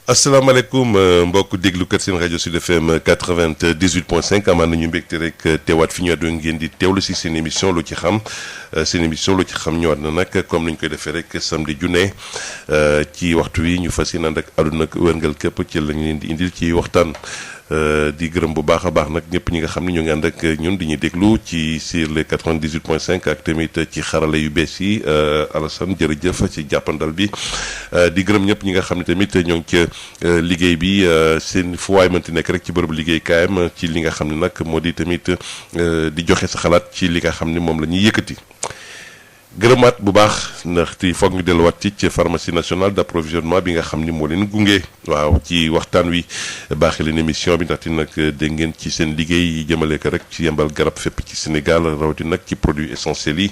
asalaamaaleykum mbokk déglukat seen rajo Sud FM 98.5 amaan nañu mbégte rek teewaat fi ñu àddoon ngeen di teewlu si seen émission lu ci xam seen émission lu ci xam ñëwaat na nag comme ni ñu koy defee rek samedi junne ci waxtu wi ñu fas yéene ànd ak àdduna wërngal képp ci lañ leen di indil ci waxtaan. di gërëm bu baax a baax nag ñëpp ñi nga xam ne ñoo ngi ànd ak ñun di ñu déglu ci sur les 98.5 ak tamit ci xarala yu bees yi Alassane jërëjëf ci jàppandal bi di gërëm ñëpp ñi nga xam ne tamit ñoo ngi ca liggéey bi seen fu waay mënti nekk rek ci bërëbu liggéey kaayam ci li nga xam ne nag moo di tamit di joxe sa xalaat ci li nga xam ne moom la ñuy yëkkati. gërëmaat bu baax ndaxte foog ñu delluwaat ci pharmacie nationale d'approvisionnement bi nga xam ni moo leen gunge waaw ci waxtaan wi baaxee leen émission bi ndaxte nag dégg ngeen ci seen liggéey yi jëmale ko rek ci yembal garab fépp ci Sénégal rawatina nag ci produits essentiels yi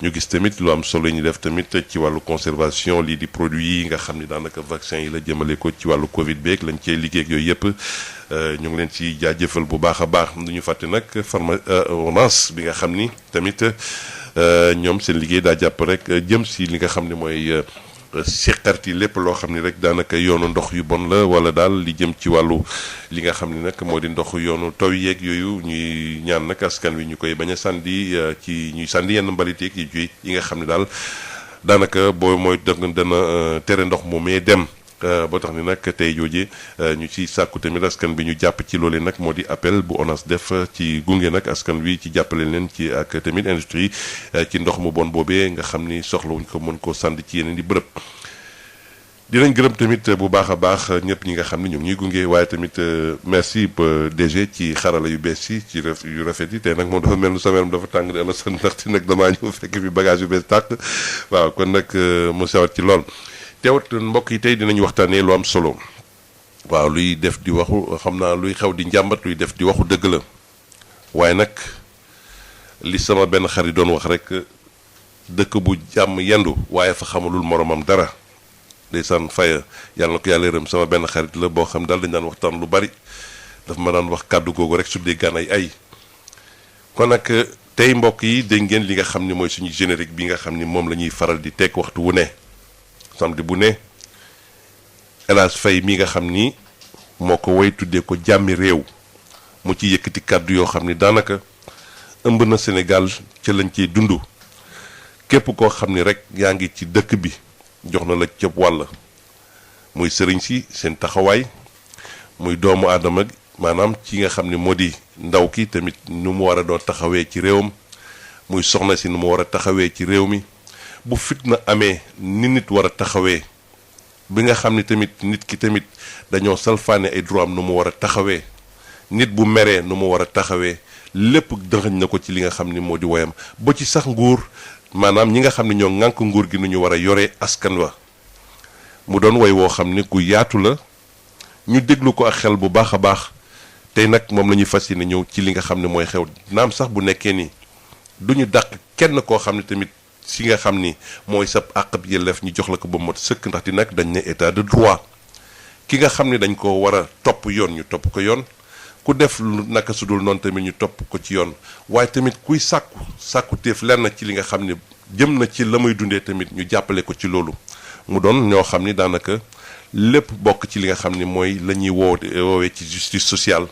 ñu gis tamit lu am solo ñu def tamit ci wàllu conservation lii di produits yi nga xam ni daanaka vaccin yi la jëmale ko ci wàllu Covid beeg lañ cey liggéey ak yooyu yëpp ñu ngi leen ci jaajëfal bu baax a baax du ñu fàtte nag ONAS bi nga xam ni tamit. ñoom seen liggéey daa jàpp rek jëm si li nga xam ne mooy seqarti lépp loo xam ne rek daanaka yoonu ndox yu bon la wala daal li jëm ci wàllu li nga xam ne nag moo di ndox yoonu taw yeeg yooyu ñuy ñaan nag askan wi ñu koy bañ a sànni ci ñuy sànni yenn mbalit yeeg yi nga xam ne daal daanaka boo mooy dana tere ndox moomee dem. boo tax ni nag tey jooje ñu ci sàkku tamit askan bi ñu jàpp ci loolee nag moo di appel bu ONAS def ci gunge nag askan wi ci jàppale leen ci ak tamit industrie ci ndox mu bon boobee nga xam ni soxlawuñ ko mën koo sànd ci yeneen di bërëb. dinañ gërëm tamit bu baax a baax ñëpp ñi nga xam ne ñu ngi ñuy gunge waaye tamit merci DG ci xarala yu bees yi ci yu rafet yi tey nag moom dafa mel ni sama yaram dafa tàng di Alassane ndaxte nag damaa ñëw fekk fi bagage yu bees tàq waaw kon nag mu sawat ci lool. teewat mbokk yi tey dinañu waxtaanee lu am solo waaw luy def di waxu xam naa luy xew di njàmbat luy def di waxu dëgg la waaye nag li sama benn xarit doon wax rek dëkk bu jàmm yendu waaye fa xamalul moromam dara ndeysaan faya yàlla na ko yàlla yërëm sama benn xarit la boo xam daal dañ daan waxtaan lu bari daf ma daan wax kàddu googu rek su dee gànnaay ay kon nag tey mbokk yi dégg ngeen li nga xam ni mooy suñu générique bi nga xam ni moom la ñuy faral di teg waxtu wu ne samedi bu ne El Hadj Faye mi nga xam ni moo ko way tuddee ko jàmmi réew mu ci yëkkati kàddu yoo xam ni daanaka ëmb na Sénégal ca lañ ciy dund képp koo xam ni rek yaa ngi ci dëkk bi jox na la cëb wàll muy sëriñ si seen taxawaay muy doomu aadama maanaam ci nga xam ni moo di ndaw ki tamit nu mu war a doon taxawee ci réewam muy soxna si nu mu war a taxawee ci réew mi bu fitna amee ni nit war a taxawee bi nga xam ni tamit nit ki tamit dañoo salfaane ay droit am nu mu war a taxawee nit bu meree nu mu war a taxawee lépp dëxëñ na ko ci li nga xam ni moo di woyam ba ci sax nguur maanaam ñi nga xam ne ñoo ŋànk nguur gi nu ñu war a yoree askan wa mu doon woy woo xam ni ku yaatu la ñu déglu ko ak xel bu baax a baax tey nag moom la ñuy fas yéene ñëw ci li nga xam ne mooy xew naam sax bu nekkee ni duñu dàq kenn koo xam ne tamit si nga xam ni mooy sab àq bi yelleef ñu jox la ko ba mot sëkk ndax di nag dañ ne état de droit ki nga xam ni dañ ko war a topp yoon ñu topp ko yoon ku def lu naka su dul noonu tamit ñu topp ko ci yoon waaye tamit kuy sàkku téef lenn ci li nga xam ni jëm na ci la muy dundee tamit ñu jàppale ko ci loolu mu doon ñoo xam ni daanaka lépp bokk ci li nga xam ni mooy la ñuy woowee ci justice sociale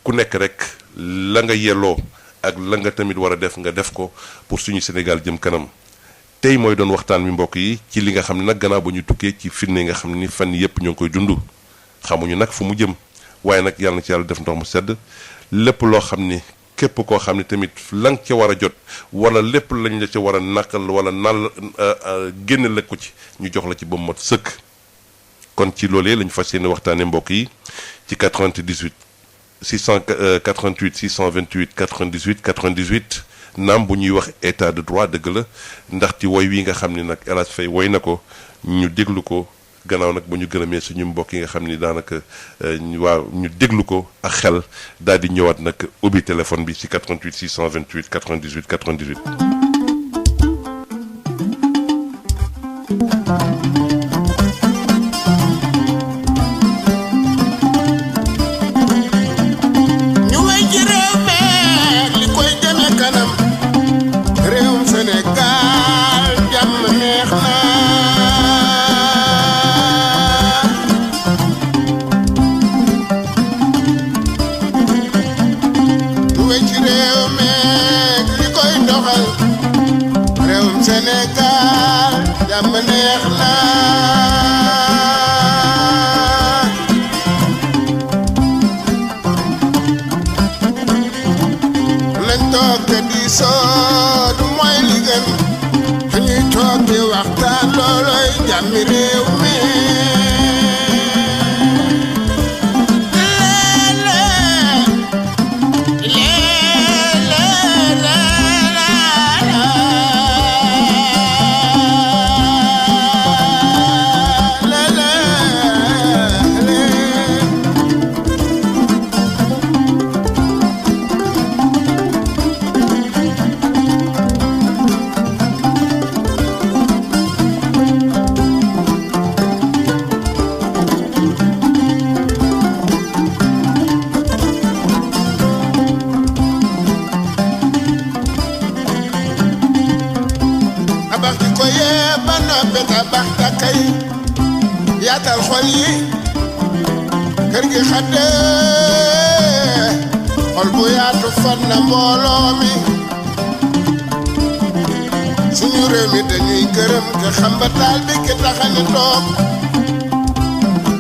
ku nekk rek la nga yelloo ak la nga tamit war a def nga def ko pour suñu Sénégal jëm kanam tey mooy doon waxtaan wi mbokk yi ci li nga xam ne nag gannaaw ba ñu tukkee ci fitne nga xam ni fan yëpp ñoo ngi koy dund xamuñu nag fu mu jëm waaye nag yàlla na ci yàlla def ndox mu sedd lépp loo xam ni képp koo xam ne tamit la nga ca war a jot wala lépp lañ la ca war a naqal wala nal génne la ko ci ñu jox la ci ba mu mat sëkk kon ci loolee lañu fas yéene waxtaanee mbokk yi ci 98 688 628 98 98 naam bu ñuy wax état de droit dëgg la ndaxte woy wi nga xam ni nag El Hadj Faye woy na ko ñu déglu ko gannaaw nag bu ñu gërëmee suñu mbokk yi nga xam ni daanaka waaw ñu déglu ko ak xel daal di ñëwaat nag ubbi téléphone bi ci 88 628 98 98. ko yee ba noppi tabax takkay yaatal xol yi kër gi xaddee xol bu yaatu fan na mbooloo mi suñu réew mi dañuy gërëm ke xam ba taal bi ki taxani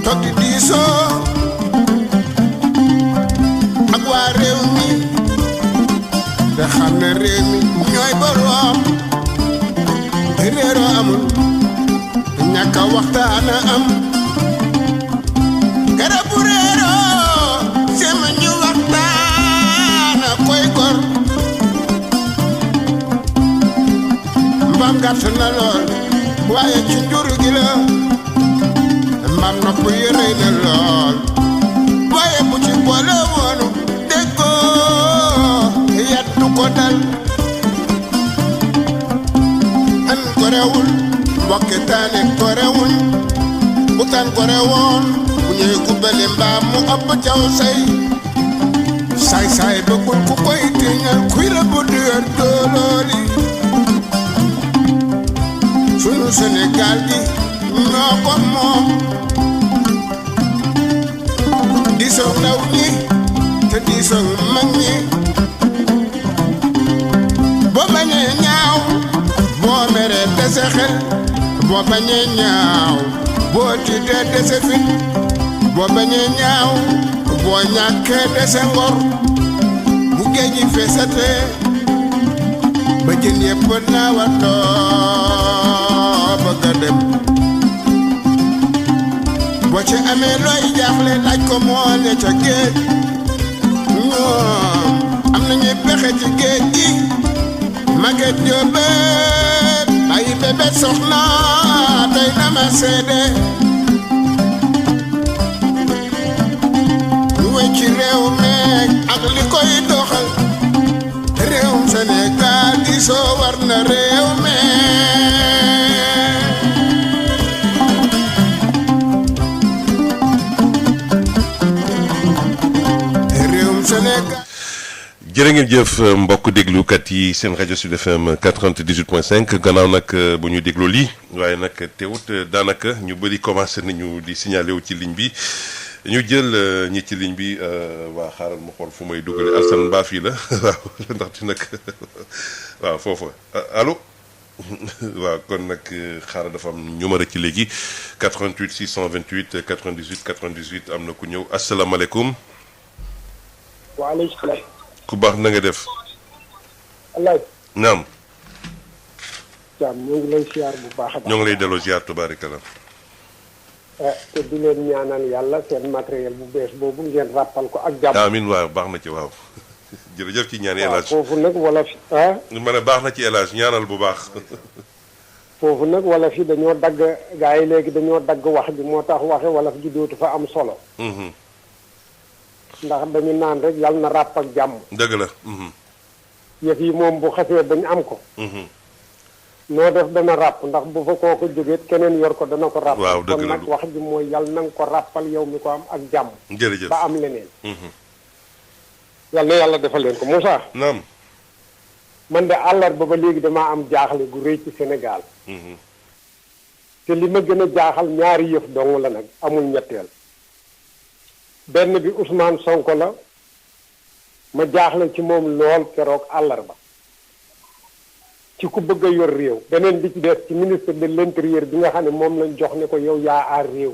toog di diisoo ak waa réew mi te xam ne réew mi ñooy boroom réeroo amul ñàkk a waxtaan am garab bu réeroo sema ñu waxtaan koy gor mbaam gàtt na lool waaye ci njur gi la mbaam nopp yërëy na lool waaye bu ci boole woonu déggoo yat du ko dal an ko rewul mbokki taane ko rewuñ bu tan ko rewoon bu ñëwee kubbali mbaam mu ëpp caw say saay bëggul ku koy tiñal kuy la bu dëër doolooli sunu Sénégal gi ñoo ko moom diisoo ndaw ñi te diisoo mag ñi boo bañee ñaaw boo meree dese xel boo bañee ñaaw boo tiitee dese fit boo bañee ñaaw boo ñàkkee dese ngor bu géej gi feesatee ba jën yépp naawatoo bëgg a dem boo ci amee looy jaaxle laaj ko moo ne ca géej ñoom am nañuy pexe ci géej gi Maguette Diobé ay bébé soxna tey na ma seede lu wéy ci réew meeg ak li koy doxal réewum Sénégal di soo war na réew meeg réewum Sénégal. jërë ngeen jëf mbokk déglukat yi seen rajo Sud FM 98.5 gannaaw nag bu ñu déglu lii waaye nag teewut daanaka ñu bëri commencé nañu di signalé wu ci ligne bi ñu jël ñi ci ligne bi waa xaaral ma xool fu may dugale Alsane Ba fii la waaw ndaxte nag waaw foofa allo waaw kon nag xaaral dafa am numéro ci léegi 88 628 98 98 am na ku ñëw asalaamaaleykum. waaleykum salaam. ku baax na nga def. alaay. naam. jaam ñoo ngi lay siyaar bu baax a baax. ñoo ngi lay delloo siyaar tubaarikala. te di leen ñaanal yàlla seen matériel bu bees boobu ngeen ràppal ko ak jàmm. amiin waaw baax na ci waaw. jërëjëf ci ñaan El Hadj. foofu nag wala fi ma ne baax na ci El Hadj ñaanal bu baax. foofu nag wala fi dañoo dagg gaa yi léegi dañoo dagg wax ji moo tax waxe wala fi ji dootu fa am solo. ndax dañu naan rek yàlla na ràpp ak jàmm. dëgg la. yëf yi moom bu xasee ba ñu am ko. noo def dana ràpp ndax bu fa koo ko jógee keneen yor ko dana ko ràpp. waaw dëgg la kon nag wax ji mooy yàlla na nga ko ràppal yow mi ko am ak jàmm. jërëjëf ba am leneen. yàlla na yàlla defal leen ko Moussa. naam. man de àllarba ba léegi damaa am jaaxle gu rëy ci Sénégal. te li ma gën a jaaxal ñaari yëf dong la nag amul ñetteel. benn bi Ousmane Sonko la ma jaaxle ci moom lool keroog àllarba ci ku bëgg a yor réew. beneen bi ci des ci ministre de l'intérieur bi nga xam ne moom lañ jox ne ko yow yaa aar réew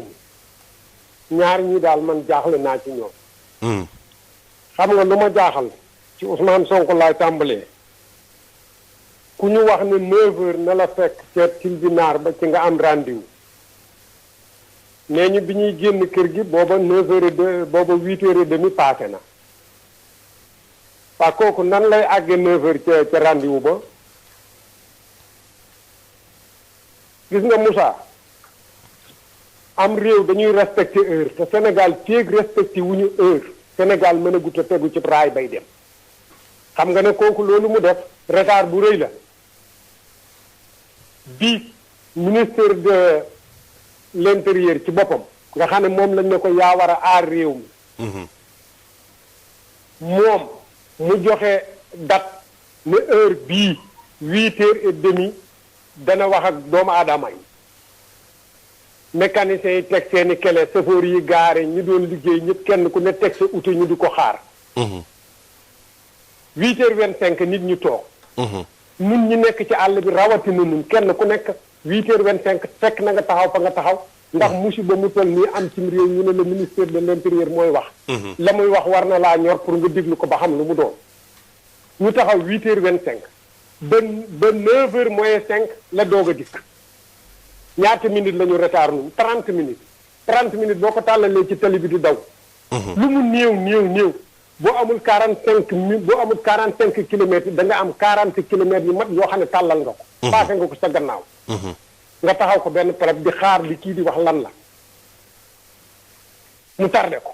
mi ñaar ñi daal man jaaxle naa ci ñoom. xam nga lu ma jaaxal ci Ousmane Sonko laay tàmbalee ku ñu wax ne 9h na la fekk ca tribunal ba ci nga am rendez-vous. nee ñu bi ñuy génn kër gi booba 9h booba 8h30 passé na waa kooku nan lay àggee 9h ca rendez-vous ba gis nga Moussa am réew dañuy respecté heure te Sénégal féeg respecté wuñu heure Sénégal mën a gut a tegu ci raay bay dem xam nga ne kooku loolu mu def retard bu rëy la bi ministère de l'intérieur ci boppam nga xam ne moom lañ ne ko yaa war a aar réew mi moom mu joxe date ne heure bii 8h30 dana wax ak doomu aadama yi mécaniciens yi teg seeni kele chauffeur yi gaare ñu doon liggéey ñëpp kenn ku ne teg sa uti ñu di ko xaar 8h25 nit ñu toog nun ñi nekk ci àll bi rawatina nun kenn ku nekk 8h25 fekk na nga taxaw fa nga taxaw ndax musiba mu toll nii am cim réew ñu ne le ministère de l'intérieur mooy wax la muy wax war na laa ñor pour nga déglu ko ba xam lu mu doon ñu taxaw 8h25 ba 9h moins 5 la doog a dikk ñaata minutes la ñu retard nun 30 minutes boo ko tàllalee ci tali bi di daw lu mu néew boo amul 45 kilomètres da nga am 40 kilomètres yu mat yoo xam ne tàllal nga ko passé nga ko sa gannaaw nga taxaw ko benn problème di xaar li kii di wax lan la mu tardé ko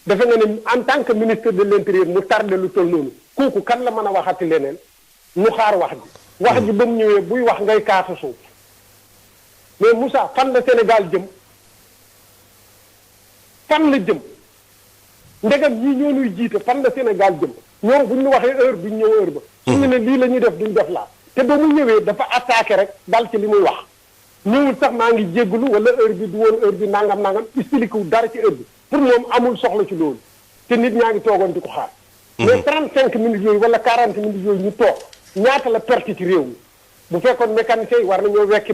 dafa nga ne en tant que ministre de l'intérieur mu tardé lu toll noonu kooku kan la mën a waxati leneen mu xaar wax ji ba mu ñëwee buy wax ngay kaasa suuf mais Moussa fan la Sénégal jëm fan la jëm ndegam ñii ñoo ñuy jiite fan la Sénégal jëm ñoom bu ñu waxee heure duñ ñëw heure ba suñu ne lii la ñuy def duñ def laa te ba mu ñëwee dafa attaqué rek dal ci li muy wax ñëwul sax maa ngi jégglu wala heure bi du woon heure bi nangam expliqué wu dara ci heure bi pour moom amul soxla ci loolu te nit ñaa ngi toogoon di ko xaar mais 35 minutes yooyu wala 40 minutes yooyu ñu toog ñaata la perte ci réew mi bu fekkoon mécanicien yi war nañoo wekki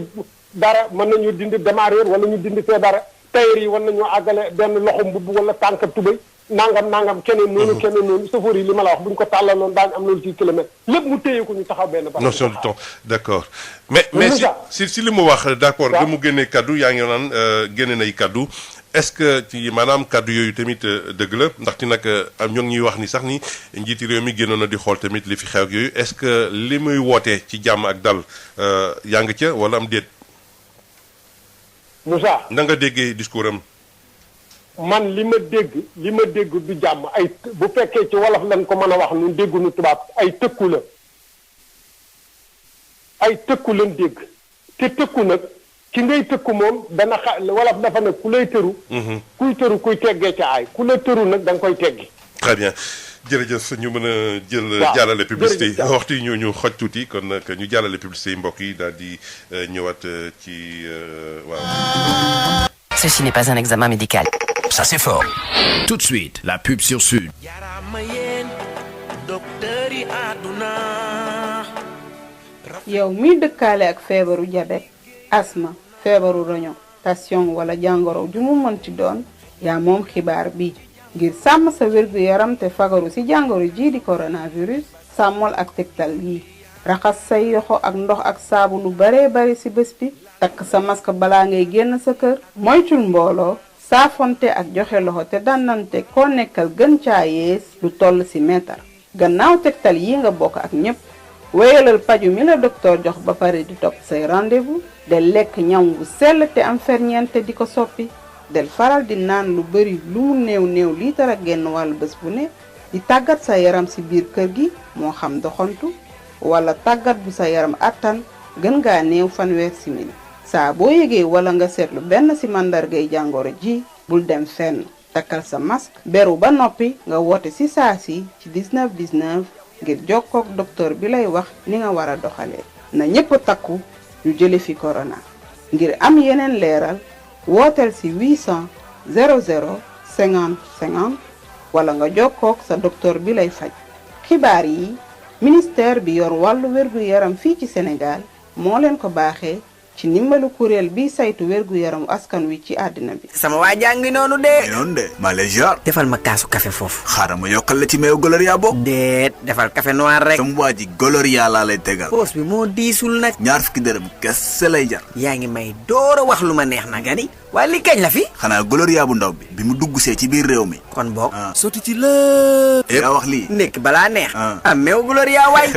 dara mën nañoo dindi démarreur wala ñu dindi fee dara tailleur yi war nañoo àggale benn loxo mbubb wala tànk tubay nangam keneen noonu chauffeur yi li ma la wax bu ñu ko tàllaloon daañu am loolu ci kilomètre lépp mu téye ko ñu taxaw benn base. notion du temps d'accord mais si li mu wax d'accord nga mu génnee kaddu yaa ngi naan génne nay kaddu est-ce que ci maanaam kaddu yooyu tamit dëgg la ndaxte nag ñoo ngi ñuy wax ni sax ni njiiti réew mi génnoon na di xool tamit li fi xew ak yooyu est-ce que li muy wootee ci jàmm ak dal yaa ngi ca wala am déet. Moussa na nga déggee discours am. man li ma dégg du jàmm ay bu fekkee ci wolof lañ ko mën a wax nun dégguñu tubaab ay tëkku lañ dégg te tëkku nag ki ngay tëkku moom dana wolof dafa nag ku lay tëru kuy tëru kuy teggee ca aay ku la tëru nag da nga koy teggi. Très bien jërëjëf ñu mën a jël jàllale publicité yi waxtu yi ñu xoj tuuti kon nag ñu jàllale publicité yi mbokk yi daal di ñëwaat ci waaw. Ceci n'est pas un examen médical. Ça c'est fort. Tout de suite, la pub sur Sud. yow miy dëkkaale ak feebaru diabète asma feebaru roño tension wala jàngoro ju mu mënti doon yaa moom xibaar bi ngir sàmm sa wér-gu-yaram te fagaru ci jàngoro jii di coronavirus sàmmool ak tegtal yi raxas say yoxo ak ndox ak saabu lu baree bari ci bés bi takk sa masque balaa ngay génn sa kër moytul mbooloo saafonte ak joxe loxo te dandante koo nekkal gën caa yees lu toll ci meetar gannaaw tegtal yi nga bokk ak ñépp wéyalal paju mi la docteur jox ba pare di topp say rendez-vous del lekk ñam bu sell te am ferñeent di ko soppi del faral di naan lu bari lu mu néew liitar ak genn wàllu bés bu ne di tàggat sa yaram ci biir kër gi moo xam doxantu wala tàggat bu sa yaram attan gën ngaa néew fanweer simili saa boo yëgee wala nga seetlu benn ci màndargay jàngoro ji bul dem fenn takkal sa masque beru ba noppi nga woote ci saa si ci 19 ngir jokkook docteur bi lay wax ni nga war a doxalee na ñépp takku ñu jële fi corona ngir am yeneen leeral wooteel ci 800 00 50 50 wala nga jokkook sa docteur bi lay faj xibaar yi ministère bi yor wàllu wér-gu-yaram fii ci Sénégal moo leen ko baaxee ci ndimbalu kuréel bi saytu wér-gu-yaramu askan wi ci àddina bi. sama waa jàngi noonu de. noonu de Malaysia. defal ma kaasu café foofu. xaaral ma yokkal la ci meew Gloria bokk. déet defal café noir rek. sama waa ji Gloria laa lay tegal. poos bi moo diisul nag. 20 dërëm kese lay jar. yaa ngi may door a wax lu ma neex nag ani. waaye li kañ la fi. xanaa Gloria bu ndaw bi mu dugg see ci biir réew mi. kon boog. sotti ci la. yaa wax lii. nekk balaa neex. am meew Gloria waay.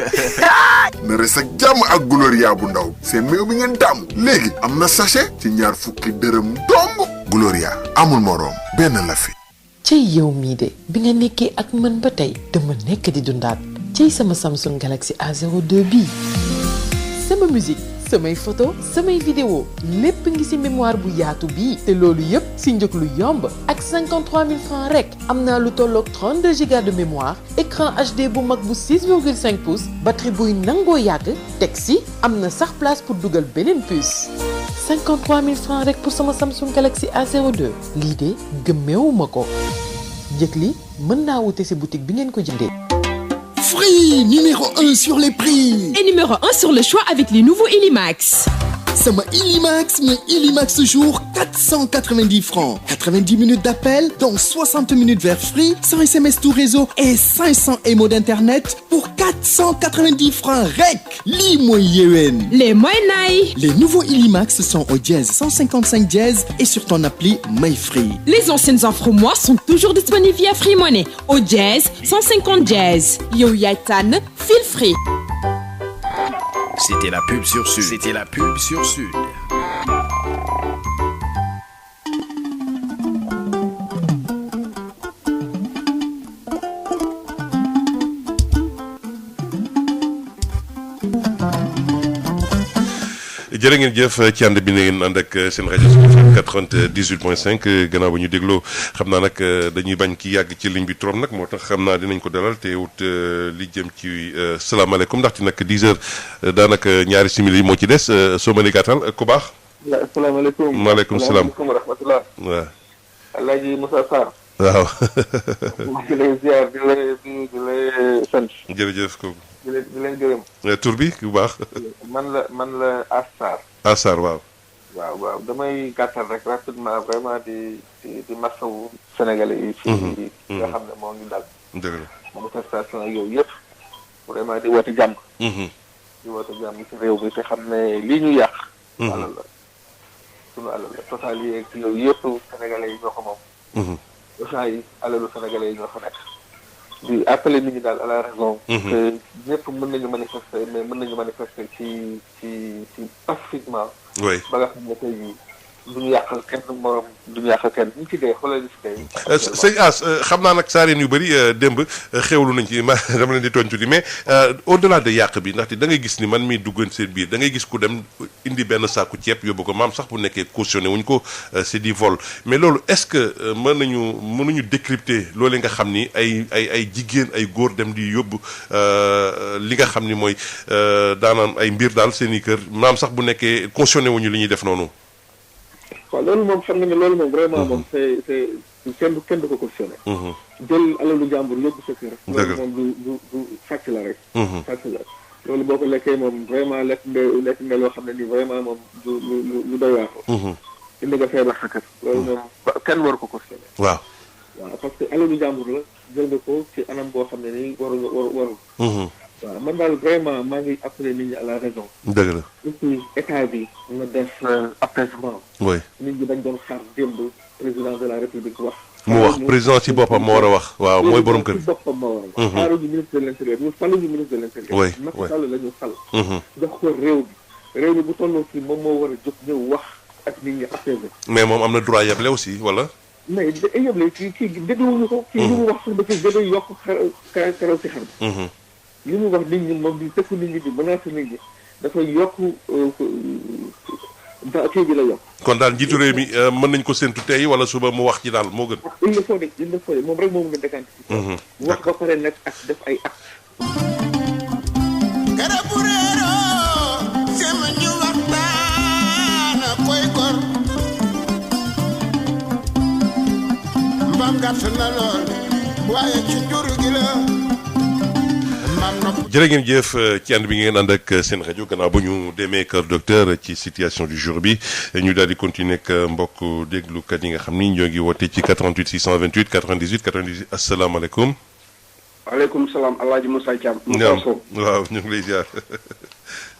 na res ak jàmm ak Gloria bu ndaw seen meew bi ngeen tàmm léegi am na sachet ci ñaar fukki dërëm dong. Gloria amul moroom benn la fi. cey yow mii de bi nga nekkee ak man ba tey dama nekk di dundaat cey sama Samsung Galaxy A02 bii sama musique samay photo samay vidéo lépp ngi ci mémoire bu yaatu bii te loolu yépp ci njëg lu yomb ak 53 000 francs rek am naa lu tolloog 32 giga de mémoire écran HD bu mag bu 6,5 pouces batterie buy nangoo yàgg teg ci am na sax place pour dugal beneen puce 53 000 francs rek pour sama Samsung Galaxy A02 lii de gëmmeewuma ko njëg li mën naa wute ci boutique bi ngeen ko jëndee. Free, numéro 1 sur les prix. Et numéro 1 sur le choix avec les nouveaux Illimax. Sama Illimax, mais Illimax jour 490 francs. 90 minutes d'appel, dont 60 minutes vers Free, 100 SMS tout réseau et 500 émo d'internet pour 490 francs rec. Li mooy yewen. Les moyens. Les nouveaux Illimax sont au dièse 155 dièse et sur ton appli MyFree. Les anciennes offres moi sont toujours disponibles via Free Money au dièse 150 dièse. Yo Yaitan, feel free. C'était la pub sur Sud. C'était la pub sur Sud. jërë ngeen jëf ci ànd bi ngeen ànd ak seen rajo Sud FM 98.5 gannaaw ba ñu dégloo xam naa nag dañuy bañ ki yàgg ci ligne bi trop nag moo tax xam naa dinañ ko dalal te wut li jëm ci salaamaaleykum ndaxte nag 10 heures daanaka ñaari simili moo ci des soo mënee gàttal ku baax. asalaamaaleykum. maaleykum salaam. wa rahmatulah. waaw. Alaaji Moussa Sarr. waaw. maa ngi lay ziar di lay sant. jërëjëf kooku. di leen gërëm. tur bi bu baax. man la Assar. Assar waaw. waaw damay gàttal rek rapidement vraiment di masawu Sénégalais yi. fii nga xam ne moo ngi dal. dëgg la. manifestation ak yooyu yëpp. vraiment di woote jàmm. di woote jàmm ci réew mi te xam ne lii ñu yàq. alal la sunu alal la total yi ak yooyu yëpp Sénégalais yi ñoo ko moom. Auchan yi alalu Sénégalais yi ñoo fa nekk. di appeler nit ñi daal à la raison. que ñëpp mën nañu manifester mais mën nañu manifester ci pacifiquement. oui ba nga xam ne tey jii duñu yàqal kenn morom duñu yàqal kenn ñu ci dee xoolal li ci dee. sëñ As xam naa nag saareen yu bëri démb xewlu nañ ci ma dama leen di tooñ tuuti mais au delà de yàq bi ndaxte da ngay gis ni man miy duggoon seen biir da ngay gis ku dem indi benn saaku ceeb yóbbu ko maam sax bu nekkee cautionné wuñ ko c'est du vol mais loolu est-ce que mënuñu décrypter loolu nga xam ni ay jigéen ay góor dem di yóbbu li nga xam ni mooy daanaan ay mbir daal seen i kër maam sax bu nekkee cautionné wuñu li ñuy def noonu. waaw loolu moom xam nga ne loolu moom vraiment moom c'est kenn du ko cautionné. jël alalu jàmbur yóbbu sa kër. dëgg la loolu moom du sàcc la rek. sàcc la loolu boo ko lekkee moom vraiment lekk nga loo xam ne nii vraiment moom lu doy waar. indi nga feebar sa kër. loolu moom kenn waru ko cautionné. waaw parce que alalu jàmbur la jël nga ko ci anam boo xam ne nii warul. waaw man daal vraiment maa ngi appelé nit ñi à la raison. dëgg la. surtout état bi na def apaisement. oui nit ñi dañ doon xaar démb président de la république wax. mu wax président ci boppam moo war a wax. waaw mooy borom kër. ci boppam moo war a wax. xaaruñu ministre de l'intérieur ñu faluñu ministre de l'intérieur. oui Macky Sall la ñu fal. jox ko réew mi bu tolloo fii moom moo war a jóg ñëw wax ak nit ñi apaisé. mais moom am na droit yeble aussi wala. mais yeble kii dégluwuñu ko. kii li mu wax sax dafa gën a yokk xaraw si xar. li mu wax nit ñi moom di tëkku nit ñi di menacer nit ñi dafay yokk kii bi la yokk. kon daal njiitu réew mi mën nañ ko séntu tey wala suba mu wax ci daal moo gën. il le faut de moom rek moom nga décanté ci mu wax ba pare nag ak def ay acte. garabu réero sama ñu waxtaana koy gor mbaam gàtt na lool waaye ci jur gi la. jërë ngeen jëf ci ànd bi ngeen ànd ak seen rajo gannaaw ba ñu demee kër docteur ci situation du jour bi ñu daal di continuer ak mbokk déglukat yi nga xam ni ñoo ngi woote ci 88 628 98 98 asalaamaaleykum. waaleykum salaam El Hadj Moussa Thiam. waaw ñu ngi lay ziar.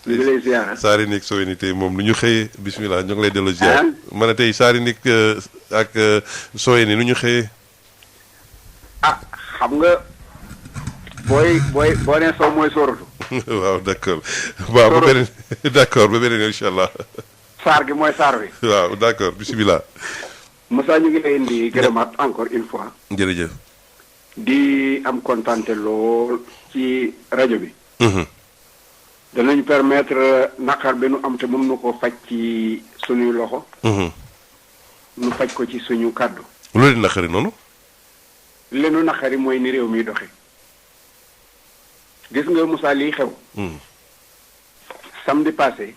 ñu ngi lay ziar. Saari Nik soo ni tey moom lu ñu xëyee bismillah ñu ngi lay delloo ziar. ma ne tey Saari Nik ak soo ni lu ñu xëyee. ah xam nga. boo nee soo mooy sóoratu. waaw d'accord. waaw ba beneen d'accord ba beneen incha allah. saar gi mooy saar wi. waaw d'accord bismillah. Moussa ñu ngi lay indi gërëmaat encore une fois. jërëjëf. di am kontaante lool ci rajo bi. danañ permettre naqar bi nu am te mën nu ko faj ci suñuy loxo. nu faj ko ci suñu kàddu. loolu di naqari noonu. leenu naqari mooy ni réew mi doxe gis nga Moussa lii xew. samedi passé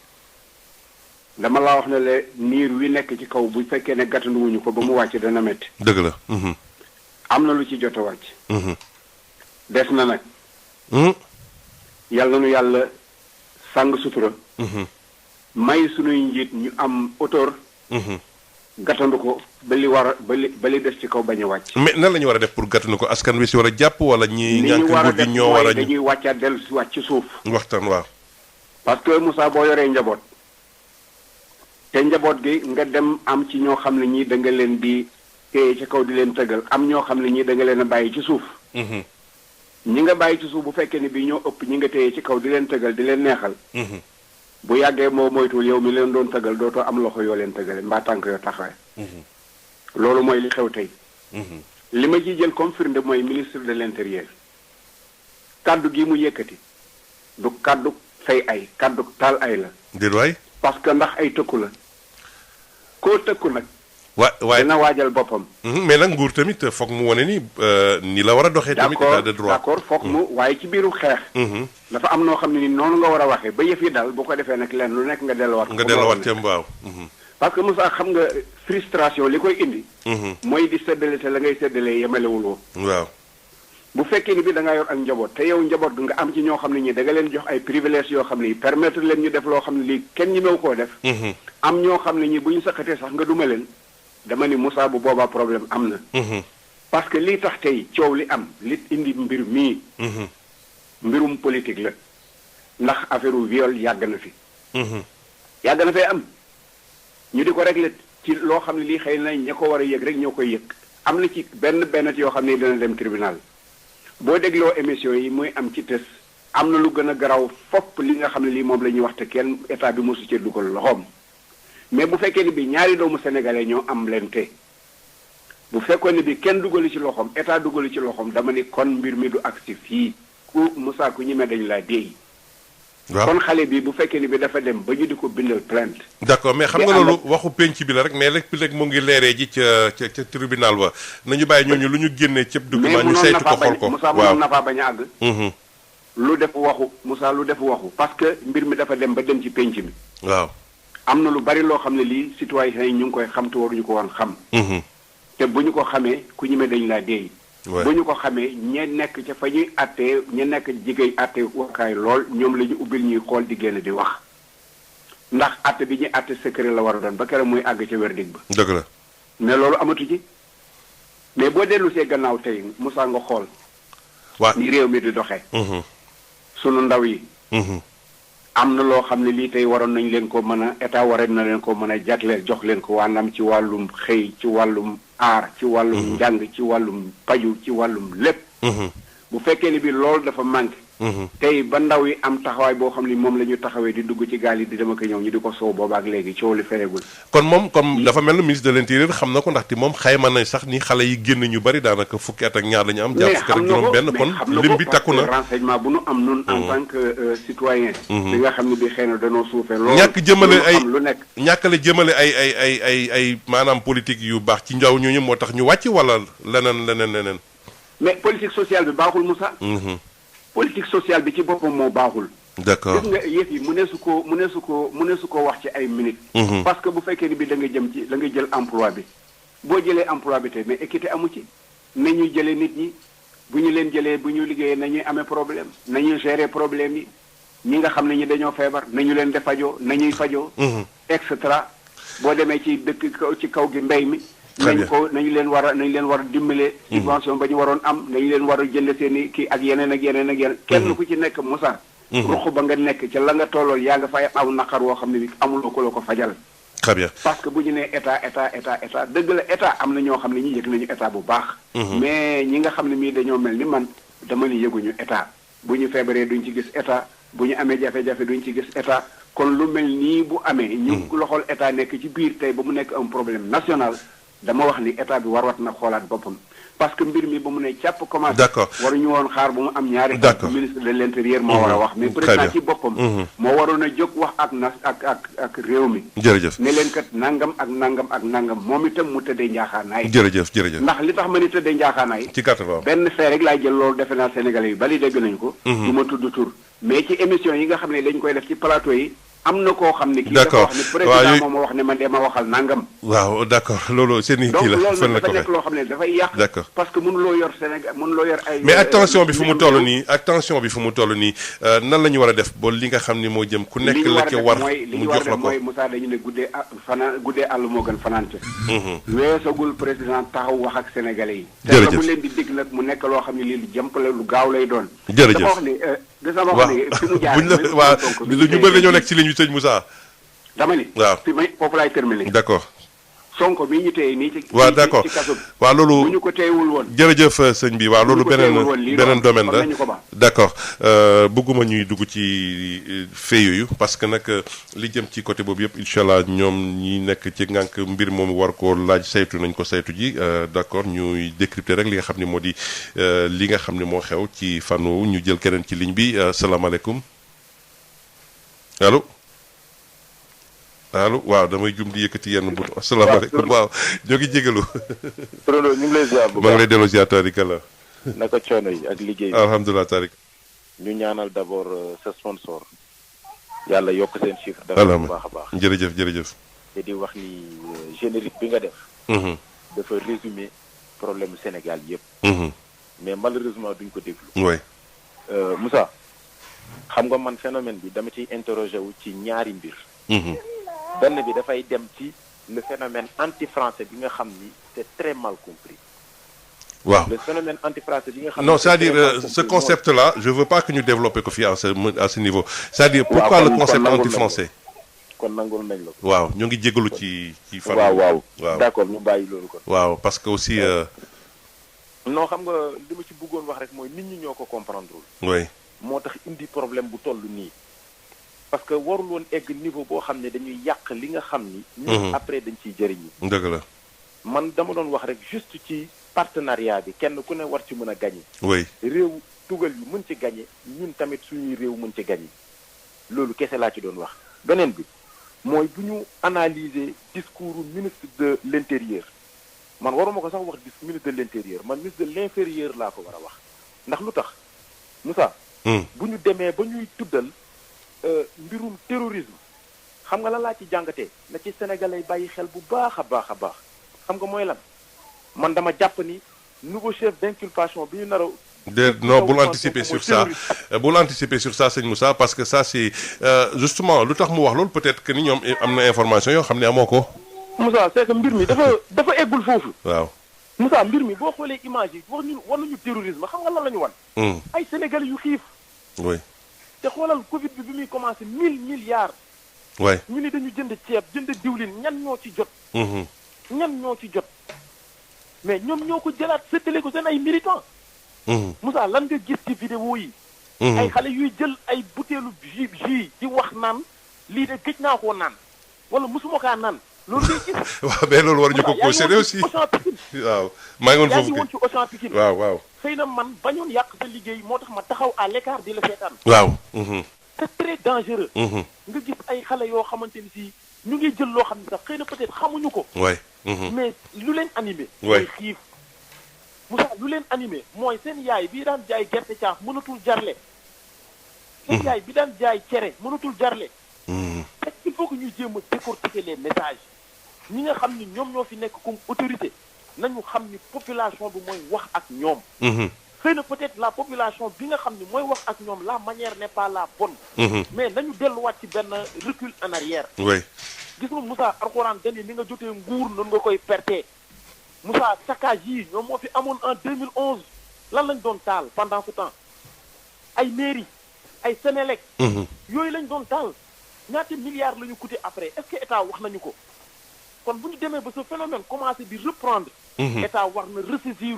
dama la wax ne le niir wi nekk ci kaw bu fekkee ne gàttanduwuñu ko ba mu wàcc dana métti. dëgg la. am na lu ci jot a wàcc. des na nag. yàlla na nu yàlla sàng sutura. may sunuy njiit ñu am auteur. gàttandu ko ba li war a ba li des ci kaw bañ a wàcc. mais nan la ñu war a def pour gàttandu ko askan wi si war a jàpp wala ñi ñànk nguur gi ñoo war a dañuy wàccaat dellu si wàcc ci suuf. waxtaan waaw. parce que Moussa boo yoree njaboot te njaboot gi nga dem am ci ñoo xam ne ñii da nga leen di téye ci kaw di leen tëggal am ñoo xam ne ñii da nga leen a bàyyi ci suuf. ñi nga bàyyi ci suuf bu fekkee ne bii ñoo ëpp ñi nga téye ci kaw di leen tëggal di leen neexal. bu yàggee moo moytuwul yow mi leen doon tëggal dootoo am loxo yoo leen tëggale mbaa tànk yoo taxawee. loolu mooy li xew tey. li ma ciy jël comme firnde mooy ministre de l'intérieur kaddu gi mu yëkkati du kaddu fay ay kaddu taal ay la. déet waay. parce que ndax ay tëkku la koo tëkku nag. waaye dina waajal boppam. mais nag nguur tamit foog mu wane ni la war a doxee. tamit état de droit d'accord foog mu waaye ci biiru xeex. dafa am noo xam ne ni noonu nga war a waxee ba yëf yi daal bu ko defee nag leen lu nekk nga delluwaat. nga delluwaat ca mbaaw. parce que Moussa xam nga frustration li koy indi. mooy di séddale te la ngay séddale yemalewul woo. waaw. bu fekkee ni bi da ngaa yor ak njaboot te yow njaboot nga am ci ñoo xam ne ñi da nga leen jox ay privilèges yoo xam ne permettre leen ñu def loo xam ne lii kenn ñi mew koo def. am ñoo xam ne ñi bu ñu saqatee sax nga duma leen. dama ni Moussa bu boobaa problème am na. parce que lii tax tey coow li am li indi mbir mii. mbirum politique la ndax affaire viol yàgg na fi. yàgg na fee am ñu di ko régler ci loo xam ne lii xëy na ña ko war a yëg rek ñoo koy yëg am na ci benn yoo xam ne dana dem tribunal boo dégloo émission yi muy am ci tës am na lu gën a garaw fopp li nga xam ne lii moom la ñuy wax te kenn état bi mosu cee dugal loxoom. mais bu fekkee ni bi ñaari doomu sénégalais ñoo am leen te bu fekkoon ni bi kenn dugali ci loxoom état dugali ci loxoom dama ni kon mbir mi du agsi fii ku Moussa ku ñemee dañu laa déey. waaw kon xale bi bu fekkee ni bi dafa dem ba ñu di ko bindal plainte. d'accord mais xam nga loolu waxu penc bi la rek mais léeg mu ngi leeree ji ca tribunal ba nañu bàyyi ñooñu lu ñu génnee cëpp document ñu saytu ko xool ko. Moussa mënoon na faa bañ a àgg. lu def waxu Moussa lu def waxu parce que mbir mi dafa dem ba dem ci penc mi. waaw. am na lu bari loo xam ne lii citoyen yi ñu ngi koy xam te waruñu ko woon xam. te bu ñu ko xamee ku ñemee dañu laa déey. bu ñu ko xamee ñe nekk ca fa ñuy attee ñe nekk jigéen atte wakaay lool ñoom la ñu ubbil ñuy xool di génn di wax ndax atte bi ñuy atte secret la war a doon ba keroog muy àgg ca verdict ba. dëgg la. mais loolu amatu ci mais boo dellu see gannaaw tey Moussa nga xool. waaw ni réew mi di doxee. sunu ndaw yi. am na loo xam ne lii tey waroon nañ leen ko mën a état waroon na leen ko mën a jagleel jox leen ko waanaam ci wàllum xëy ci wàllum aar ci wàllum njàng ci wàllum paju ci wàllum lépp. bu fekkee ni bi loolu dafa manqué. tey ba ndaw yi am taxawaay boo xam ni moom la ñu taxawee di dugg ci gaal yi di dem ak ñëw ñu di ko soow boobaak léegi coow li feregul. kon moom comme dafa mel ni ministre de l'intérieur xam na ko ndaxte moom xayma nañ sax ni xale yi génn ñu bari daanaka fukki at ak ñaar la ñu am. jàpp fukki at ak juróom benn kon lim bi takku na renseignement bu nu am nun en tant que citoyen. bi nga xam ne bi xëy na danoo suufee loolu. ñàkk jëmale ay lu nekk ñàkkale jëmale ay maanaam politique yu baax ci njaw ñooñu moo tax ñu wàcc wala leneen. mais politique sociale bi baaxul Moussa. politique sociale bi ci boppam moo baaxul. d'accord gis nga yëf yi mu ne su ko wax ci ay minutes. parce que bu fekkee ni bi da nga jëm ci da nga jël emploi bi boo jëlee emploi bi tey mais équité amu ci nañuy jëlee nit ñi bu ñu leen jëlee bu ñu liggéeyee nañuy amee problème nañuy gérer problème yi ñi nga xam ne ñi dañoo feebar nañu leen di fajoo nañuy fajoo. et cetera boo demee ci dëkk ci kaw gi mbéy mi. nañu leen war a dimbale subvention ba ñu waroon am nañu leen war a jënd seen i kii ak yeneen kenn ku ci nekk Moussa ruq ba nga nekk ca la nga tollool yaa nga fay aw naqar woo xam ne bi amuloo ko la ko fajal. très bien parce que bu ñu nee état dëgg la état am na ñoo xam ne ñi yëg nañu état bu baax. mais ñi nga xam ne mii dañoo mel ni man dama ni yëguñu état bu ñu feebaree duñ ci gis état bu ñu amee jafe-jafe duñ ci gis état kon lu mel nii bu amee ñu loxol état nekk ci biir tey ba mu nekk un problème national dama wax ni état bi warwat na xoolaat boppam parce que mbir mi ba mu ne càpp commencé. d'accord waruñu woon xaar ba mu am ñaari. d'accord ministre de l'intérieur moo war a wax. mais président ci boppam. moo waroon a jóg wax ak réew mi. jërëjëf ne leen kat nangam ak nangam ak nangam moom itam mu tëddee njaaxaanaay. jërëjëf ndax li tax ma ni tëddee njaaxaanaay. ci kàttan waaw benn fee rek laay jël loolu defe naa Sénégalais yi bali dégg nañu ko. du ma tudd tur mais ci émission yi nga xam ne dañ koy def ci plateau yi. am na koo xam ne kii dafa wax ne président moom wax ne man de ma waxal nangam. waaw d'accord loolu seen i kii la donc fan la loolu dafa ko nekk loo xam ne dafay yàq. d'accord parce que mënuloo yor Sénégal mënuloo yor ay. mais ak tension bi fu mu toll nii ak tension bi fu mu toll nii nan la ñu war a def ba li nga xam ni moo jëm ku nekk la ca war mu jox la ko mooy Moussa dañu ne guddee àll moo gën fanaan ca. weesagul président taxaw wax ak sénégalais yi. jërëjëf te mu leen di dig nag mu nekk loo xam ne lii lu jëmpale lu gaaw lay doon. jërëjëf dafa wax ni dafa wax ni fi mu jaar buñ la waa ñu bëri dañoo nekk ci ligne bi sëñ Moussa. dama ni waaw fi may foofu laay terminé. d'accord Sonko mi ñu téye nii ci. waaw d'accord ci kaso bi. waaw loolu bu ñu ko téyewul woon. jërëjëf sëñ bi waaw loolu beneen domaine la d'accord bëgguma ñuy dugg ci fee yooyu parce que nag li jëm ci côté boobu yëpp incha allah ñoom ñi nekk ci ngànk mbir moom war koo laaj saytu nañ ko saytu ji d'accord ñuy décrypter rek li nga xam ne moo di li nga xam ne moo xew ci fànn woowu ñu jël keneen ci ligne bi salaamaaleykum allo. allo waaw damay jum di yëkkati yenn butu asalaamaaleykum waaw ñoo ngi jégalu. Trondo ñu ngi lay ziar bu baax maa ngi lay delloo ziar Tarika la. naka coono yi ak liggéey bi. alhamdulilah Tarik. ñu ñaanal d'abord sa sponsor. yàlla yokk seen chiffre d'affaires bu baax a baax. jërëjëf jërëjëf. te di wax ni générique bi nga def. dafa résumer problème Sénégal yëpp. mais malheureusement duñ ko déglu. oui. Moussa xam nga man phénomène bi dama ciy interroger wu ci ñaari mbir. benn bi dafay dem ci le phénomène anti-français bi nga xam ni c'est très mal compris. waaw le phénomène anti-français bi nga xam non c'est-à-dire ce concept-là je veux pas que ñu développer ko fii à ce niveau c'est-à-dire pourquoi le concept anti-français. kon nangul nañ la ko. waaw ñu ngi jégalu ci fan. waaw waaw d'accord ñu bàyyi loolu kon. waaw parce que aussi. non xam nga li ma ci bëggoon wax rek mooy nit ñi ñoo ko comprendre wul. oui. moo tax indi problème bu toll nii. parce que warul woon egg niveau boo xam ne dañuy yàq li nga xam ni. ñun après dañ ciy jëriñu. dëgg la. man dama doon wax rek juste ci partenariat bi kenn ku ne war ci mën a gagner. oui réew tugal yi mën ci gagner ñun tamit suñuy réew mën ci gagner loolu kese laa ci doon wax. beneen bi mooy bu ñu analyser discours ministre de l'intérieur man waruma ko sax wax ministre de l'intérieur man ministre de l'inférieur laa ko war a wax ndax lu tax Moussa. bu ñu demee ba ñuy tuddal. mbirum terrorisme xam nga lan laa ci jàngatee na ci sénégalais bàyyi xel bu baax a baax a baax xam nga mooy lan man dama jàpp ni nouveau chef d'inculpation bi ñu nar a. non bul anticiper sur ça bul anticiper sur ça sëñ Moussa parce que ça c'est justement lu tax mu wax loolu peut-être que ni ñoom am na information yoo xam ne amoo ko. Moussa c'est que mbir mi dafa eggul foofu. waaw Moussa mbir mi boo xoolee image yi wax ñun war nañu terrorisme xam nga lan la ñu wan. ay sénégalais yu xiif. oui. te xoolal Covid bi muy commencé 1000 milliards. waay ñu ni dañu jënd ceeb jënd diwlin ñan ñoo ci jot. ñan ñoo ci jot. mais ñoom ñoo ko jëlaat séddale ko seen ay militants. Moussa lan nga gis ci vidéo yi. ay xale yuy jël ay butéelu jus di wax naan lii de gëj naa koo naan wala mosuma kaa naan loolu ngay gis. waaw mais loolu war ñu ko considérer aussi waaw maa ngi woon foofu yaa ngi woon ci Auchan Pikine. waaw waaw. xëy na man bañoon yàq sa liggéey moo tax ma taxaw à l'écart di la seetaan. waaw. c'est très dangereux. nga gis ay xale yoo xamante ni si ñu ngi jël loo xam ne sax xëy na peut-être xamuñu ko. waay. mais lu leen animé. waay mooy xiif. Moussa lu leen animé mooy seen yaay bi daan jaay gerte caaf mënatul jarle. seen yaay bi daan jaay cere mënatul jarle. est-ce qu'il faut que ñuy jéem a décortiquer les messages ñi nga xam ni ñoom ñoo fi nekk comme autorité nañu xam ni population bi mooy wax ak ñoom. xëy na peut-être la population bi nga xam ni mooy wax ak ñoom la manière n'est pas la bonne. mais nañu delluwaat ci benn recul en arrière. oui. gis nga Moussa alxuraan dañuy ni nga jotee nguur noonu nga koy perte. Moussa saccage yii ñoom moo fi amoon en 2011 lan lañ doon taal pendant ce temps ay mairie ay Sénélec. yooyu lañ doon taal ñaata milliards la ñu coûté après est-ce que état wax nañu ko kon bu ñu demee ba ce phénomène commencé di reprendre. état war na ressaisir.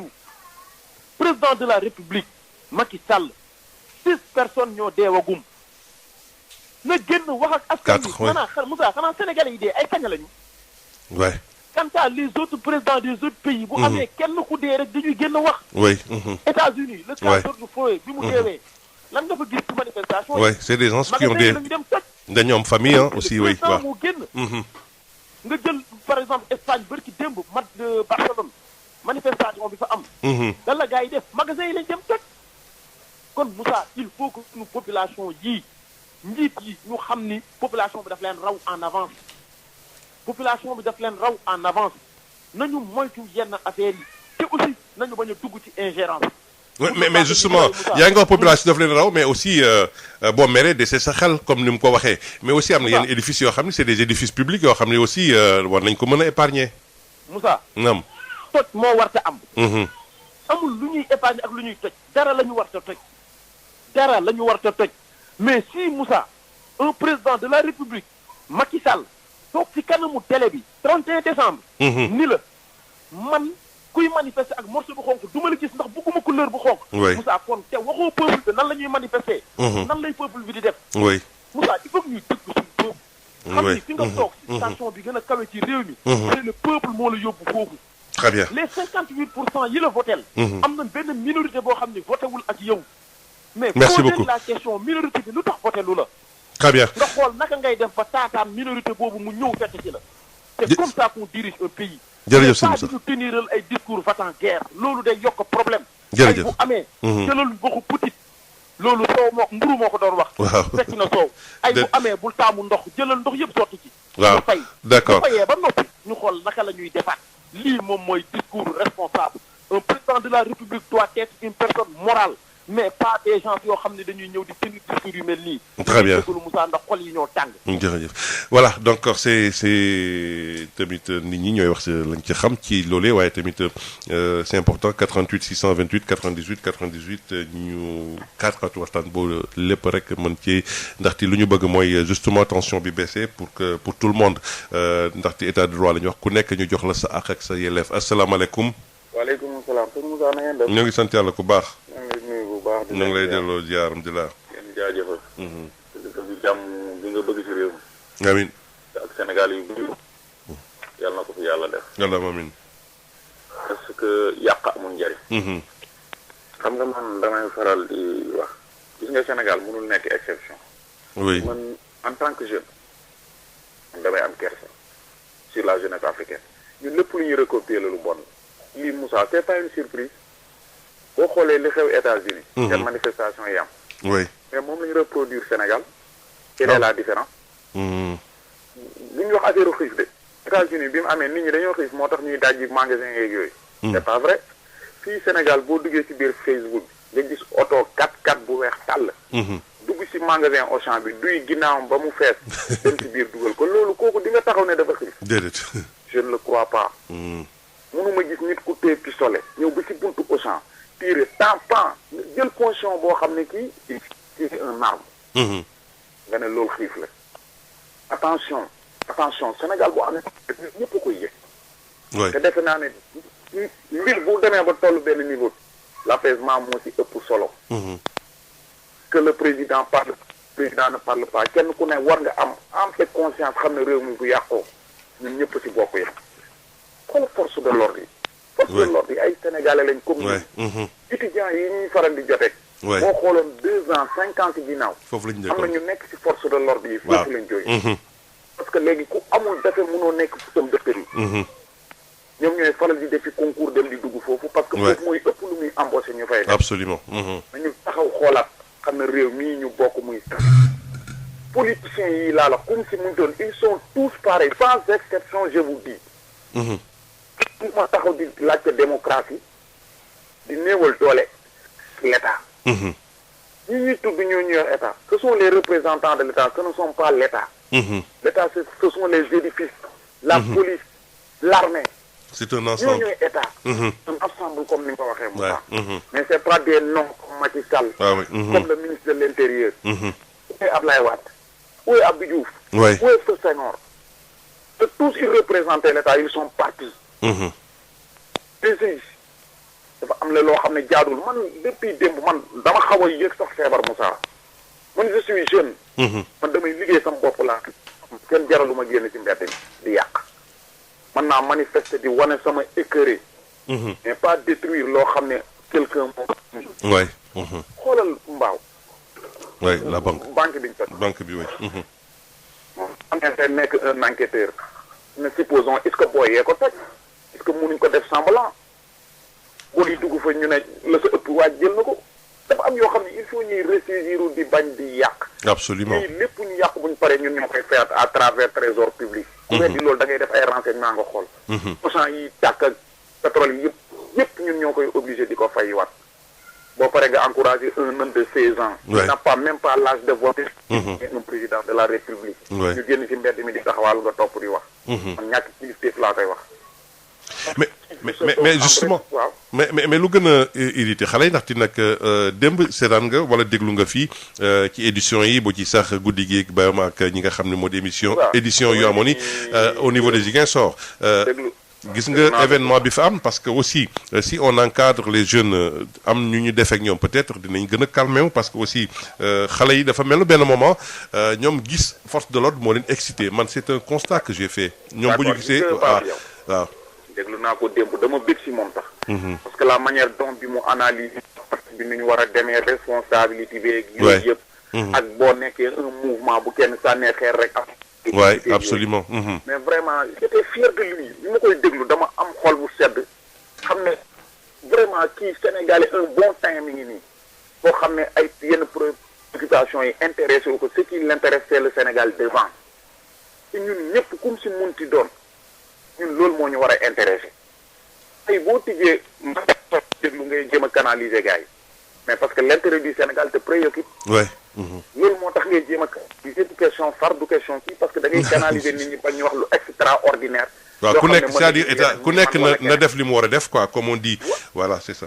président de la république Macky Sall 6 personnes ñoo deewagum na génn wax ak askan wi. xanaa Moussa xanaa sénégalais yi dee ay kaña lañu. waay. quant à les autres présidents des autres pays bu amee kenn ku dee rek dañuy génn wax oui. États-Unis le cas George Floyd bi mu deewee lan nga fa gis ci manifestation oui c'est des gens qui ont des lañu dem toj dañoo am famille aussi oui waaw moo génn nga jël par exemple Espagne bërki démb mat de Barcelone manifestation bi fa am lan la gars yi def magasin yi lañ dem toj kon Moussa il faut que suñu population yii njiit yi ñu xam ni population bi daf leen raw en avance population bi daf leen raw en avance nañu moytu yenn affaires yi te aussi nañu bañ a dugg ci ingérence. oui mais justement yaa ngi wax population daf leen raw mais aussi boo meree dese sa xel comme ni mu ko waxee mais aussi am na yenn édifices yoo xam ne c'est des édifices publics yoo xam ne aussi war nañ ko mën a épargner. Moussa. naam. toj moo warta am. amul lu ñuy épargner ak lu ñuy toj dara la ñu warta toj dara la ñu warta toj mais si Moussa un président de la République Macky Sall toog ci kanamu télé bi 31 décembre. ni la man kuy manifester ak morceau bu xonk du ma la gis ndax bëgguma couleur bu xonk. oui Moussa kon te waxoo peuple bi nan la ñuy manifester. nan lay peuple bi di def. oui Moussa il faut que ñuy dëgg suñu peuple. xam ni fi nga toog ci station bi gën a kawe ci réew mi. c'est le peuple moo la yóbbu foofu. très bien les 58% yi la votel am na benn minorité boo xam ne voté wul ak yow. mais merci beaucoup la question minorité bi lu tax voté lu la. très bien nga xool naka ngay def ba taataan minorité boobu mu ñëw fekk ci la. c'est comme ça qu'on dirige un pays. jërëjëf sëñ Moussa ñu teniral ay discours va-t-en guerre loolu day yokk problème. jërëjëf ay bu amee. jëlal waxu petit. loolu soow moo mburu moo ko doon wax. waaw fekk na soow. ay bu amee bul taamu ndox jëlal ndox yëpp sotti ci. waaw ñu fay d'accord bu fayee ba noppi ñu xool naka la ñuy defaat. lii moom mooy discours responsable un président de la République doit être une personne morale mais pas des gens yoo xam ne dañuy ñëw di tenir discours yu mel nii. très bien Moussa ndax xol yi ñoo tàng. jërëjëf voilà donc c'est tamit nit ñi ñooy wax lañ ci xam ci loolee waaye tamit c'est important 88 628 98 98 ñu 4 waxtaan boo lépp rek mën ci ndaxte lu ñu bëgg mooy justement tension bi baissé pour tout le monde ndaxte état de droit la ñu wax ku nekk ñu jox la sa àq ak sa yelleef asalaamaaleykum. waaleykum salaam sëñ Moussa na ngeen def. ñoo ngi sant yàlla ku baax. ñoo ngi nuyu bu baax. ñoo ngi lay delloo ziar alhamdulilah. ngeen jaajëfal. dëkk bi jàmm bi nga bëgg ci réew mi. amiin. ak Sénégal yu bëri. yàlla na ko fi yàlla def. yàlla amiin. parce que yàq amul njariñ. xam nga man damay faral di wax gis nga Sénégal mënul nekk exception. oui man en tant que jeune man damay am kersa sur la jeunesse africaine ñun lépp lu ñuy recopier la lu bon. lii Moussa c'est pas une surprise boo xoolee li xew États-Unis seen manifestation yi am oui mais moom la ñu reproduire Sénégal quelle est la différence li ñu wax affaire xiif de États-Unis bi mu amee nit ñi dañoo xiif moo tax ñuy dajji magasin yeeg yooyu c'est pas vrai fii Sénégal boo duggee ci biir Facebook nga gis oto 4x4 bu weex tàll dugg ci magasin Auchan bi duy ginnaawam ba mu fees dem ci biir dugal ko loolu kooku di nga taxaw ne dafa xiif déedéet je ne le crois pas mënuma gis nit ku téye pistolet ñëw ba ci buntu Auchan tiré pan jël position boo xam ne kii c'est un arme nga ne loolu xiif la attention Sénégal boo amee ñëpp a koy yëg te defe naa ne mbir bu demee ba toll benn niveau l'apaisement moo ci ëpp solo que le président ne parle pas kenn ku ne war nga am ample conscience xam ne réew mi bu yàqoo ñun ñëpp ci bokk yëpp xool force de l'ordre yi force de l'ordre yi ay sénégalais lañ comme ni étudiants yi ñuy faral di jote boo xooloon 2 ans 5 ans ci ginnaaw am na ñu nekk ci force de l'ordre yi foofu lañ jógee parce que léegi ku amul dafe mënoo nekk futam dëkkër yi ñoom ñooy faral di defi concours dem di dugg foofu parce que foofu mooy ëpp lu muy embauché ñu fay def absolument nañu taxaw xoolaat xam ne réew mii ñu bokk muy politiciens yi laa la comme si mu doon ils sont tous pareils sans exception je vous dis ma taxaw di laajte démocratie di néewal doole l'État ñi ñuy tudd ñoo ñu yor État ce sont les représentants de l'État ce ne sont pas l'État l'État ce sont les édifices la police l'armée c'est un ensemble ñoo ñooy État un ensemble comme ni nga ko waxee Moussa mais c'est pas des noms comme Macky Sall comme le ministre de l'Intérieur où est Ablaye Wade où est Abdou Diouf où est Feu Senghor te tous ils représentaient l'État ils sont partis dafa am la loo xam ne jaadul man depuis démb man dama xaw a yëg sax feebar Moussa man je suis jeune man damay liggéey sama bopp laa kenn jaralu ma génn ci mbedd mi di yàq mën naa manifester di wane sama écœuré. mais pas détruire loo xam ne quelqu'un moom. waay. xoolal mbaaw. waay la banque. banque bi ñu fekk. banque bi waay. am na nekk un enquêteur. ne supposons est-ce que booy yee ko toj. est-ce que mënuñ ko def semblant. boo yi dugg fa ñu ne la sa ëpp waaj jël na ko. dafa am yoo xam ne il faut ñuy ressaisir di bañ di yàq. absolument lii lépp ñu yàq buñ paree ñun ñoo koy faire à travers trésor public. ku weddi loolu da ngay def ay renseignements nga xool. pourcent yi tàkk ak pétrole yi yëpp ñun ñoo koy obligé di ko fayiwaat. boo paree nga encouragé un homme de 16 ans. qui n'a pas même pas l'âge de voter. un président de la république. ñu génn ci mbedd mi di taxawal nga topp di wax. man ñàkk kilifteef laa koy wax. mais justement mais lu gën a irrité xale yi ndaxte nag démb seetaan nga wala déglu nga fii ci édition yi bu ci sax guddi gi bayam ak ñi nga xam ne moo di édition yu amoon yi au niveau de Ziguinchor gis nga événement bi fa am parce que aussi si on encadre les jeunes am ñu def ak ñoom peut-être dinañ gën a calmer wu parce que aussi xale yi dafa mel benn moment ñoom gis force de l'ordre moo leen excité man c'est un constat que j'ai fait ñoom bu ñu gisee waaw déglu naa ko démb dama bég si moom sax. parce que la manière dont bi mu analyse bi nu ñu war a demee responsabilité beeg. yooyu yëpp. ak boo nekkee un mouvement bu kenn sànnee xeer rek am. waay absolument. mais vraiment j'étais fier de lui li ma koy déglu dama am xol bu sedd xam ne vraiment kii Sénégalais un bon temps mi ngi nii boo xam ne ay yenn préoccupations yi intéressé wu ko ce qui l'intéresse c'est le Sénégal devant te ñun ñëpp kum si munti doon. ñun loolu moo ñu war a intéressé tey boo tijjee ma déglu ngay jéem a canaliser gars yi mais parce que l'intérêt du Sénégal te préoccupe. ouais. loolu moo tax ngay jéem a canaliser du question far du question kii parce que da ngay canaliser nit ñi ba ñu wax lu extraordinaire. waaw ku nekk c'est-à-dire état ku nekk na def li mu war a def quoi comme on dit voilà c'est ça.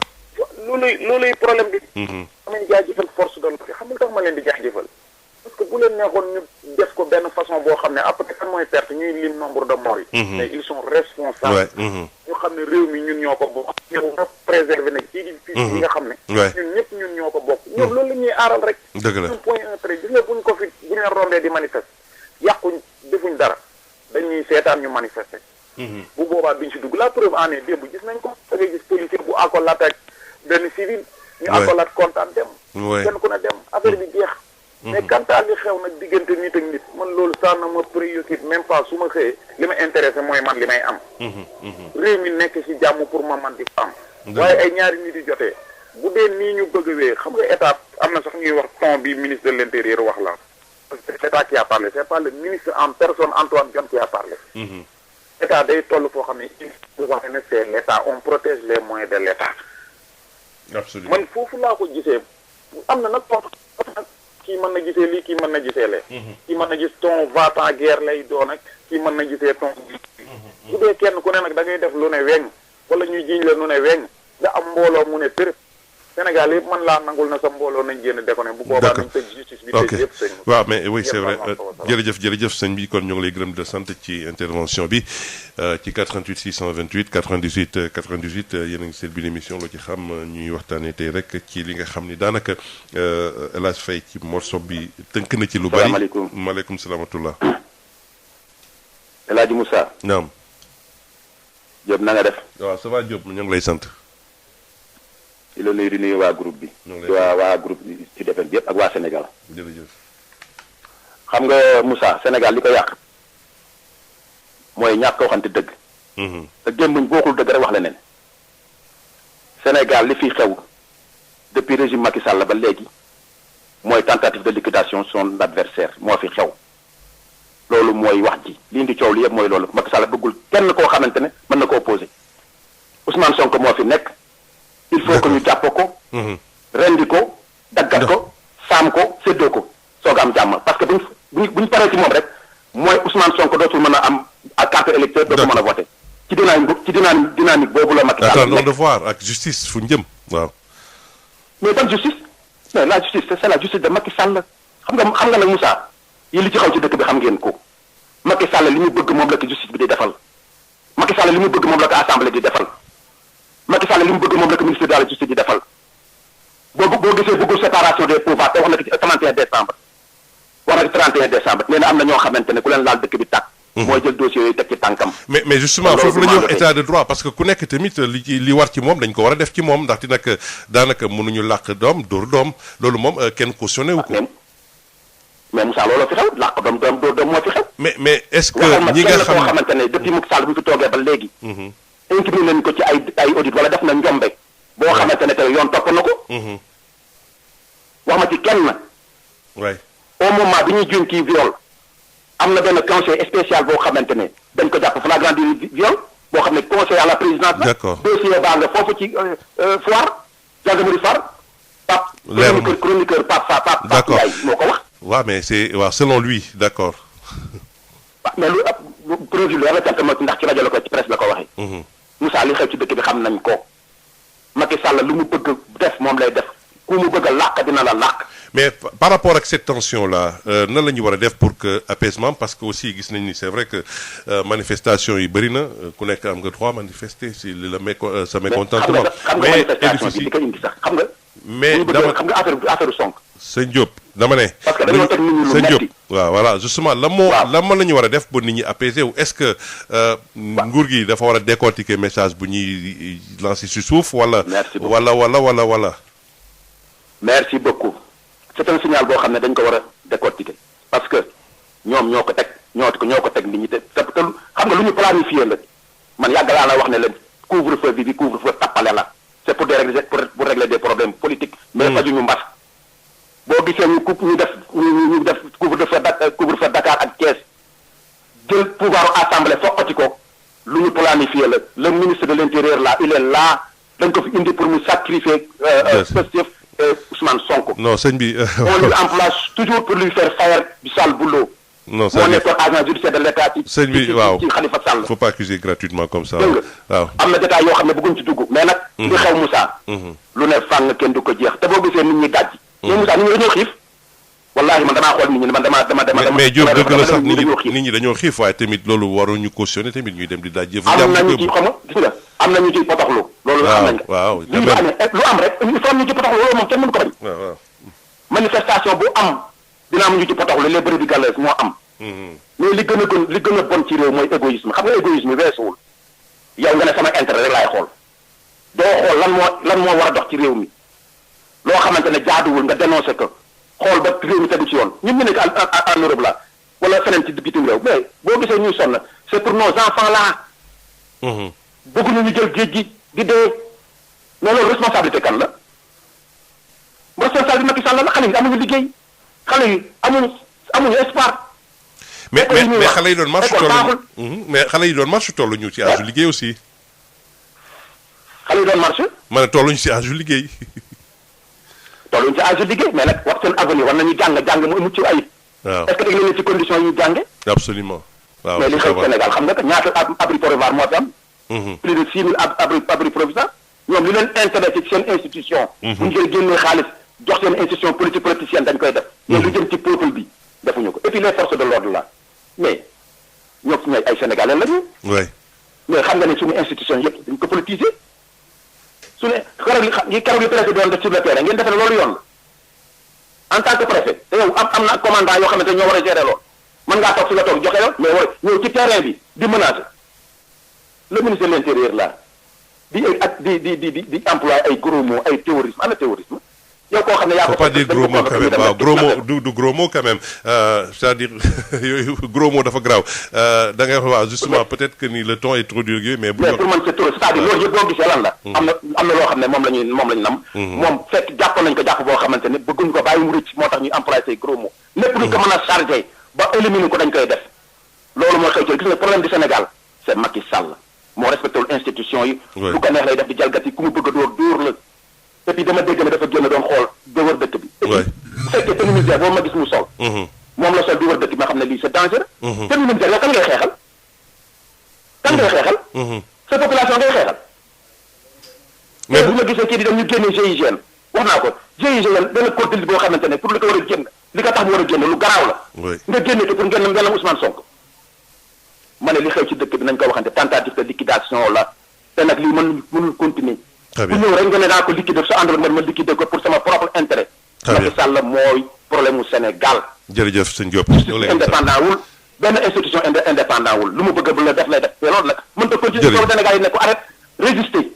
looluy problème bi. xam nga jaajëfal force de l'ordre xam nga tax ma leen di jaajëfal parce que bu leen neexoon ñu def ko benn façon boo xam ne après kan mooy perte ñuy lim nombre de morts yi. mais ils sont responsables. ñu xam ne réew mi ñun ñoo ko bokk. ñoo ko préserver nag ci fii yi nga xam ne. ñun ñëpp ñun ñoo ko bokk. ñoom loolu la ñuy aaral rek. dëgg la un point un trait gis nga buñ ko fi bu ñu leen rombee di manifester yàquñ defuñ dara dañuy seetaan ñu manifester. bu boobaa duñ si dugg la preuve en est démb gis nañ ko da ngay gis policier bu accolade ak benn civil. ñu accolade kontaan dem. kenn ku ne dem affaire bi jeex. mais quant à li xew nag diggante nit ak nit man loolu ça ne me préoccupe même pas su ma xëyee li ma intéressé mooy man li may am. réew mi nekk ci jàmm pour ma man di ko am. waaye ay ñaari nit di jotee bu dee nii ñu bëgg a wee xam nga état am na sax ñuy wax ton bi ministre de l'intérieur wax la c'est l'état qui a parlé c'est pas le ministre en personne Antoine Diome qui a parlé. état day toll foo xam ne il faut wax ne c'est l'état on protège les moyens de l'état. absolument man foofu laa ko gisee am na nag kii mën na gisee lii kii mën na gisee lee kii mën na gis ton va-t-en guerre lay doon ak kii mën na gisee ton bu dee kenn ku ne nag da ngay def lu ne weñ wala ñuy jiiñ la nu ne weñ nga am mbooloo mu ne tërëp Sénégal yëpp mën laa nangul na sa mbooloo nañ génn déconné bu boobaa nañ tëj justice bi tëj yëpp sëñ waaw mais oui c'est vrai jërëjëf sëñ bi kon ñu ngi lay gërëm de sant ci intervention bi ci 88 628 98 98 yéen a ngi seet bi l'émission loo ci xam ñuy waxtaanee tey rek ci li nga xam ni daanaka El Hadj Faye ci morceau bi tënk na ci lu bari. salaamaaleykum maaleykum salaamatulah. El Hadj Moussa. naam. Diop na nga def. waaw ça va Diop ñu ngi lay sant. di la nuyu di nuyu waa groupe bi. waa groupe ci defal bi yëpp ak waa Sénégal. jërëjëf. xam nga Moussa Sénégal li ko yàq mooy ñàkk a waxante dëgg. te gémmiñ boo waxul dëgg rek wax leneen. Sénégal li fi xew depuis régime Macky Sall ba léegi mooy tentative de liquidation son adversaire moo fi xew. loolu mooy wax ji li indi coow li yëpp mooy loolu Macky Sall bëggul kenn koo xamante ne mën na ko opposé Ousmane Sonko moo fi nekk. il faut que ñu jàpp ko. rendi ko daggat ko saam ko séddoo ko soog a am jàmm parce que buñ paree ci moom rek mooy Ousmane Sonko dootul mën a am ak carte électeur dootul mën a voté ci dynamique boobu la Macky Sall. attendons de voir ak justice fu ñu jëm waaw. mais ban justice mais la justice c'est la justice de Macky Sall xam nga nag Moussa yi li ci xaw ci dëkk bi xam ngeen ko Macky Sall li mu bëgg moom la ko justice bi di defal Macky Sall li mu bëgg moom la ko assemblée di defal. Macky Sall li mu bëgg moom la ko ministre de la justice di defal boo gisee bëggul séparation des pouvoirs te wax na ko ci 31 décembre wax na ko 31 décembre nee na am na ñoo xamante ne ku leen laal dëkk bi tàkk mooy jël dossier yooyu teg ci tànkam. mais justement foofu la ñuy wax état de droit parce que ku nekk tamit li war ci moom dañ ko war a def ci moom ndaxte nag daanaka mënuñu làq doom dóor doom loolu moom kenn cautionné wu ko. mais Moussa looloo fi xew làq doom dóor doom moo fi xew. mais est-ce que ñi nga xam koo xamante ne depuis Macky Sall bu fi toogee ba léegi. incriminé nañ ko ci ay audit wala def na njombe boo xamante ne tey yoon topp na ko. wax ma ci kenn. waay au moment bi ñuy juñ kii viol am na benn conseil spécial boo xamante ne dañ ko jàpp flagrant délit viol boo xam ne conseil à la présidence la. d'accord dossier baa nga foofu ci foire gendarmerie Foire. Pape chroniqueur Pape d'accord Ndiaye moo ko wax. waaw mais c'est waaw selon lui d'accord. mais lu ab preuve la sant ma ndax ci rajo la ko ci presse la ko waxee. Moussa li xew ci dëkk bi xam nañ ko. Macky Sall lu mu bëgg def moom lay def ku mu bëgg a làq dina la làq. mais par rapport ak cette tension là nan la ñu war a def pour que apaisement parce que aussi gis nañ ni c'est vrai que manifestation yi bëri na ku nekk am nga droit manifester si la sa mécontentement. mais manifestation bi di ko indi sax xam nga. mais dama xam nga affaire Sonko. sëñ Diop dama ne. parce que dañoo teg nit ñi lu sëñ Diop metti. waaw voilà justement lan moo la ñu war a def ba nit ñi apaiser wu est-ce que nguur gi dafa war a décortiquer message bu ñuy lancer si suuf wala. wala. merci beaucoup. c'est un signal boo xam ne dañ ko war a décortiquer parce que ñoom ñoo ko teg nit ñi te xam nga lu ñu planifié la man yàgg laa la wax ne la couvre-feu bi couvre-feu tappale la c'est pour régler des problèmes politiques mais fajuñu mbas boo gisee ñu def couvre-feu Dakar ak Thiès jël pouvoir assemblée foqati ko lu ñu planifié la le ministre de l'intérieur là il est là dañ ko fi indi pour mu sacrifier Pastef Ousmane Sonko. non sëñ bi. on lui emploie toujours pour lui faire faire du sale boulot. non moo nekkoon agent judiciaire de l'État ci. sëñ bi waaw ci Khalifa Sall. faut pas accuser gratuitement comme ça. waaw am na détail yoo xam ne bëgguñ ci dugg mais nag. li xew Moussa. lu ne fàng kenn du ko jeex te boo gisee nit ñi daj. mais Moussa nit ñi dañoo xiif. wallaahi man damaa xool nit ñi man dama. mais Diop dëgg la sax nit ñi dañoo xiif waaye tamit loolu waruñu cautionner tamit ñuy dem di daj. am nañu ci xam nga gis nga am nañu ci potoxlu. loolu am nañ ko waaw lu am rek il faut ñu ci potoxlu loolu moom kenn mënu ko bañ. waaw manifestation bu am dina am ñu ci potoxlu les brebis galeuses moo am. mais li gën a bon ci réew mooy égoïsme xam nga égoïsme weesuwul yow nga ne sama intérêt rek laay xool doo xool lan moo war a dox ci réew mi loo xamante ne jaaduwul nga dénoncé ko xool ba réew mi tegu ci yoon ñun ñu nekk en Europe la wala feneen ci bitim réew mais boo gisee ñuy sonn c'est pour nos enfants là. bëgguñu ñu jël géej gi di dee mais loolu responsabilité kan la responsabilité Macky Sall la xale yi amuñu liggéey xale yi amuñu espoir. mais xale yi doon marche tollu ñu ci âge liggéey aussi. xale yi doon marche. ma ne tolluñu ci âge liggéey. tolluñu ci âge liggéey mais nag wax seen avenir war nañu jàng mu mucc ayib. waaw est-ce que dañu leen ci conditions yi ñu jànge. absolument waaw mais li xew Sénégal xam nga que ñaata abri provisoire moo fi am. plus de 6000 abri provisoire ñoom li leen intéressé ci seen institution. bu ñu génnee xaalis jox seen institution politicienne dañ koy def. mais lu jëm ci peuple bi defuñu ko et puis les forces de l'ordre là mais ñoom ñooy ay sénégalais lañu. oui mais xam nga ne suñu institution yëpp dañ ko politiser su ne keroog li préfet doon def sur le terrain ngeen defee loolu yoon la en tant que préfet te yow am na commandant yoo xamante ñoo war a gérer loolu mën ngaa toog fi nga toog joxe yoon mais war ñëw ci terrain bi di menacer le ministre de l'intérieur là di employer ay gros mots ay terrorisme ana terrorisme yow koo xam ne yaa ko. faut pas dire gros mots quand même waaw gros mots du gros mots quand même c'est-à-dire yooyu gros mots dafa graaw da ngay wax waaw justement peut-être que ni le ton est trop dur mais. mais pour man c'est trop c'est-à-dire loolu yëpp boo gisee lan la. am na loo xam ne moom lañu nam. moom fekk jàpp nañ ko jàpp boo xamante ne bëgguñ ko bàyyi mu rëcc moo tax ñuy employer say gros mots. lépp luñ ko mën a charger ba éliminer ko dañ koy def loolu mooy xew ci gis nga problème du Sénégal c'est Macky Sall moo respecté wul institution yi. lu ko neex lay def di jalgati ku mu bëgg a dóor la. et puis dama dégg ne dafa génn doon xool di wër dëkk bi. et puis bu fekkee tenue militaire boobu ma gis mu sol. moom la sol di wër dëkk bi ma xam ne lii c'est dangereux. tenue militaire yow kan ngay xeexal. kan ngay xeexal. sa population ngay xeexal. mais bu ma gisee kii di dem ñu génnee GIGN wax naa ko GIGN benn code boo xamante ne pour li ko war a génn li ko tax mu war a génn lu garaaw la. nga génne ko pour ngeen Ousmane Sonko. ma ne li xew ci dëkk bi nañ ko waxante tentative de liquidation la te nag lii mënul continuer. très bien bu ñëw rek nga ne naa ko liquider sa àndoon ma liquider ko pour sama propre intérêt. très bien Macky Sall mooy problème mu Sénégal. jërëjëf sëñ Diop. indépendant wul benn institution indépendant wul lu mu bëgg bu la def lay def te loolu nag mën ta continuer soo Sénégal yi ne ko arrête résister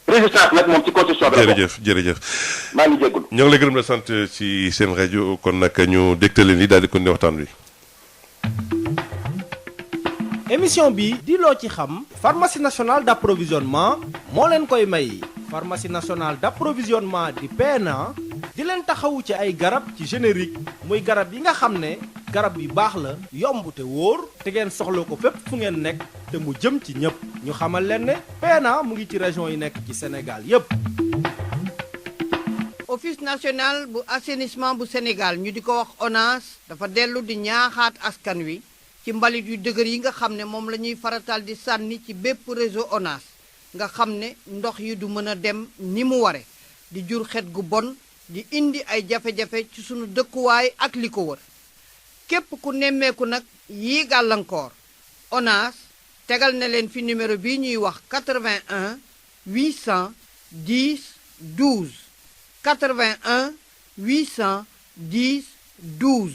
résistance nag moom ci constitution bi jërëjëf maa ngi jéggul ñoo ngi lay gërëm la sant ci seen rajo kon nag ñu dégtale ni daal di kon ne waxtaan wi. émission bi di loo ci xam pharmacie nationale d'approvisionnement moo leen koy may pharmacie nationale d'approvisionnement di PNA di leen taxawu ci ay garab ci générique muy garab yi nga xam ne garab yu baax la yomb te wóor te ngeen soxla ko fépp fu ngeen nekk te mu jëm ci ñëpp ñu xamal leen ne PNA mu ngi ci région yi nekk ci Sénégal yépp office national bu assainissement bu Sénégal ñu di ko wax ONAS dafa dellu di ñaaxaat askan wi ci mbalit yu dëgër yi nga xam ne moom la ñuy faratal di sànni ci bépp réseau ONAS nga xam ne ndox yi du mën a dem ni mu ware di jur xet gu bon di indi ay jafe-jafe ci sunu dëkkuwaay ak li ko wër képp ku nemmeeku nag yii gàllankoor ONAS tegal na leen fi numéro bii ñuy wax 81 810 12 81 810 12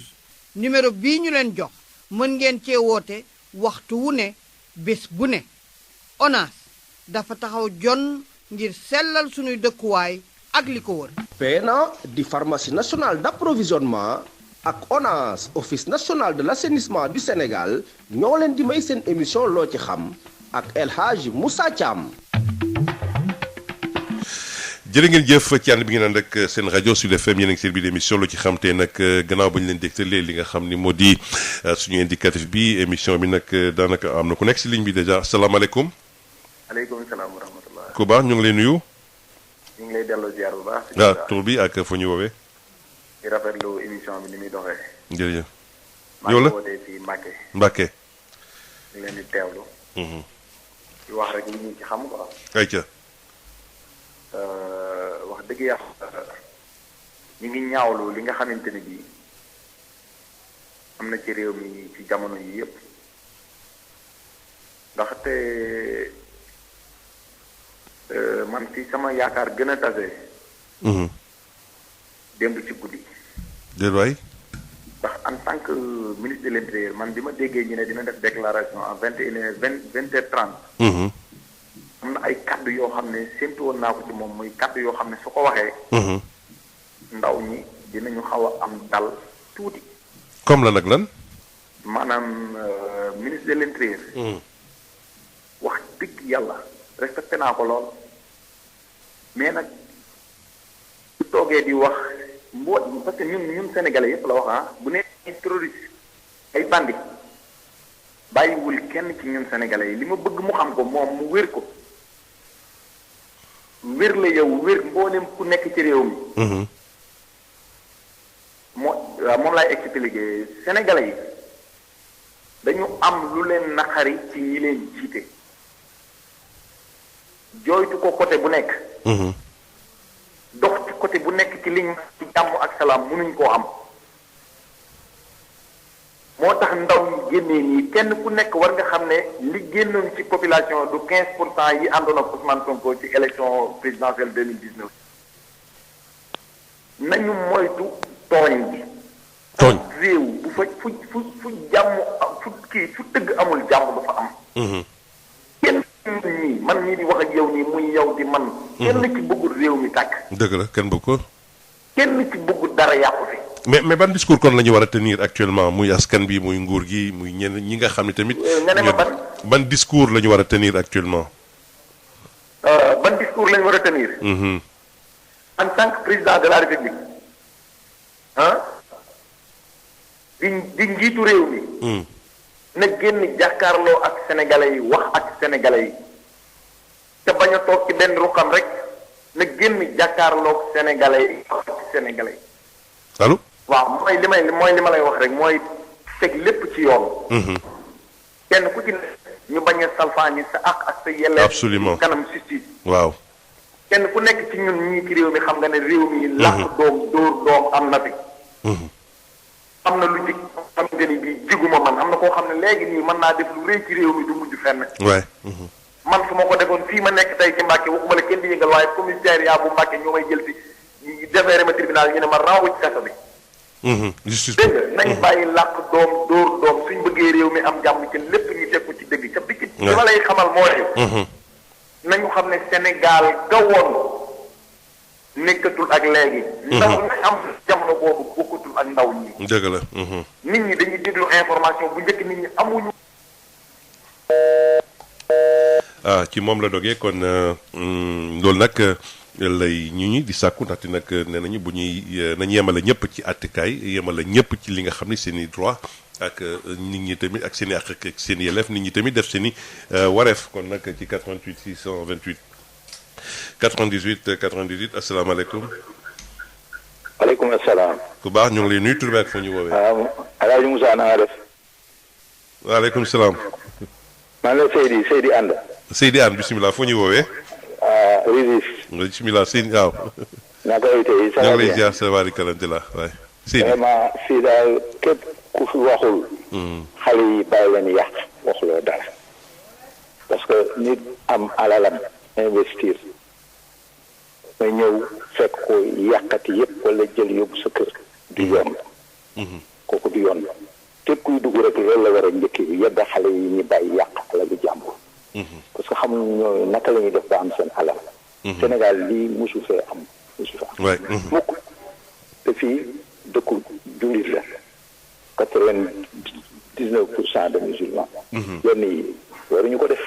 numéro bii ñu leen jox mën ngeen cee woote waxtu wu ne bés bu ne ONAS dafa taxaw jonn ngir sellal sunuy dëkkuwaay ak li ko wër. PNA di pharmacie nationale d'approvisionnement ak ONAS office national de l'assainissement du Sénégal ñoo leen di may seen émission loo ci xam ak El Hadji Moussa Thiam. jërë ngeen jëf ci ànd bi ngeen ànd ak seen rajo Sud FM yéen a ngi seen biir émission lu ci xam te nag gannaaw ba ñu leen dégtalee li nga xam ni moo di suñu indicatif bi émission bi nag daanaka am na ku nekk si ligne bi déjà asalaamaaleykum. aleykum salaam wa rahmatullah. ku baax ñu ngi lay nuyu. ñu ngi lay delloo ziar bu baax. tur bi ak fu ñu woowee. di rafetlu émission bi ni muy doxee. jërëjëf. yow la maa ngi wootee fii Mbacke. Mbacke. ñu leen di teewlu. di wax rek li ñu ci xam quoi. ayca. wax dëgg yàlla ñu ngi ñaawlu li nga xamante ne bii am na ci réew mi ci jamono yi yëpp ndaxte man fi sama yaakaar gën a tase. démb ci guddi. déedéet waay. ndax en tant que ministre de l'intérieur man bi ma déggee ñu ne dina def déclaration en 20h30. am na ay kaddu yoo xam ne séntu woon naa ko ci moom muy kaddu yoo xam ne su ko waxee. ndaw ñi dinañu xaw a am dal tuuti. comme la nag lan. maanaam ministre de l'intérieur. wax dëgg yàlla respecté naa ko lool mais nag su toogee di wax parce que ñun sénégalais yëpp la wax bu ne ay terroriste ay bandit bàyyiwul kenn ci ñun sénégalais yi li ma bëgg mu xam ko moom mu wér ko. wér la yow wér mboolem ku nekk ci réew mi. moom laay expliquer sénégalais yi dañu am lu leen naqari ci ñi leen jiite jooytu ko côté bu nekk. dox ci côté bu nekk ci liñ ci jàmm ak salaam mënuñ koo am. moo tax ndaw yi génnee nii kenn ku nekk war nga xam ne li génnoon ci population du 15% yi àndoon ak Ousmane Sonko ci élection présidentielle 2019 nañu moytu tooñ bi. tooñ réew bu fa fu jàmm fu tëgg amul jàmm du fa am. kenn ñii man ñii di wax ak yow nii muy yow di man. kenn ci bëggul réew mi tàkk. dëgg la kenn bëgg ko. kenn ci bëggul dara yàqu fi. mais ban discours kon la ñu war a tenir actuellement muy askan bi muy nguur gi muy ñenn ñi nga xam ne tamit. nga ne ma ban discours la ñu war a tenir actuellement. ban discours la ñu war a tenir. en tant que président de la république di njiitu réew mi. na génn jàkkaarloo ak sénégalais yi wax ak sénégalais yi te bañ a toog ci benn ruqam rek na génn jàkkaarloo ak sénégalais yi wax ak sénégalais yi. allo. waaw mooy li ma lay wax rek mooy teg lépp ci yoon. kenn ku ci ñu bañ a salfaañi sa àq ak sa yelleef. absolument kanam justice. waaw. kenn ku nekk ci ñun ñii ci réew mi xam nga ne réew mi. làq doom dóor doom am na fi. am na lu jig xamante ni bii jiguma man am na koo xam ne léegi nii mën naa def lu rëy ci réew mi du mujj fenn. waay. man su ma ko defoon fii ma nekk tey ci Mbàkke waxuma la kenn di yëngal waaye commissariat bu Mbàkke ñoo may jël si defeere ma tribunal ñu ne ma raawu ci kaso bi. justice dégg nga nañ bàyyi làq doom dóor doom suñ bëggee réew mi am jàmm ci lépp ñu teg ko ci dëgg ca bi ci li ma lay xamal mooy nañu xam ne Sénégal gawoon nekkatul ak léegi ndaw nañ am jamono boobu bokkatul ak ndaw ñi dëgg la nit ñi dañuy déglu information bu njëkk nit ñi amuñu ci moom la dogee kon loolu nag lay ñi di sàkku ndaxte nag nee nañu bu ñuy nañ yemale ñëpp ci àttekaay yemale ñëpp ci li nga xam ne seen i droit ak nit ñi tamit ak seen i àq ak seen i yelleef nit ñi tamit def seen i wareef kon nag ci 88 628 98 98 asalaamaaleykum. waaleykum salaam. ku baax ñu ngi lay nuyu tur bi ak foo ñu woowee. Alaaji Moussa na nga def. waaleykum salaam. maa ngi lay Seydi Ànd. Seydi Ànd bisimilah foo ñu woowee. Régis. bisimilah Seydi waaw. naka lay tey ça va bien ñu ngi lay jaar sa waari kalante la waaye. Seydi vraiment fii daal képp ku fi waxul. xale yi bàyyi leen yàq waxuloo dara. parce que nit am alalam investir nga ñëw fekk ko yàqati yëpp wala jël yóbbu sa kër du yoon. kooku du yoon. képp kuy dugg rek loolu la war a njëkk bi yedda xale yi ñu bàyyi yàq alalu jàmbur. parce que xamuñu ñooy naka la ñuy def ba am seen alal. Sénégal lii musu fee am musu fa am. mukk te fii dëkku jullit la 99% de musulmans. yenn yi waruñu ko def.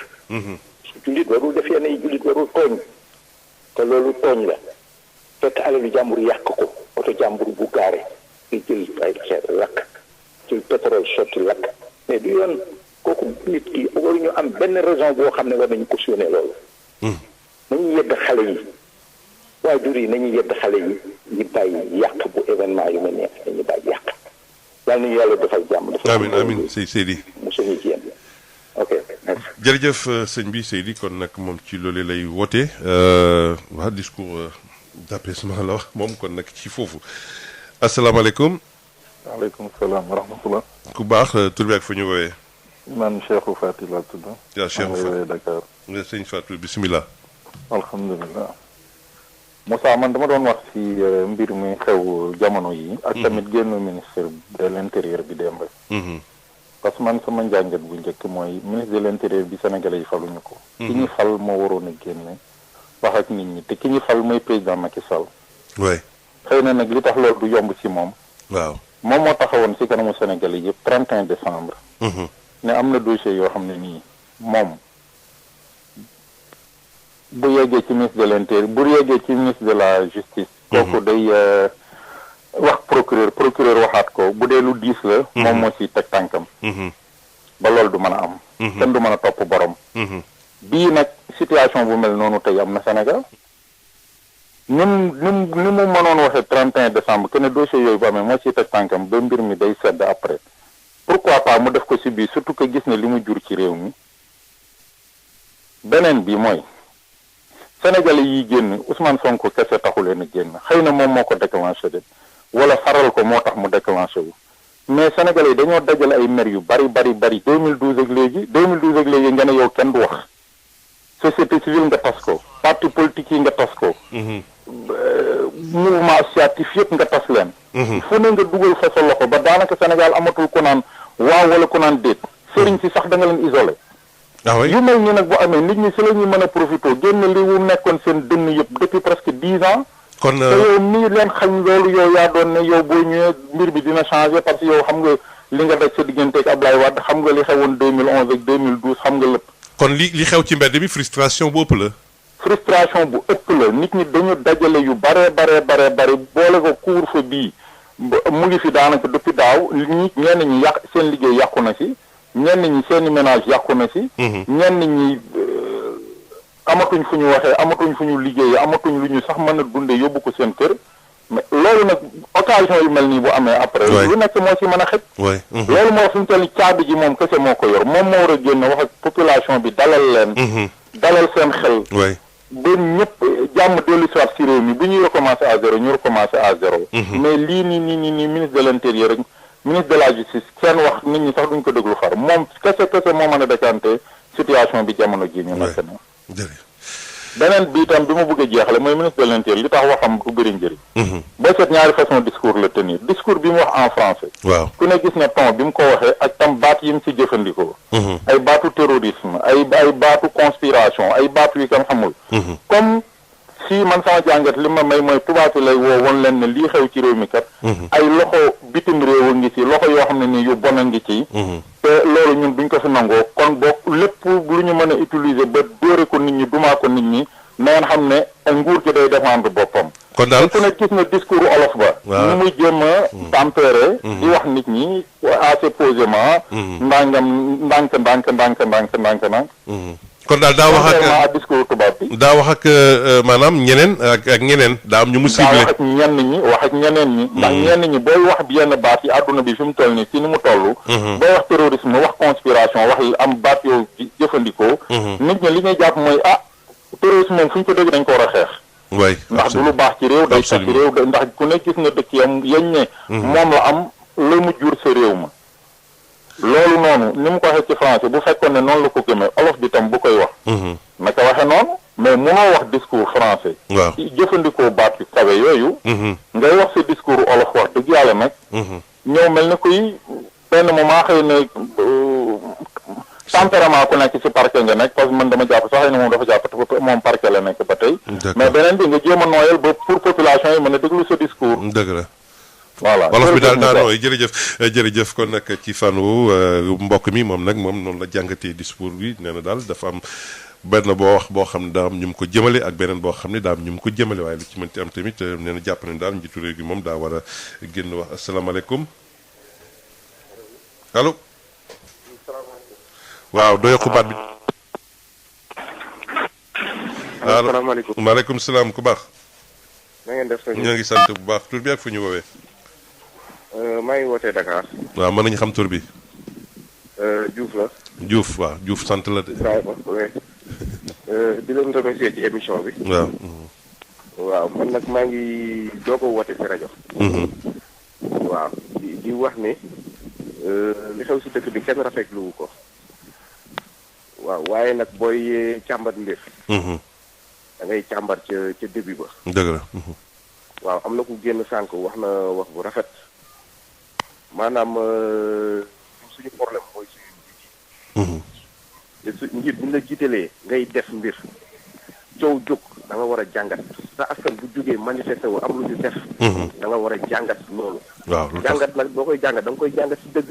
jullit warul def yenn yi jullit warul tooñ. te loolu tooñ la fekk alalu jàmbur yàq ko oto jàmbur bu gaare nga jël ay xeer lakk jël pétrole sotti lakk mais du yoon kooku nit ki waruñu am benn raison boo xam ne war nañu cautionné loolu. nañu yedd xale yi waajur yi nañu yedd xale yi ñu bàyyi yàq bu événement yu mel nii dañu bàyyi yàq yàlla nañu yàlla defal jàmm. amiin amiin Seydi. mosuñu ci yéen ok merci. jërëjëf sëñ bi Seydi kon nag moom ci loolu lay woote waa discours d'apaisement la wax moom kon nag ci foofu asalaamaaleykum. waaleykum salaam wa rahmatulah. ku baax tur bi ak fa ñu woowee. man Cheikhou Fati laa tudd. waaw Cheikhou Fati Dakar. nga sëñ Fatou bisimilah. alhamdulilah. Moussa man dama doon wax ci mbir mi xew jamono yi. ak tamit génn ministre de l'intérieur bi démb. parce que man sama njàngat bu njëkk mooy ministre de l'intérieur bi sénégalais yi faluñu ko. ki ñu fal moo waroon a génne wax ak nit ñi te ki ñu fal mooy président Macky Sall. oui. xëy na nag li tax loolu du yomb ci moom. waaw moom moo taxawoon ci kanamu sénégalais yëpp 31 décembre. ne am na dossier yoo xam ne nii moom bu yeggee ci ministre de l'intérieur bu yeggee ci ministre de la justice. kooku day wax procureur waxaat ko bu dee lu diis la. moom moo ciy teg tànkam. ba loolu du mën a am. kenn du mën a topp borom. bii nag situation bu mel noonu tey am na Sénégal. ni mu mënoon waxee 31 décembre que ne dossier yooyu bu amee moo ciy teg tànkam ba mbir mi day sedd après. pourquoi pas mu def ko ci biir surtout que gis ne li mu jur ci réew mi beneen bi mooy sénégalais yi génn Ousmane Sonko kese taxu leen a génn xëy na moom moo ko déclenché de wala faral ko moo tax mu déclenché wu mais sénégalais yi dañoo dajale ay mer yu bari 2012 ak léegi nga ne yow kenn du wax société civile nga tas ko parti politique yi nga tas ko mouvement associatif yëpp nga tas leen fu ne nga dugal fa sa loxo ba daanaka Sénégal amatul ku naan waaw wala ku naan déet sëriñ si sax da nga leen isolé yu mel ni nag bu amee nit ñi si la ñuy mën a profité génn li wu nekkoon seen dënn yëpp depuis presque 10 ans kon te yow nii leen xañ loolu yow yaa doon ne yow boo ñëwee mbir bi dina changer parce que yow xam nga li nga daj sa diggante ak Ablaye Wade xam nga li xewoon 2011 ak 2012 xam nga lépp kon li xew ci mbedd bi frustration bu ëpp la frustration bu ëpp la nit ñi dañu dajale yu bare boole ko couvre-feu bii mu ngi fi daanaka depuis daaw ñenn ñi yàq seen liggéey yàqu na si ñenn ñi seeni ménage yàqu na si ñenn ñi amatuñ fu ñu waxee amatuñ fu ñu liggéeyee amatuñ lu ñu sax mën a dunde yóbbu ko seen kër mais loolu nag occasion yu mel nii bu amee après lu nekk moo si mën a xëj loolu moo fi mu toll caabi ji moom kese moo ko yor moom moo war a génn wax ak population bi dalal leen dalal seen xel ba ñëpp jàmm dellu si waat si réew mi bu ñuy recommencer à zéro ñu recommencer à zéro mais lii nii ministre de l'intérieur rek ministre de la justice kenn wax nit ñi sax duñ ko déglu far moom kese moo mën a décanter situation bi jamono ji ñu nekk na beneen bi itam bi ma bëgg a jeexale mooy ministre de l'intérieur li tax waxam du bëri njëriñ. boo seet ñaari façon discours la tenir discours bi mu wax en français. waaw ku ne gis na ton bi mu ko waxee ak tam baat yi mu ci jëfandikoo. ay baatu terrorisme ay baatu conspiration ay baatu yi kan xamul. comme si man sama jàngat li ma may mooy tubaab yi lay woo woon leen ne lii xew ci réew mi kat. ay loxo bitim réew a ngi ci loxo yoo xam ne nii yu bon a ngi ci. te loolu ñun duñ ko fi nangoo kon boog lépp lu ñu mën a utiliser ba dóore ko nit ñi dumaa ko nit ñi na ngeen xam ne nguur gi day défendre boppam. kon daal ku ne gis na discours olof ba. waaw ñu muy jéem a tempérer. di wax nit ñi assez posément. ndànk. kon daal daa wax ak discours tubaab bi. daa wax ak maanaam ñeneen ak ñeneen daa am ñu mu ciblé. daa wax ak ñenn ñi wax ak ñeneen ñi. ndax ñenn ñi booy wax yenn baat yi àdduna bi fi mu toll nii ci ni mu toll. booy wax terrorisme wax conspiration wax am baat yoo jëfandikoo. nit ñi li ñuy jàpp mooy terrorisme moom fu ñu ko dégg dañ ko war a xeex. waay ndax du lu baax ci réew day sax ci réew ndax ku ne gis nga dëkk yam yañ ne. moom la am la mu jur sa réew ma. loolu noonu ni mu ko waxee ci français bu fekkoon ne noonu la ko gëmee olof bi tam bu koy wax. naka waxe noonu mais munoo wax discours français. waaw jëfandikoo baat yu kawe yooyu. ngay wax sa discours olof wax dëgg yàlla nag. ñëw mel ni kuy benn moment xëy na tempérament ku nekk ci parquet nga nekk parce que man dama jàpp sax xëy na moom dafa jàpp moom parquet la nekk ba tey. mais beneen bi nga jéem a nooyal ba pour population yi mën a déglu sa discours. dëgg la. voilà wolof bi daal daa nooy jërëjëf kon nag ci fànn mbokk mi moom noonu la jàngatee discours bi nee na daal dafa am benn boo xam ne daa am ñu mu ko jëmale ak beneen boo xam ne daa am ñu mu ko jëmale waaye lu ci mënti am tamit nee na jàpp nañ daal njiitu réew gi moom daa war a génn wax asalaamaaleykum allo waaw doo yokku baat bi. asalaamaaleykum maaleykum salaam ku baax. na ngeen def sëñ ñoo ngi sant bu baax tur bi ak fu ñu woowee. maa ngi wootee Dakar. waaw mën nañu xam tur bi. Diouf la. Diouf waaw Diouf sant la de. di leen remercier ci émission bi. waaw. waaw man nag maa ngi doog a woote si rajo. waaw di wax ne li xew si dëkk bi kenn rafetlu ko. waaw waaye nag booy càmbar mbir. da ngay càmbar ca début ba. dëgg la. waaw am na ku génn sànq wax na wax bu rafet maanaam suñu problème mooy suñu njiit yi. njiit bu ñu la jiitalee ngay def mbir coow jóg da nga war a jàngat sa askan bu jógee manifesté wu am lu ñu def. da nga war a jàngat loolu. waaw jàngat nag boo koy jàngat da nga koy jàngat si dëgg.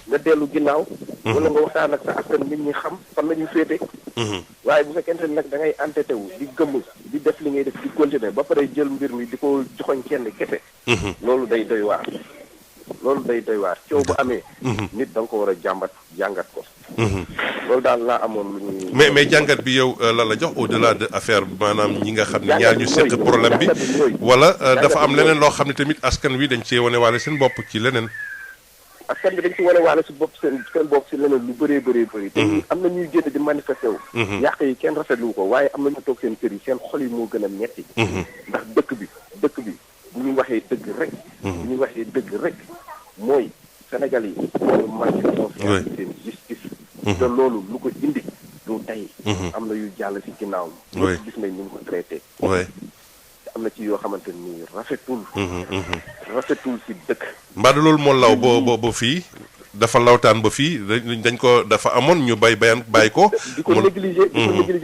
nga dellu ginnaaw. wala nga waxtaan ak sa askan nit ñi xam fan la ñu féete. waaye bu fekkente ne nag da ngay entêté wu di gëmm di def li ngay def di continuer ba pare jël mbir mi di ko joxoñ kenn kese. loolu day doy waar. coow bu amee. nit da nga ko war a jàngat ko. loolu daal laa amoon lu ñuy. mais jàngat bi yow lan la jox au delà de affaire maanaam ñi nga xam ne ñaar ñu seq problème bi wala dafa am leneen loo xam ne tamit askan wi dañ cee wane waale seen bopp ci leneen. askan bi dañ ci wane waale si bopp seen bopp si leneen lu bëree bëri. te am na ñuy génn di manifesté wu. yàq yi kenn rafetlu ko waaye am na ñu toog seen kër yi seen xol yi moo gën a metti. ndax dëkk bi bu ñu waxee dëgg rek. mooy Sénégal yi ñu manqué confiance seen justice. te loolu lu ko indi du tey. am na yu jàll si ginnaaw. ñëpp gis nañ ñu ngi ko traité. am na ci yoo xamante ni rafetul si dëkk. mbaa loolu moo law ba fii dafa lawtaan ba fii dañ ko dafa amoon ñu bàyyi ko. di ko négliger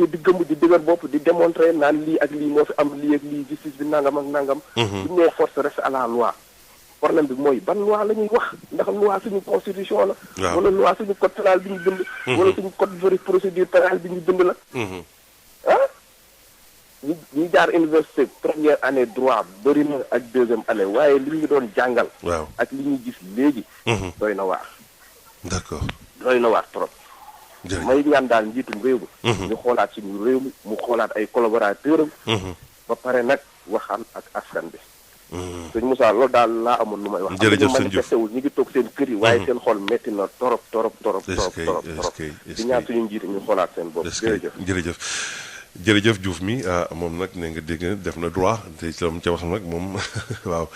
di gëmm di dëgër bopp di démontrer naan lii ak lii moo fi am lii ak lii justice bi nangam ak nangam. bu ñu nee force reste à la loi. problème bi mooy ban loi la ñuy wax ndax loi suñu constitution la. wala loi suñu code pénal bi ñu bind. wala suñu code de procédure pénale bi ñu bind la. ñi jaar université première année droit bëri na ak deuxième année waaye li ñu doon jàngal. waaw ak li ñuy gis léegi. doy na waar. d'accord doy na waar trop. may ñaan daal njiitum réew mi. ñu xoolaat suñu réew mi mu xoolaat ay collaborateurs am. ba pare nag waxaan ak askan bi. sëñ Moussa loolu daal laa amoon lu may wax. jërëjëf sëñ Diouf ñu ngi toog seen kër yi. waaye seen xol metti na torop. di ñaan suñu njiit ñu xoolaat seen bopp. jërëjëf Diouf mi moom nag ne nga dégg def na droit te ci la mu ca wax nag moom waaw.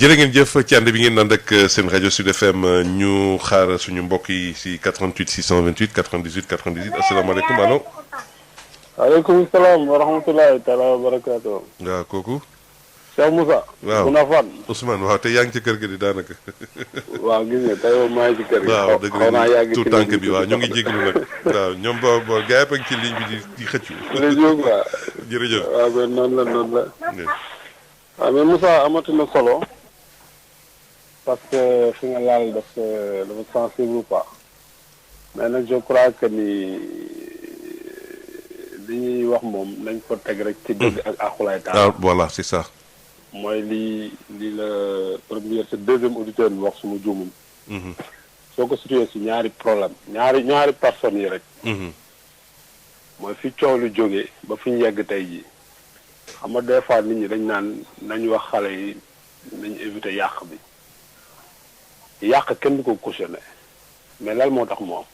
jërë ngeen jëf ci ànd bi ngeen naan ak seen rajo Sud FM ñu xaar suñu mbokk yi si 88 628 98 98 asalaamaaleykum allo. waaleykum salaam wa rahmatulahi taala wa barakaatu. waaw kooku. Cheikh Moussa. waaw Bouna Fane. Ousmane waaw te yaa ngi ci kër gi di daanaka. waaw gis nga tey maa ngi ci kër gi. waaw dëgg xaw naa yàgg tout tànk bi waaw ñu ngi jégalu nag. waaw ñoom boo gars yi ci ligne bi di xëccu. jërëjëf waaw mais noonu la noonu la. waaw mais Moussa amati na solo. parce que fi nga laal dafa sensible ou pas. mais nag je crois que ni li ñuy wax moom nañ ko teg rek ci dëgg ak akulaay taal. ah voilà c'est ça. mooy lii la première c'est deuxième auditeur bi wax suma juumul. soo ko situé si ñaari problème ñaari personnes yi rek. mooy fi coow lu jógee ba fi ñu yegg tey jii. xam nga des fois nit ñi dañ naan nañu wax xale yi nañu éviter yàq bi. yàq kenn du ko cautionné mais lan moo tax moo am.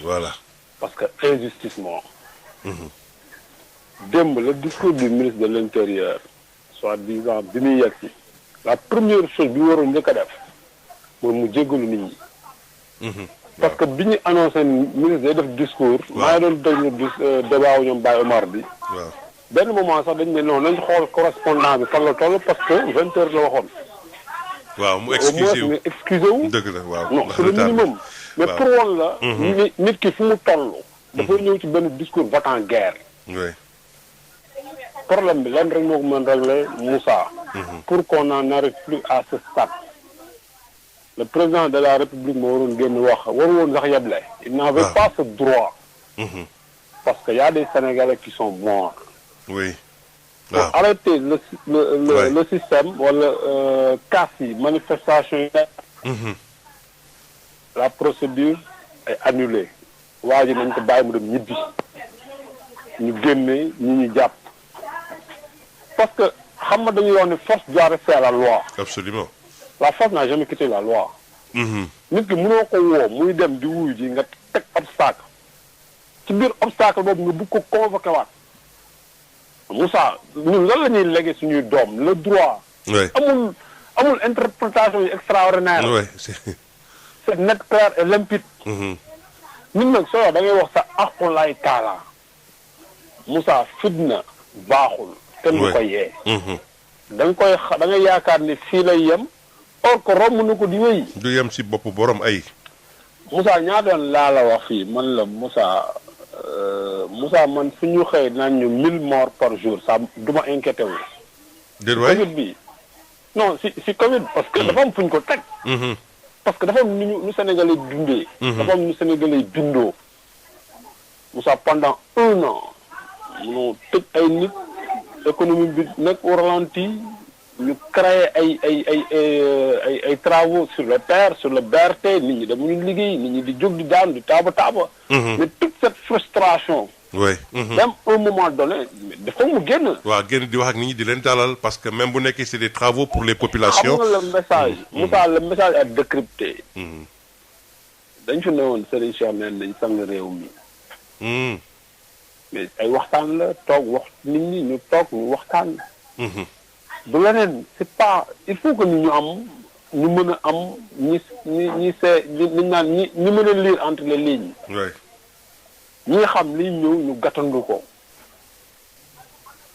voilà. parce que injustice moo am. démb le discours du ministre de l'intérieur soi-disant bi muy yegg si la première chose bi waroon njëkk a def mooy mu jéggalu nit ñi. parce que bi ñu annoncé ministre day def discours. maa ngi doon déglu débat wu ñoom Baye Omar bi. waaw benn moment sax dañ ne non nañ xool correspondant bi fan la toll parce que 20 heures la waxoon. waaw mu excusé wu excusé wu. dëgg la waaw non c'est le minimum. mais pour woon la. nit ki fu mu toll. dafay ñëw ci benn discours va-t-en guerre. oui. problème bi lan rek moo ko mën régler Moussa. pour qu'on n'en arrive plus à ce stade. le président de la République moo waroon génn wax waru woon sax yeble. il n'avait pas ce droit. parce que y a des Sénégalais qui sont morts. oui. pour arrêter le système wala casse yi manifestation yi. la procédure est annulée. waa ji nañ ko bàyyi mu dem ñibbi. ñu génne ñu jàpp. parce que xam nga dañuy wax ne force doit rester à la loi. absolument. la force n'a jamais quitté la loi. nit ki mënoo ko woo muy dem di wuyu ji nga teg obstacle. ci biir obstacle boobu nga bëgg ko convoqué waat. Moussa ñun lan la ñuy légué suñuy doom le droit. amul interprétation yi extraordinaire. oui c'est net, clair et limpide. ñun nag soo da ngay wax sa aqulaay taala. Moussa fitna baaxul. kenn du ko yee. da nga yaakaar ni fii lay yem. or que romb na ko di wéy. du yem si bopp borom ay. Moussa ñaata yoon laa la wax fii man la Moussa man fu ñu xëy naan ñu 1000 morts par jour ça du ma inquiété wu. déet waay Covid bi non si Covid parce que dafa am fu ñu ko teg. parce que dafa am nu Sénégalais dundee. dafa am nu Sénégalais bindoo. Moussa pendant 1 an munoo tëj ay nit économie bi nekk au ralenti ñu créé ay travaux sur le terre sur le BRT nit ñi damuñu liggéey nit ñi di jóg di daan di taaba. mais toute cette frustration. oui. même un moment donné dafa mu génn. waaw génn di wax ak nit ñi di leen dalal parce que même bu nekkee c'est des travaux pour les populations. xam nga le message. Moussa le message à décrypter. dañ fi ne woon Serigne Cheikh neen dañ sang réew mi. mais ay waxtaan la toog wax nit ñi ñu toog ñu waxtaan. du leneen c'est pas il faut que ñu mën a am ñi mën a lire entre les lignes. ñi nga xam liy ñëw ñu gàttandu ko.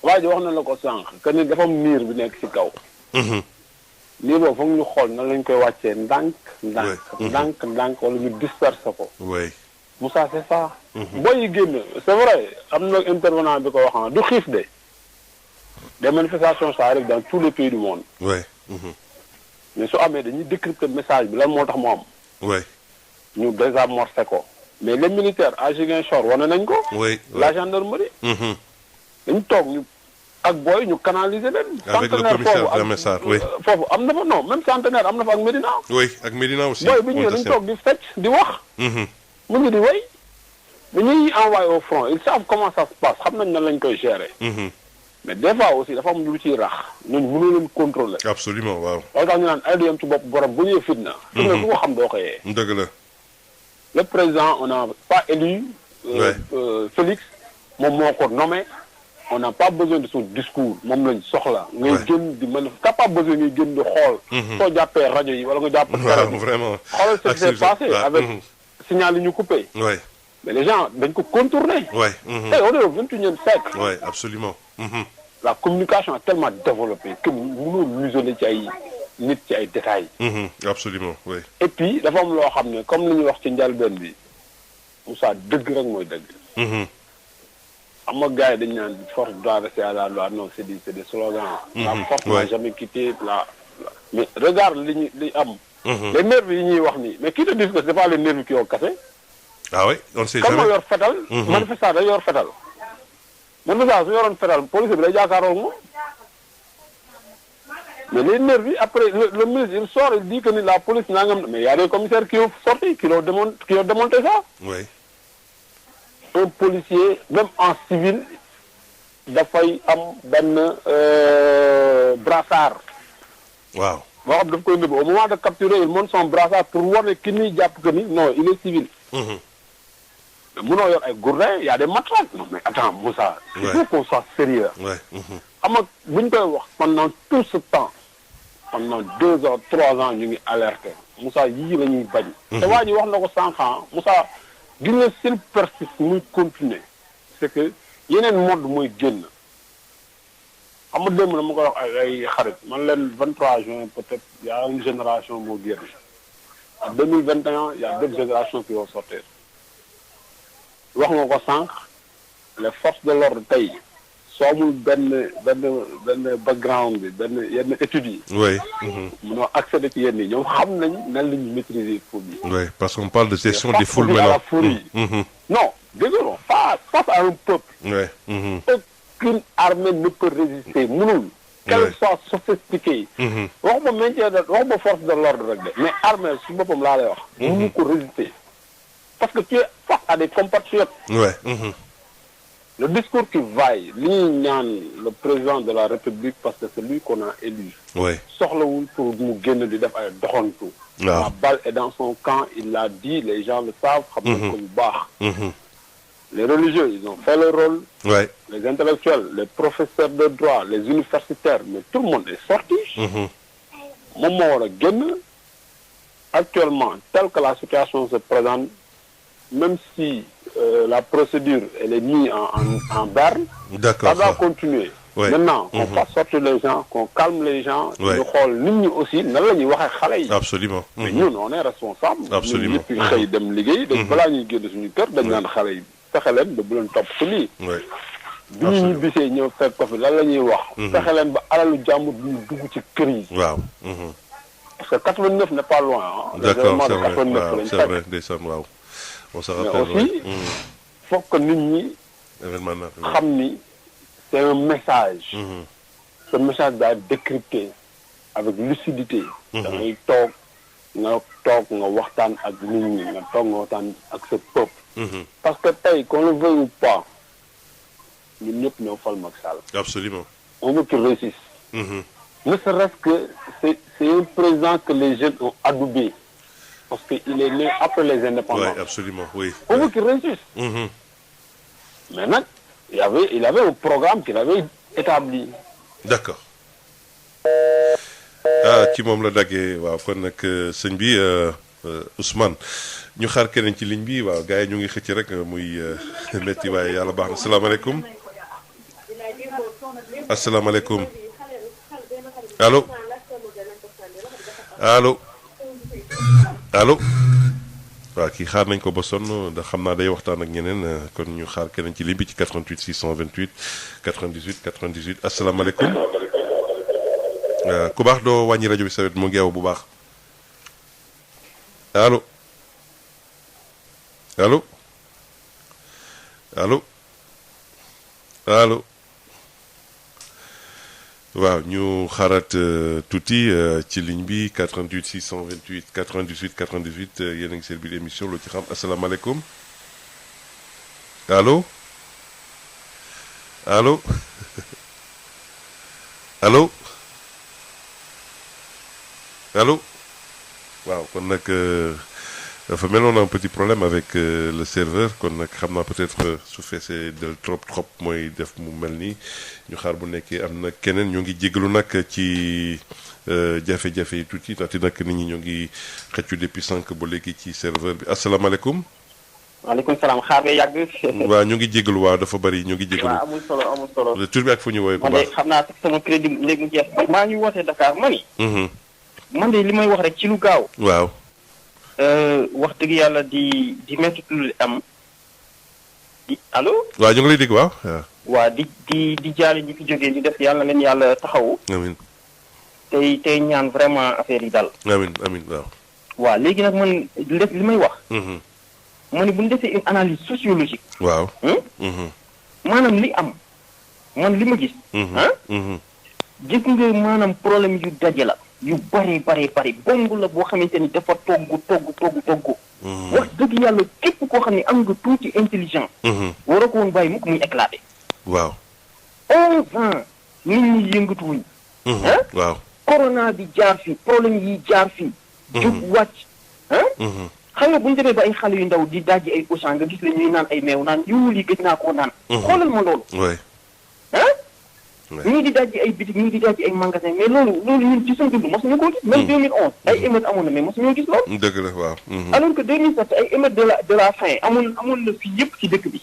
waa ji wax na la ko sànq que ni dafa am miir bi nekk ci kaw. nii boobu foog ñu xool nan lañ koy wàccee ndànk wala ñu disperser ko. Moussa c'est ça. booy yi génn c'est vrai am na intervenant bi ko wax du xiif de. des manifestations ça arrive dans tous les pays du monde. mais su amee dañuy décrypter message bi lan moo tax mu am. ñu désamorcer ko. mais les militaires à Ziguinchor wane nañ ko. la gendarmerie. dañu toog ñu ak booy ñu canaliser leen. avec le commissaire Dramessar foofu am na fa non même centenaire am na fa ak Médina. ak Médina aussi. booy bi ñu dañu toog di fecc di wax. mu ngi di way. mais ñuy envoyé au front ils savent comment ça se passe xam nañ nan lañ koy gérer. mais des fois aussi dafa am lu ciy rax ñun mënoo leen contrôler. absolument waaw. loolu tax ñu naan ay du yem ci bopp borom bu ñëwee fitna. fitna ku ko xam doo ko yee. dëgg la. le président on n'a pas élu. Félix moom moo ko nommé on n'a pas besoin de son discours moom lañ soxla. ngay gën di mën t'as pas besoin ngay gën di xool. soo jàppee rajo yi wala nga jàpp. waaw vraiment. xoolal ce qui s'est passé avec signal yi ñu coupé. ouais. mais les gens dañ ko contourner. ouais. Hey, on est au 21e siècle. ouais absolument. La communication a tellement développé que mënoo museler ci ay nit ci ay détails. absolument oui. et puis dafa am loo xam ne comme li ñuy wax ci njëlbeen bi Moussa dëgg rek mooy dëgg. xam nga gars yi dañu naan force doit rester à la loi non c'est des slogans. La force n'a jamais quitté mais regarde li am. les nervis yi ñuy wax nii mais qui te dit que c'est pas les nervis qui ont cassé. ah oui on sait jamais comme yor fetal. manifestant day yor fetal. manifestant su yoroon fetal police bi day jàkkaarloo moom. mais les nervis après le ministre il sort il dit que ni la police nangam mais y a des commissaires qui ont sorti qui ont démonté ça. oui. Un policier même en civil dafay am benn brassard. waaw. boo xam daf koy nëbb au moment de capturer il monte son brassard pour wane ki muy jàpp que ni non il est civil. munoo yor ay gourdins y a des matraques. non mais attends Moussa. il faut qu'on soit sérieux. xam nga bu ñu koy wax pendant tout ce temps pendant 2 ans 3 ans ñu ngi alerté Moussa yii la ñuy bañ. te waa ji wax na ko sànq Moussa gis nga s'il persiste muy continuer c'est que yeneen mode mooy génn xam nga démb na ma ko wax ay xarit man leen 23 juin peut-être y a une génération moo génn en 2021 y a d'autres générations qui vont sortir wax nga ko sànq les forces de l'ordre tey soo amul benn background bi yenn études yi. oui. munoo accéder ci yenn yi ñoom xam nañ nan la ñu maîtriser foule yi. oui parce qu'on parle de gestion des foules maintenant. non désolé face à un peuple. oui. aucune armée ne peut résister mënul. qu'elle soit sophistiquée. waxuma maintien de waxuma force de l'ordre rek de mais armée su boppam laa lay wax. mënu ko résister parce que tu es face à des compatriotes. oui. Le discours qui vaille, le président de la République, parce que c'est lui qu'on a élu. Oui. Soxlawul pour mu génn di def ay doxantu. La balle est dans son camp, il l'a dit, les gens le savent, xam nañ ko bu baax. Les religieux, ils ont fait leur rôle. Ouais. Les intellectuels, les professeurs de droit, les universitaires, mais tout le monde est sorti. Moom moo war a génn. Actuellement, telle que la situation se présente, même si la procédure elle est mise en berne. D'accord. Ça doit continuer. Ouais. Maintenant, qu'on fasse sortir les gens, qu'on calme les gens. Ouais. ñu xool nit ñi aussi nan la ñuy waxee xale yi. Absolument. mais ñun on est responsable. Absolument. ñun ñëpp xëy dem liggéey. dañ balaa ñuy génn suñu kër dañ naan xale yi fexe leen ba bu leen topp ci lii. bi ñu ñibbisee ñëw fekk ko fi lan la ñuy wax. fexe leen ba alalu jàmbur du ñu dugg ci kër yi. waaw. parce que 89 n'est pas loin. d'accord c'est vrai waaw c'est vrai ndeysaan waaw. on se rappelle mais aussi faut que nit ñi xam ni c'est un message. Ce message doit être décrypté avec lucidité. da ngay toog nga waxtaan ak nit ñi nga toog nga waxtaan ak ce peuple. parce que tey qu'on le veuille ou pas ñun ñëpp ñoo fal Macky Sall. absolument. on veut qu'il réussisse. Ne serait-ce que c'est un président que les jeunes ont adoubé. Parce qu'il est né après les indépendances. Oui, absolument, oui. On veut qu'il réussisse. Maintenant, il avait un programme qu'il avait établi. D'accord. ah ci moom la daggee waaw kon nag sëñ bi Ousmane ñu xaar keneen ci ligne bi waaw gars yi ñu ngi xëcc rek muy métti waaye yàlla baax na salaamaaleykum. asalaamaaleykum. allo. allo. allo. waaw kii xaar nañ ko ba sonn ndax xam naa day waxtaan ak ñeneen kon ñu xaar keneen ci ligne bi ci 88 628 98 98 asalaamaaleykum. ku baax doo wàññi rajo bi sa wet mu ngi yeewu bu baax allo allo allo allo waaw ñu xaaraat tuuti ci ligne bi 88 628 98 98 yéen a ngi seen biir émission loo ci xam asalaamaaleykum allo allo allo allo waaw kon nag dafa mel on a un petit problème avec le serveur kon nag xam naa peut-être su feesee del trop mooy def mu mel nii ñu xaar bu nekkee am na keneen ñoo ngi jégalu nag ci jafe-jafe yi tuuti ndaxte nag nit ñi ñoo ngi xëccu depuis sànq ba léegi ci serveur bi asalaamaaleykum. waaleykum salaam xaar bee yàgg. waaw ñu ngi jégalu waaw dafa bari ñu ngi jégalu. waaw amul solo. tur bi ak fu ñu woowee bu baax. man de xam naa sama crédit léegi mu jeex. maa ngi wootee Dakar ma ni. man de li may wax rek ci lu gaaw. waaw. wax dëgg yàlla di métti lu am di allo. waaw ñu ngi lay dégg waaw. waa di jaale ñi fi jógee di def yàlla na leen yàlla taxawu. amiin. tey ñaan vraiment affaire yi dal. amiin waaw. waaw léegi nag man li may wax. ma ne bu ñu defee une analyse sociologique. waaw. maanaam li am man li ma gis. gis nga maanaam problème yu daje la. yu bari bomb la boo xamante ni dafa togg. wax dëgg yàlla képp koo xam ne am nga tuuti intelligence. waroo ko woon bàyyi mukk muy éclaté. waaw. 11 ans nit ñi yëngatuwuñ. waaw. corona bi jaar fi problème yi jaar fi. jóg wàcc. xam nga bu ñu demee ba ay xale yu ndaw di dajji ay Auchan nga gis la ñuy naan ay meew naan yu lii gëj naa koo naan. xoolal ma loolu. ñii di dajji ay bitik ñii di dajji ay magasin mais loolu ñun ci suñu dund mosuñu koo gis. même 2011 ay émeutes amoon na mais mosuñoo gis loolu. dëgg la waaw. alors que 2007 ay émeutes de la faim amoon na fi yëpp ci dëkk bi.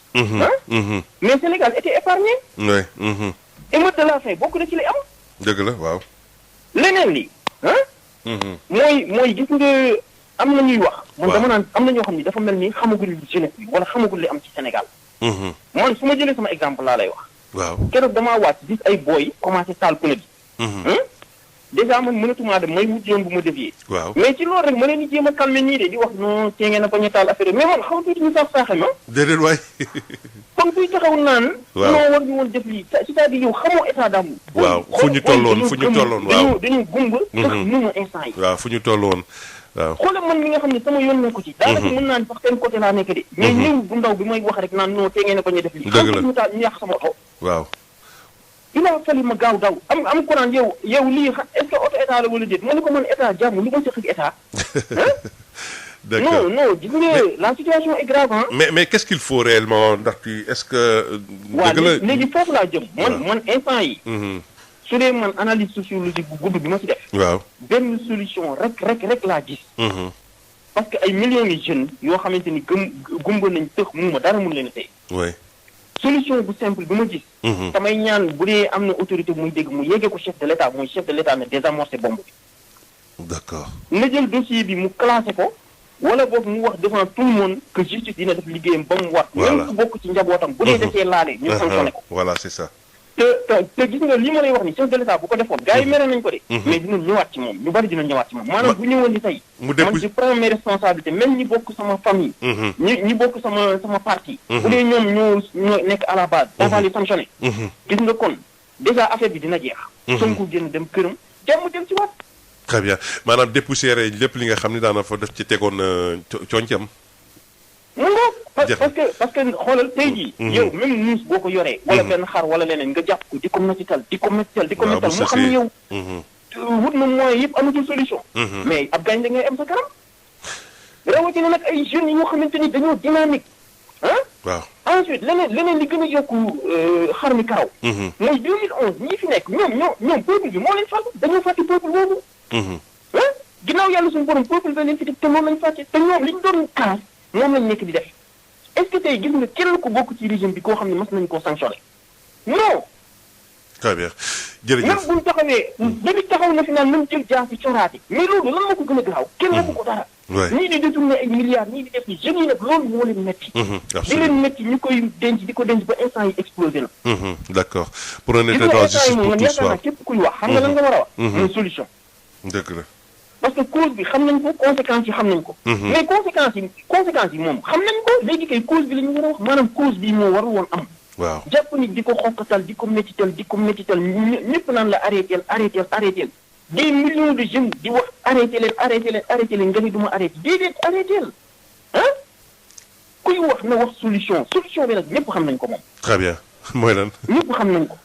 mais Sénégal était épargné. émeutes de la faim bokk na ci li am. dëgg la waaw. leneen li mooy gis nga am na ñuy wax. man dama naan am na ñoo xam ni dafa mel ni xamagul jeunesse bi wala xamagul li am ci Sénégal. man su ma jëlee sama exemple laa lay wax. waaw keroog damaa wàcc gis ay booy commencé taal pneu bi. déjà man mënatumaa dem may wut yoon bu ma dévier. waaw mais ci loolu rek ma leen di jéem a calmer nii de di wax non tee ngeen a bañ a taal affaire mais man xaw tuuti ñu sax saaxe ma. déedéet waay. comme kuy taxaw naan. waaw non war ñu woon def lii c'est-à-dire yow xamoo état d'âme. waaw fu ñu tolloon waaw dañu gumba. tax ñu ma instant yi. waaw fu ñu tolloon waaw. xoolal man mi nga xam ne sama yoon nekku ci. daanaka mën naa ni sax seen côté laa nekk de. mais ñëw bu ndaw bi may wax rek naan non tee ngeen a bañ a def lii. dëgg la xam nga ñu yàq sama oto. waaw. il a fallu ma gaaw daw am ko naan yow lii est-ce que oto état la wala déet ma ne ko man état jàmm lu ma seq ak état. d'accord non gis nga la situation est grave hein. mais qu'est-ce qu'il faut réellement ndax est-ce que. dëgg la léegi foofu laa jëm. man instant yi. su dee man analyse sociologique bu gudd bi ma ci def. waaw benn solution rek laa gis. parce que ay millions de jeunes yoo xamante ni gumba nañ tëx muuma dara mun leen a tey. oui. solution bu simple bi ma gis. samay ñaan bu dee am na autorité bu muy dégg mu yéegee ko chef de l'état mooy chef de l'état na désamorcer bombe bi. d'accord. na jël dossier bi mu classé ko. wala boog mu wax devant tout le monde que justice dina def liggéeyam ba mu war. même ku bokk ci njabootam. bu dee defee laale ñu sanctionné ko. voilà c'est ça. te gis nga li ma lay wax ni chef de l'état bu ko defoon gars yi mere nañ ko de. mais dina ñëwaat ci moom ñu bari dina ñëwaat ci moom. maanaam bu ñëwoon ni tey. man je prends mes responsabilités même ñi bokk sama famille. ñi bokk sama parti. bu dee ñoom ñoo nekk à la base. on va les sanctionner. gis nga kon déjà affaire bi dina jeex. Sonko génn dem këram jàmm dem ci waat. très bien maanaam dépoussiérer lépp li nga xam ne daana fa def ci tegoon cooncam. mu ngoog parce que xoolal tey jii. yow même muus boo ko yoree. wala benn xar wala leneen nga jàpp ko di ko mettital moo xam ne yow. wut na moyen yëpp amatul solution. mais ab gañ da ngay am sa kanam. rawatina nag ay jeunes yoo xamante ni dañoo dynamique waaw ensuite leneen li gën a yokku xar mi karaw. mooy 2011 ñii fi nekk ñoom peuple bi moo leen fal dañoo fàtte peuple boobu. ginnaaw yàlla suñu borom peuple ba leen fi def te moom lañ fàtte te ñoom liñ doon kaas moom lañ nekk di def est-ce que tey gis nga kenn ku bokk ci régime bi koo xam ne mas nañ koo sanctionné non. très bien jërëjëf même buñ taxawee dañu taxaw na fi naan nañ jël jaar ci coraati mais loolu lan moo ko gën a garaaw kenn waxu ko dara. ñii di détourné ay milliards ñii di def ni jeunes yi nag loolu moo leen metti. di leen metti ñu koy denc di ko denc ba instant yi explosé na. d'accord pour un état de justice pour tous yaakaar naa képp kuy wax xam nga lan nga war a wax. mooy solution. dëgg la. parce que cause bi xam nañ ko conséquences yi xam nañ ko. mais conséquences yi moom xam nañ ko léegi kay cause bi la ñu war a wax maanaam cause bi moo warul woon am. waaw jàpp ni di ko xokkatal di ko métital ñëpp naan la arrêté des millions de jeunes di wax arrêté leen nga ni du ma arrêté déedéet arrêté kuy wax na wax solution bi nag ñëpp xam nañ ko moom. très bien mooy lan. ñëpp xam nañ ko.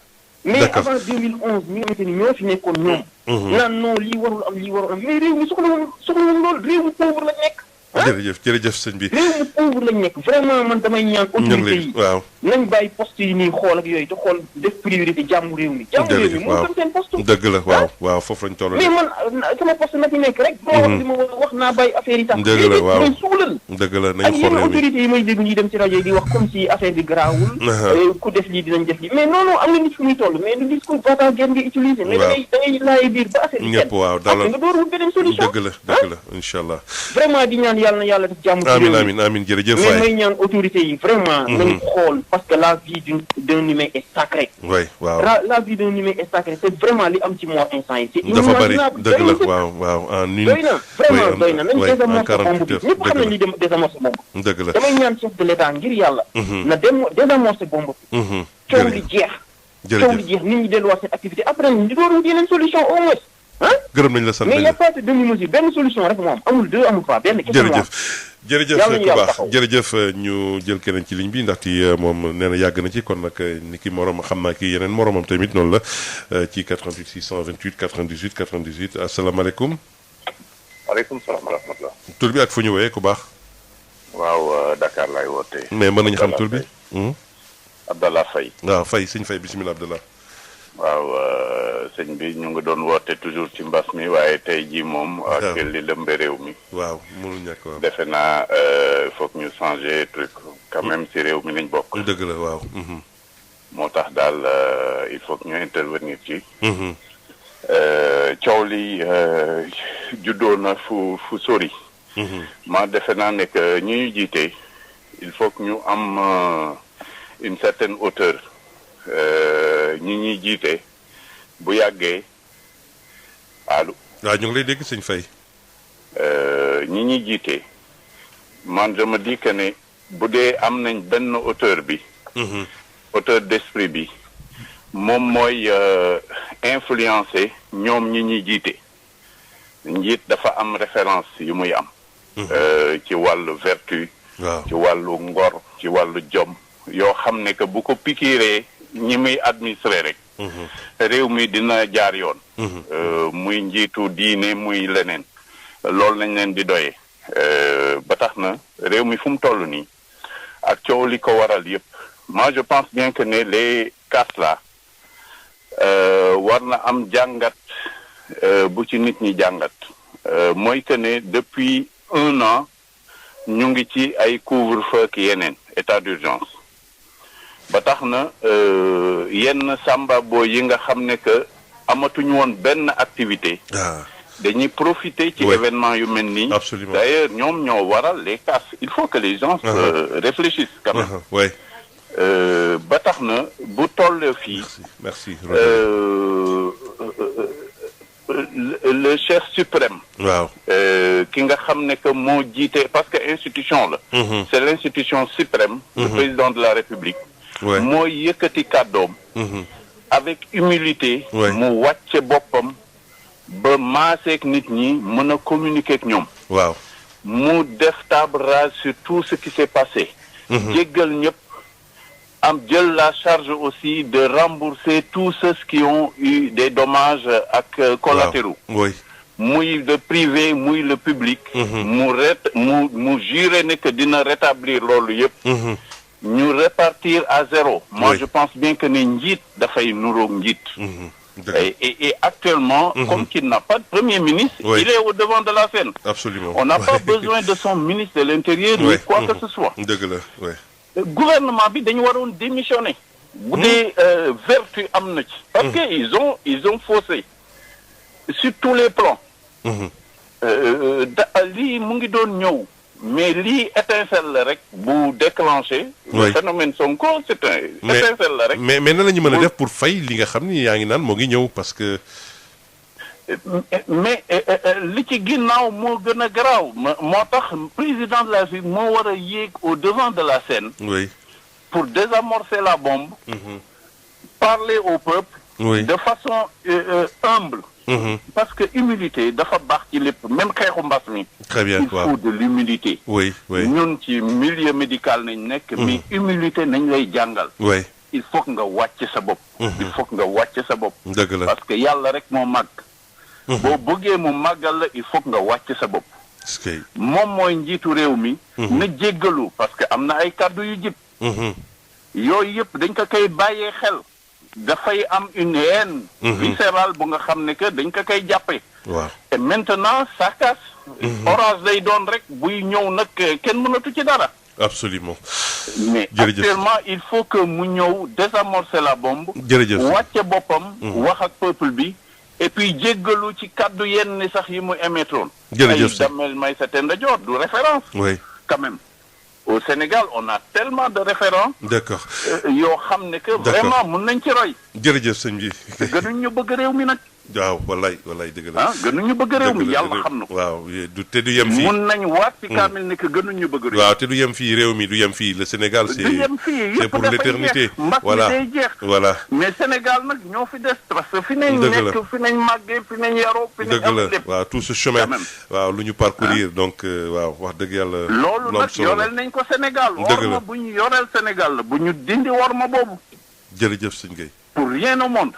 mais avant 2011 ñi nga xamante ni ñoo fi nekkoon ñoom. naan non lii warul am mais réew mi soxla woon loolu réew mi pauvre la nekk. jërëjëf sëñ bi. réew mu pauvre lañ nekk vraiment man damay ñaan autorité yi waaw nañ bàyyi poste yi nii xool ak yooyu te xool def priorité jàmm réew mi moo gën seen poste dëgg la waaw foofu lañ toll mais man sama poste na fi nekk rek boo wax li ma wax naa bàyyi affaire yi tax dëgg la waaw suulal dëgg la nañ ak xool yenn réew mi autorité yi may dégg ñuy dem ci rajo yi di wax comme si affaire bi garaawul ku def lii dinañ def lii mais non am nga nit fu muy toll mais du discours bata gen nga utiliser mais da ngay laaye biir ba affaire yi ñëpp waaw dalal nga door wut beneen solution dëgg la incha allah vraiment di ñaan yàlla na yàlla def jàmm amiin jërëjëf mais may ñaan autorité yi vraiment nañ xool parce que la vie d'un humain est sacrée waaw la vie d'un humain est sacrée c'est vraiment li am ci mort instant yi c'est dafa bari dëgg la waaw en une doy na vraiment doy na nañ désamorcer bombe bi ñëpp xam nañ li dem désamorcer bombe dëgg la damay ñaan chef de l'état ngir yàlla na dem désamorcer bombe bi coow li jeex nit ñi delluwaat seen activité après ñu door wut yeneen solution au moins gërëm nañ la sant mais y a pas de demi-mesure benn solution rek moo am amul deux amul pas benn jërëjëf ku baax jërëjëf ñu jël keneen ci ligne bi ndaxte moom nee na yàgg na ci kon nag ni ki morom xam naa ki yeneen moromam tamit noonu la ci 88 628 98 98 asalaamaaleykum. waaleykum salaam wa rahmatulah. tur bi ak fu ñu woowee ku baax. waaw Dakar laay wootee. mais mën nañu xam tur bi. Abdallah Faye. waaw Faye sëñ Faye bisimilah Abdallah. waaw sëñ bi ñu ngi doon woote toujours ci mbas mi waaye tey jii moom. ak li lëmbe réew mi. waaw mënul ñàkk waaw. defe naa foog ñu changer truc quand même ci réew mi lañ bokk. dëgg la waaw. moo tax daal il faut que ñu intervenir ci. coow li juddoo na fu sori. ma defe naa ne que ñi ñu jiite il faut que ñu am une certaine hauteur. ñi ñuy jiite bu yàggee allo. waaw ñu ngi lay dégg sëñ Faye. ñi ñuy jiite man je me dis que ne bu dee am nañ benn hauteur bi. hauteur d'esprit bi moom mooy influencer ñoom ñi ñuy jiite. njiit dafa am référence yu muy am. ci wàllu vertu. ci wàllu ngor ci wàllu jom. yoo xam ne que bu ko pikiiree ñi muy administrer rek. réew mi dina jaar yoon. muy njiitu diine muy leneen. loolu nañ leen di doyee. ba tax na réew mi fu mu toll nii ak coow li ko waral yëpp moi je pense bien que ne les cas là war na am jàngat bu ci nit ñi jàngat. mooy que ne depuis 1 an ñu ngi ci ay couvre-feu ak yeneen état d'urgence. ba tax na yenn sambabo yi nga xam ne que amatuñu woon benn activité. dañuy profiter ci événement yu mel nii. absolument d'ailleurs ñoom ñoo waral les cas. il faut que les gens réfléchissent quand même. ba tax na bu toll fii. merci le chef suprême. waaw ki nga xam ne que moo jiite parce que institution la. c'est l'institution suprême. le président de la République. mooy yëkkati kàddoom. avec humilité. mu wàcce boppam ba maaseek nit ñi mën a communiquer ak ñoom. waaw mu def table rase sur tout ce qui s'est passé. jéggal ñëpp am jël la charge aussi de rembourser tous ceux qui ont eu des dommages ak collatéraux. oui muy le privé muy le public. mu juré ne que dina rétablir loolu yëpp. ñu répartir à zéro. Moi, je pense bien que ne njiit dafay nuroog njiit. Et actuellement, comme qu'il n'a pas de Premier ministre, il est au devant de la scène. Absolument. On n'a pas besoin de son ministre de l'Intérieur ni quoi que ce soit. Gouvernement bi dañu waroon démissionner. bu dee vertu am na ci. parce que ils ont faussé sur tous les plans. lii mu ngi doon ñëw. mais lii étincelle la rek bu déclenché. le phénomène Sonko c'est un étincelle la rek. mais nan la ñu mën a def pour fay li nga xam ni yaa ngi naan moo ngi ñëw parce que. mais li ci ginnaaw moo gën a garaaw moo tax président de la République moo war a yéeg au devant de la scène. oui pour désamorcer la bombe. parler au peuple. de façon humble. parce que humilité dafa baax ci lépp même xeexu mbas mi. très bien il faut de l'humilité. oui ñun ci milieu médical nañ nekk. mais humilité nañ lay jàngal. oui il faut que nga wàcc sa bopp. il faut que nga wàcc sa bopp. dëgg la parce que yàlla rek moo màgg. boo bëggee mu màggal la il faut que nga wàcc sa bopp. moom mooy njiitu réew mi. na jéggalu parce que am na ay kàddu yu jib. yooyu yëpp dañ ko koy bàyyee xel. dafay am une haine viscérale bu nga xam ne que dañ ko koy jàppee. waaw et maintenant ça casse. orange day doon rek buy ñëw nag kenn mënatu ci dara. absolument. mais actuellement il faut que mu ñëw désamorcer la bombe. jërëjëf wàcce boppam. wax ak peuple bi. et puis jéggalu ci kaddu yenn sax yi mu émettroon. jërëjëf ay Damel Maïssata Ndior du référence. oui quand même. Au Sénégal on a tellement de référents. d'accord yoo xam ne que vraiment mun nañ ci roy. jërëjëf sëñ bi. gënuñ ñu bëgg réew mi nag. waaw wallaay dëgg la. gënuñ ñu bëgg réew mi yàlla xam na ko. waaw te du yem fii mun nañ waat ci kaamil ne que gënuñ ñu bëgg réew mi. waaw te du yem fii réew mi du yem fii le Sénégal c'est du yem fii c'est pour l'éternité. voilà day jeex. voilà mais Sénégal nag ñoo fi des parce que fi nañ nekk fi nañ màggee fi nañ yaroo fi nañ am lépp. waaw tout ce chemin waaw lu ñu parcourir donc waaw wax dëgg yàlla. loolu nag yoreel nañ ko Sénégal. dëgg la bu ñu yoreel Sénégal la bu ñu dindi war ma boobu. jërëjëf sëñ Gueye. pour rien au monde.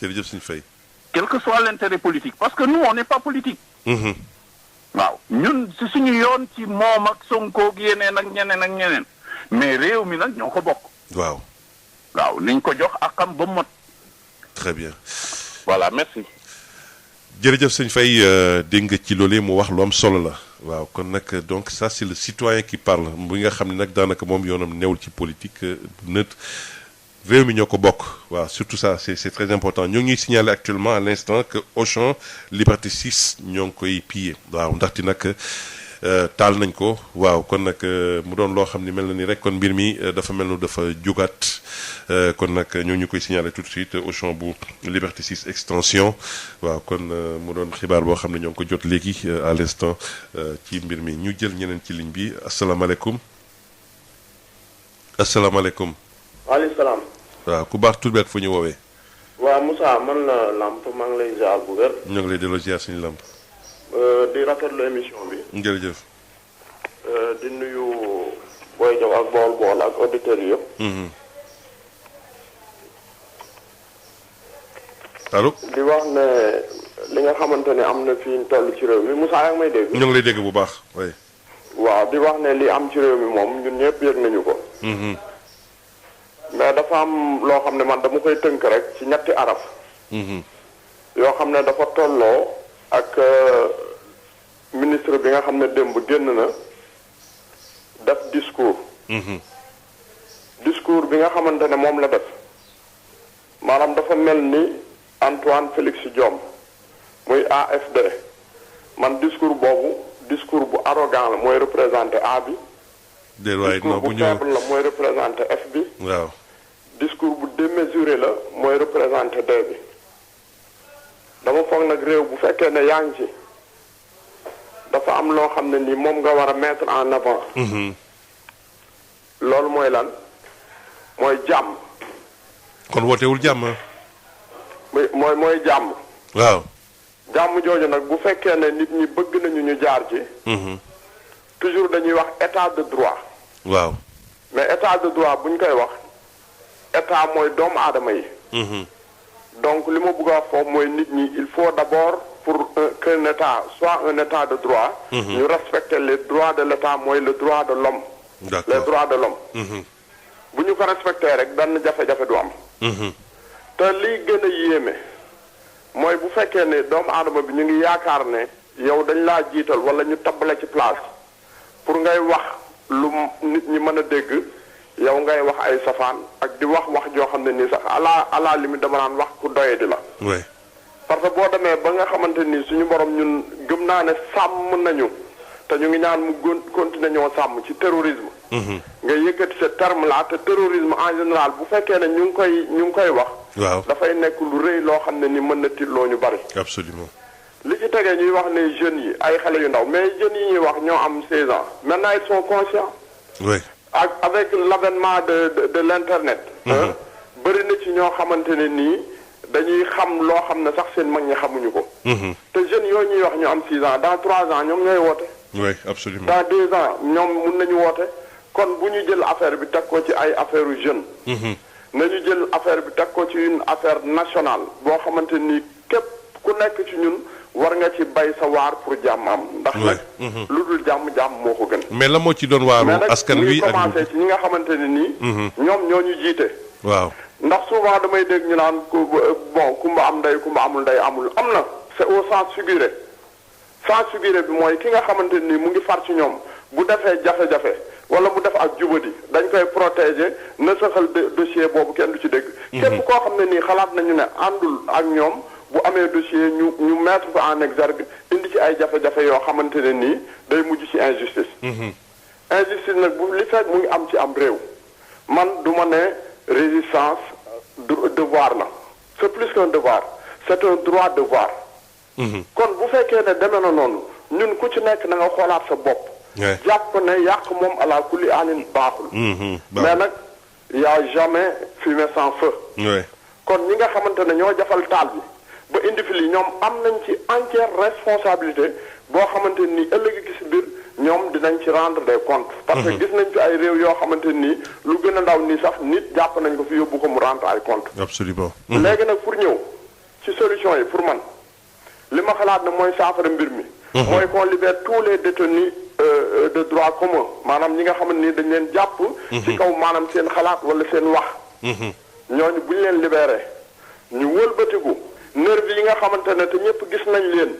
jërëjëf sëñ Faye. quel que soit l'intérêt politique parce que nous on n'est pas politique. waaw ñun si suñu yoon ci moom ak Sonko ak yeneen ak ñeneen mais réew mi nag ñoo ko bokk. waaw. waaw niñ ko jox ak xam ba mot. très bien. voilà merci. jërëjëf sëñ Faye dégg nga ci loolee mu wax lu am solo la. waaw kon nag donc ça c'est le citoyen qui parle bu nga xam ne nag daanaka moom yoonam newul ci politique neutre. réew mi ñoo ko bokk waaw surtout ça c'est très important ñoo ngi ñuy signaler actuellement à l'instant que Auchan Liberté 6 ñoo ngi koy piller waaw ndaxte nag taal nañ ko waaw kon nag mu doon loo xam ni mel na ni rek kon mbir mi dafa mel ni dafa jógaat kon nag ñoo ñu koy signaler tout de suite Auchan bu Liberté 6 extension waaw kon mu doon xibaar boo xam ne ñoo ngi ko jot léegi à l'instant ci mbir mi ñu jël ñeneen ci ligne bi asalaamaaleykum. asalaamaaleykum. waaleykum salaam. waaw ku baax tur bi ak fu ñu woowee. waaw Moussa man la Lamp maa ngi lay ziar bu wér. ñoo ngi lay delloo ziar suñu Lamp. di rafetlu émission bi. jërëjëf. di nuyu Boy Diop ak Bool ak auditeurs yi yëpp. allo. di wax ne li nga xamante ne am na fi ñu toll ci réew mi Moussa yaa ngi may dégg. ñoo ngi lay dégg bu baax oui. waaw di wax ne li am ci réew mi moom ñun ñëpp yëg nañu ko. mais dafa am loo xam ne man dama koy tënk rek ci ñetti araf. yoo xam ne dafa tolloo ak ministre bi nga xam ne démb génn na def discours. discours bi nga xamante ne moom la def maanaam dafa mel ni Antoine Félix Diome muy AFD man discours boobu discours bu arrogant la mooy représenté A bi. discours bu faible la mooy représenté F bi. waaw. discours bu démesuré la mooy représenté D bi dama foog nag réew bu fekkee ne yaa ngi ci dafa am loo xam ne nii moom nga war a mettre en avant. loolu mooy lan mooy jàmm. kon wootewul jàmm. mooy jàmm. waaw. jàmm jooju nag bu fekkee ne nit ñi bëgg nañu ñu jaar ci. toujours dañuy wax état de droit. waaw. mais état de droit bu ñu koy wax état mooy doomu aadama yi. donc li ma bëgg a wax foofu mooy nit ñi il faut d'abord pour qu'un état soit un état de droit. ñu respecter les droits de l'état mooy le droit de l'homme. d'accord les droits de l'homme. bu ñu ko respecté rek benn jafe-jafe du am. te liy gën a yéeme mooy bu fekkee ne doomu aadama bi ñu ngi yaakaar ne yow dañ laa jiital wala ñu tabbale ci place pour ngay wax lu nit ñi mën a dégg yow ngay wax ay safaan ak di wax joo xam ne nii sax à la limite dama naan wax ku doye di la. oui. parce que boo demee ba nga xamante ni suñu borom ñun gëm naa ne sàmm nañu te ñu ngi ñaan mu continuer ñoo sàmm ci terrorisme. nga yëkkati ce terme là te terrorisme en général bu fekkee ne ñu ngi koy wax. waaw dafay nekk lu rëy loo xam ne ni mën na tiitloo ñu bari. absolument. li ci tegee ñuy wax ne jeunes yi ay xale yu ndaw mais jeunes yi ñuy wax ñoo am 16 ans maintenant ils sont conscients. oui. avec l'avènement de l'internet. bëri na ci ñoo xamante ne nii dañuy xam loo xam ne sax seen mag ñi xamuñu ko. te jeunes yooyu ñuy wax ñu am 6 ans dans 3 ans ñoom ñooy woote. oui absolument. dans 2 ans ñoom mun nañu woote kon bu ñu jël affaire bi teg ko ci ay affaire u jeunes. nañu jël affaire bi teg ko ci une affaire nationale boo xamante ni képp ku nekk ci ñun war nga ci bay sa waar pour jàmm am ndax nag lu dul jàmm moo ko gën. mais la moo ci doon waaru askan wi ak commencé ci ñi nga xamante ne nii ñoom ñoo ñu jiite. waaw ndax souvent damay dégg ñu naan kumba am ndey kumba amul ndey amul am na c'est au sens figuré sens figuré bi mooy ki nga xamante ne nii mu ngi far ci ñoom bu defee jafe-jafe wala mu def ak jubadi dañ koy protéger na saxal dossier boobu kenn du ci dégg. képp koo xam ne nii xalaat nañu ne àndul ak ñoom bu amee dossier ñu mettre ko en exergue indi ci ay jafe-jafe yoo xamante ne nii day mujj ci injustice. injustice nag bu li fekk mu ngi am ci am réew man du ma ne résistance devoir la c'est plus qu'un devoir c'est un droit devoir. kon bu fekkee ne demee na noonu ñun ku ci nekk na nga xoolaat sa bopp. jàpp ne yàq moom ala kulli alin baaxul. mais nag y a jamais fumée sans feu. kon ñi nga xamante ne ñoo jafal taal bi ba indi fi lii ñoom am nañ ci entière responsabilité boo xamante ni ëllëg gi si biir ñoom dinañ ci rendre des comptes. parce que gis nañ fi ay réew yoo xamante ni lu gën a ndaw nii sax nit jàpp nañ ko fi yóbbu ko mu rendre ay comptes. absolument. léegi nag pour ñëw ci solution yi pour man li ma xalaat ne mooy saafara mbir mi. mooy qu'on libère tous les détenus de droit commun maanaam ñi nga xamante ni dañ leen jàpp. ci kaw maanaam seen xalaat wala seen wax. ñooñu bu ñu leen libéré ñu wëlbatiku nervi yi nga xamante ne te ñëpp gis nañ leen.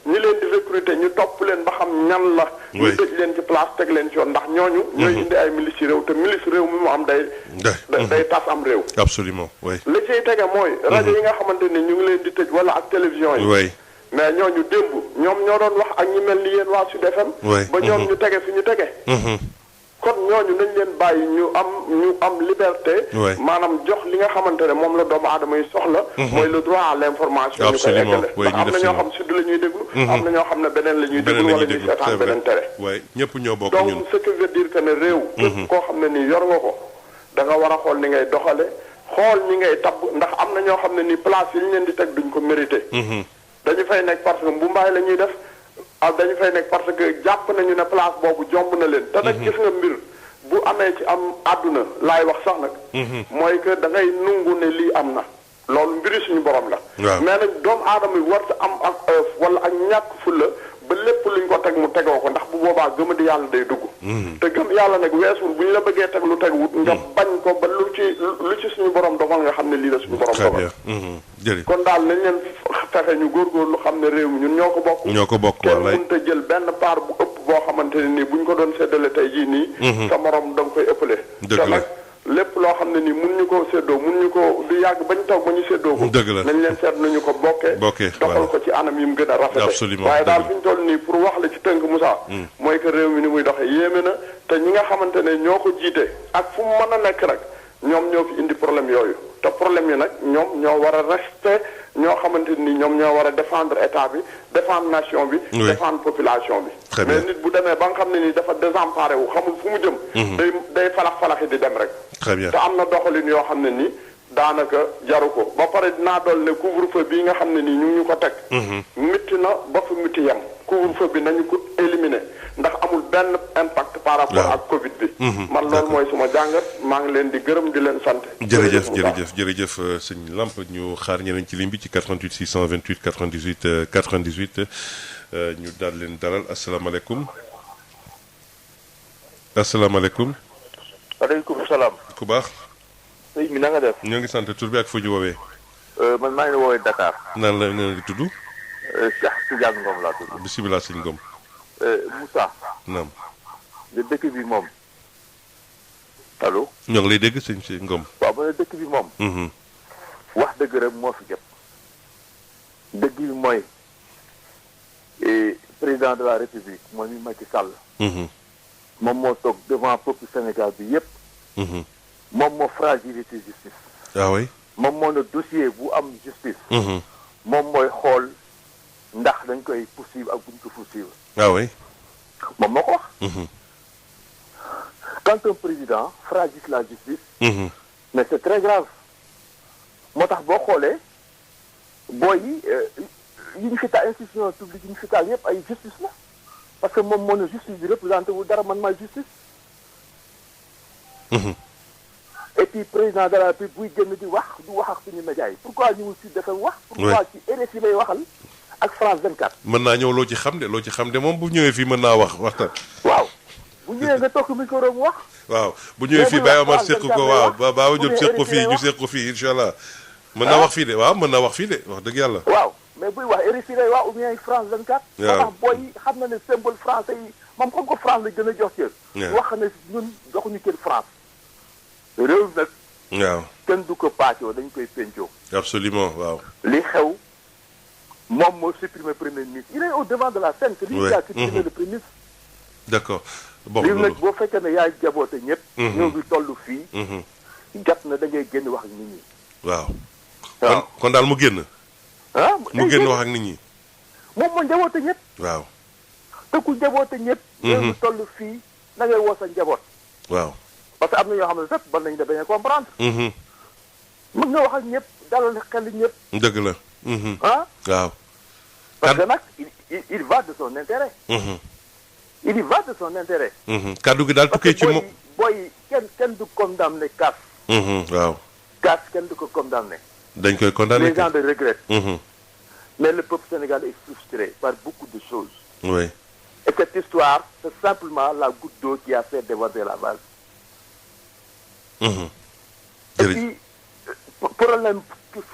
ñi leen di recruter ñu topp leen ba xam ñan la. ñu tëj leen ci place teg leen ci yoon ndax ñooñu. ñooy indi ay milices ci réew te milice réew mi mu am day tas am réew. absolument oui. li ciy tege mooy. rajo yi nga xamante ni ñu ngi leen di tëj wala ak télévision yi. oui. mais ñooñu démb ñoom ñoo doon wax ak ñi mel ni yéen waa Sud FM. ba ñoom ñu tege fi ñu tege. kon ñooñu nañ leen bàyyi ñu am liberté. maanaam jox li nga xamante ne moom la doomu aadama yi soxla. mooy le droit à l'information. absolument ñu koy eggale ndax am na ñoo xam sud la ñuy déglu. am na ñoo xam ne beneen la ñuy déglu wala ñuy seetaan beneen tere. waaye ñëpp ñoo bokk ñun donc ce qui veut dire que ne réew. képp koo xam ne nii yor nga ko da nga war a xool ni ngay doxale xool ñi ngay tabb ndax am na ñoo xam ne nii place yi ñu leen di teg duñ ko mérité. dañu fay nekk parce que mbumbaay la ñuy def. dañu fay nekk parce que jàpp nañu ne place boobu jomb na leen. te nag gis nga mbir bu amee ci am àdduna laay wax sax nag. mooy que da ngay nungu ne lii am na. loolu mbiri suñu borom la. mais nag doomu aadama yi warta am ak wala ak ñàkk fulla ba lépp luñ ko teg mu tegoo ko ndax bu boobaa gëmadi yàlla day dugg. te gëm yàlla nag weesul bu ñu la bëggee teg lu teguwut nga bañ ko ba lu ci suñu borom dogal nga xam ne lii la suñu borom dogal. kon daal nañ leen fexe ñu góorgóorlu xam ne réew mi ñun ñoo ko bokk. ñoo ko bokk wallaay kenn mënut a jël benn part bu ëpp boo xamante ne nii bu ñu ko doon séddale tey jii nii. sa morom da nga koy ëppale. dëgg la lépp loo xam ne nii mun ñu ko séddoo mun ñu ko du yàgg bañ taw ba ñu séddoo ko. dëgg la nañ leen seet nañu ko bokkee. doxal ko ci anam yi mu gën a rafete. absolument waaye daal fi ñu toll nii pour wax la ci tënk Moussa. mooy que réew mi ni muy doxee yéeme na te ñi nga xamante ne ñoo ko jiite ak fu mu mën a nekk nag ñoom ñoo fi indi problème yooyu te problème yi nag ñoom ñoo war a rester ñoo xamante ni ñoom ñoo war a défendre état bi défendre nation bi. défendre population bi. mais nit bu demee ba nga xam ne ni dafa désemparé wu xamul fu mu jëm. day falaxi di dem rek. très bien te am na doxalin yoo xam ne ni daanaka jaru ko ba pare dinaa dool ne couvre-feu bii nga xam ne nii ñu ngi ko teg. mitti na ba fu mitti yem. couvre-feu bi nañu ko éliminer ndax amul benn impact par rapport ak Covid bi. man loolu mooy suma jàngat maa ngi leen di gërëm di leen sant. jërëjëf sëñ Lamp ñu xaar ñeneen ci ligne bi ci 88 628 98 98 ñu daal leen dalal asalaamaaleykum. asalaamaaleykum. waaleykum salaam. ku baax. sëñ bi na nga def. ñoo ngi sant tur bi ak fu ñu woowee. man maa ngi woowee Dakar. nan la nga tudd. Cheikh Tidiane Ngom laa tudd. bisimilah sëñ Ngom. Moussa. naam. de dëkk bi moom. allo. ñoo ngi lay dégg sëñ si Ngom. waaw ma ne dëkk bi moom. wax dëgg rek moo fi jot. dëgg bi mooy président de la république mooy mi Macky Sall. moom moo toog devant peuple Sénégal bi yépp. moom moo fragilité justice. ah oui. moom moo ne dossier bu am justice. moom mooy xool ndax dañ koy poursuivre ak buñ ko poursuivre. ah oui. moom moo ko wax. quand un président fragilise la justice. mais c'est très grave. moo tax boo xoolee booy yi ñu fi taal institution publique yi ñu fi taal yépp ay justice la parce que moom moo ne justice bi représenté wu dara man maay justice. et puis président de la République buy génn di wax du wax ak suñu médias yi pourquoi ñu ngi si defee wax. pourquoi ci RFI lay waxal ak France 24. mën naa ñëw loo ci xam de moom bu ñëwee fii mën naa waxtaan. waaw bu ñëwee nga toog micro mu wax. waaw bu ñëwee fii Baye Omar seq ko waaw Baba Diop seq ko fii ñu seq ko fii incha allah. mën naa wax fii de waaw mën naa wax fii de wax dëgg yàlla. waaw mais buy wax RFI lay wax ou bien France 24. waaw moo tax booy yi xam na ne symbole français yi moom xam ko France la gën a jox cër. wax ne ñun joxuñu cër France. réew nag. waaw kenn du ko paacoo dañ koy pencoo. absolument waaw. li xew moom moo supprimer premier ministre il est au devant de la scène. c'est lui qui a supprimé le premier ministre. d'accord bon li nag boo fekkee ne yaay jaboote ñëpp. ñoo ngi toll fii. jot na da ngay génn wax ak nit ñi. waaw. kon daal mu génn. mu génn wax ak nit ñi. moom moo njaboote ñëpp. waaw. te ku njaboote ñëpp. ñoo ngi toll fii na ngay woo sa njaboot. waaw. parce que am na ñoo xam ne sax ban nañu da bañ a comprendre. mën nga wax ak ñëpp dalal xel ñëpp. dëgg la. waaw. parce que nag il va de son intérêt. il y va de son intérêt. kaddu gi daal tukkee ci moom booy kenn du condamné casse. waaw. casse kenn du ko condamné. dañ koy condamné. les gens le regrettent. mais le peuple sénégalais est frustré par beaucoup de choses. oui. et cette histoire c'est simplement la goutte d'eau qui a fait déborder la vase. et puis problème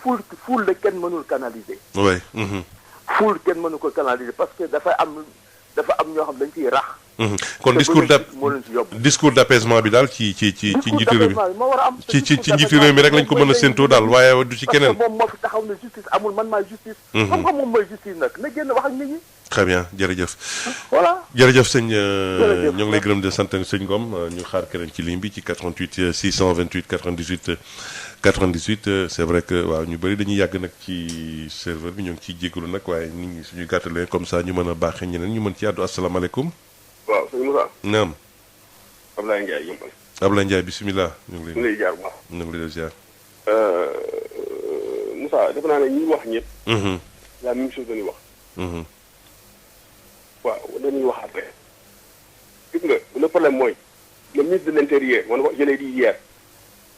foule de kenn mënul canaliser. oui. foule kenn mënu ko canaliser parce que dafa am ñoo xam dañ ciy rax. kon discours d'apaisement bi daal ci njiitu réew mi ci njiitu réew mi rek lañ ko mën a séentoo daal waaye du ci keneen. moom moo fi taxaw ne justice amul man maay justice. xam nga moom mooy justice nag na génn wax ak nit ñi. très bien jërëjëf. voilà jërëjëf sëñ ñoo ngi lay gërëm de sant sëñ Ngom ñu xaar keneen ci ligne bi ci 88 628 98 98 c'est vrai que waaw ñu bëri dañuy yàgg nag ci serveur bi ñoo ngi ciy jégalu nag waaye nit ñi suñu gàttalee comme ça ñu mën a baaxee ñeneen ñu mën ci àddu asalaamaaleykum. waaw sëñ Moussa. naam. Ablaye Ndiaye yëmbal. Ablaye Ndiaye bisimilah. ñu ngi lay jaar bu baax. ñu ngi lay ziar. Moussa defe naa ne ñi wax ñëpp. la même chose dañuy wax. waaw dañuy waxaat rek. gis nga le problème mooy le ministre de l'intérieur man je l'ai dit hier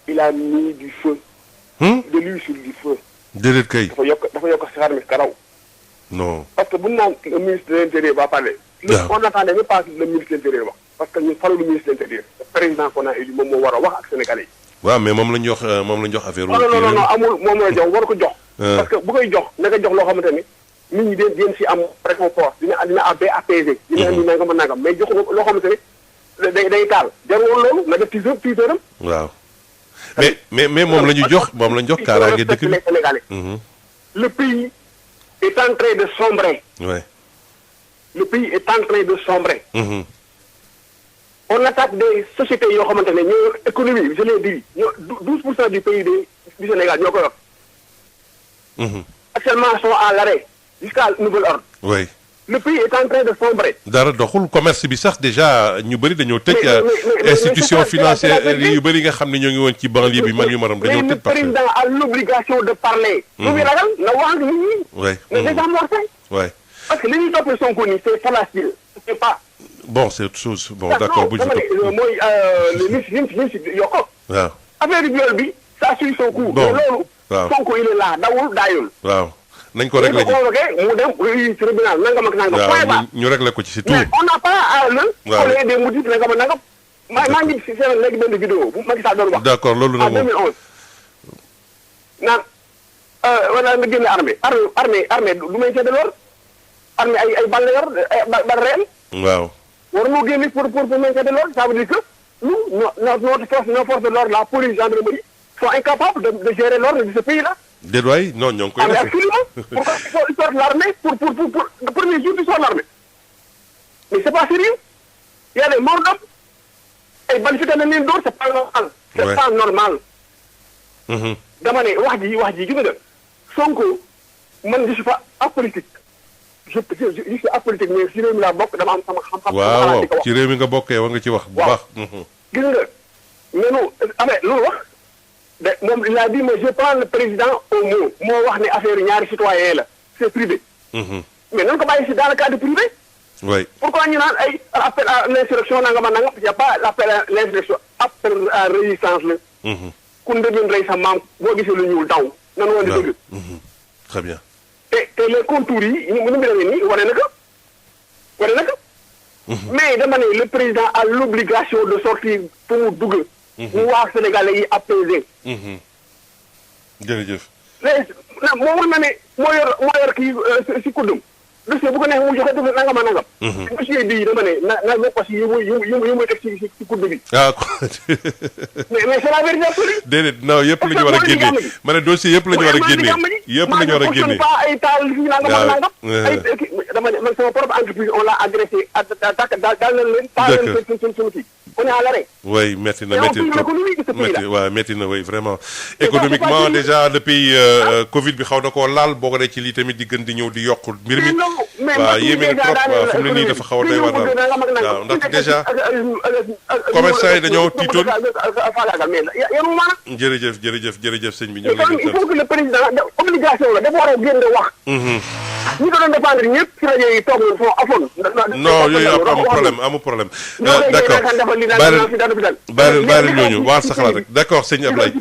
il a mis du feu. de l'huile sur du feu. déedéet kay. dafa yokk si xar mi karaw. non. parce que bu ñu naan le ministre de l'intérieur va parler. on n'attendait même pas le ministre de l'intérieur wax. parce que ñun falu le ministre de l'intérieur. le président qu'on a élu moom moo war a wax ak sénégalais yi. waaw mais moom la ñu jox affaire. non amul moom la jox war ko jox. parce que bu koy jox na nga jox loo xamante ni nit ñi den si am réconfort dina apaiser. dina andi nangam mais jox loo xamante ni day taal jarul loolu na def teaser am. waaw mais moom la ñu jox kaaraange dëkk bi. le pays est en train de sombrer. ouais. le pays est en train de sombrer. On attaque des sociétés yoo xamante ne ñoo économie je l'ai dit ñoo 12% du pays du Sénégal ñoo ko yor. Actuellement sont à l'arrêt jusqu'à nouvel ordre. oui. Le pays est en train de sombrer. dara doxul commerce bi sax déjà ñu bëri dañoo tëj. institution financière yu bëri nga xam ne ñoo ngi woon ci banlieue bi man yu maram dañoo tëj. parce que le président a l'obligation de parler. lu muy ragal na wax ak nit ñi. oui. mais désamorcé. oui. parce que li ñuy toppee Sonko nii c'est facile c'est pas. bon c'est autre chose bon d'accord bu ñu ko mooy li si yokko. waaw. affaire viol bi ça suit son cours. bon loolu. waaw Sonko il est là dawul daayul. waaw nañ ko réglé ji mu dem tribunal nangam ak nangam. point barre ñu réglé ko ci c'est tout. mais on n'a pas à le. waaw coller des motifs nangam ak nangam. maa ngi si seen léegi benn vidéo bu Macky Sall doon wax. d'accord loolu nag en 2011. naan wala nga génne armée du may seede lool. armée ay bal la yor bal réel. waaw. war moo génne pour maintien de l'ordre ça veut dire que nous nos forces de l'ordre la police gendarmerie sont incapables de gérer l'ordre de ce pays là. déedwaay non ñoo ngi koy def. absolument pourquoi ils sortent l'armée pour le premier jour ils sortent l'armée mais c'est pas sérieux il y a des morts d'hommes ay ban fi tamit leen door c'est pas normal. c'est pas normal. dama ne wax ji gis nga Sonko man je suis pas apolitique. je suis apolitique mais si réew mi laa bokk dama am sama xam-xam. waaw ci réew mi nga bokkee war nga ci wax bu baax. gis nga mais non amee loolu wax de moom il a dit mais je prends le président au mot moo wax ne affaire ñaari citoyen la c'est privé. mais nan ko bàyyi si dans le cadre privé. oui. pourquoi ñu naan ay appel à l'insurrection nangam nangam y a pas l'appel à l'insurrection appel à résistance la. ku ndëgën rey sa maam boo gisee lu ñuul daw. nan woon di dëgg. très bien. te les contours yi ñu mu demee nii wane na ko. mais dama ne le président a l'obligation de sortir pour mu dugg. mu wax Sénégalais yi apaiser. jërëjëf. léegi moo wax na ne moo yor kii si kuddum dossier bu ko neex mu joxe def nangam ak nangam. dossier bii dama ne na bokk si yu muy teg si kudd bi. ah mais c'est la vérité absolue. déedéet non yëpp la ñu war a génne ma ne dossier yëpp la ñu war a génne yëpp la ñu war a génne. pas ay taal fii nangam ak nangam. ay dama ne man sama propre entreprise on l'a agressé daal na leen. taal leen suñu kii on est à l'arrêt. oui métti na métti na oui vraiment. économiquement déjà le pays Covid bi xaw na koo laal boo ko dee ci lii tamit di gën di ñëw di yokk mbir mi. waaw yéeme na trop waaw fi mu ne nii dafa xaw a doy waar daal waaw ndax déjà commerçant yi dañoo tiitoon. jërëjëf sëñ bi ñu ngi lay il faut que le président obligation la dafa war a génn wax. ñi ko doon défendre ñëpp ci rajo yi toog na foo afoon. non yooyu amul problème d'accord bàyyi ñooñu waar sa xalaat rek d'accord sëñ Ablaye.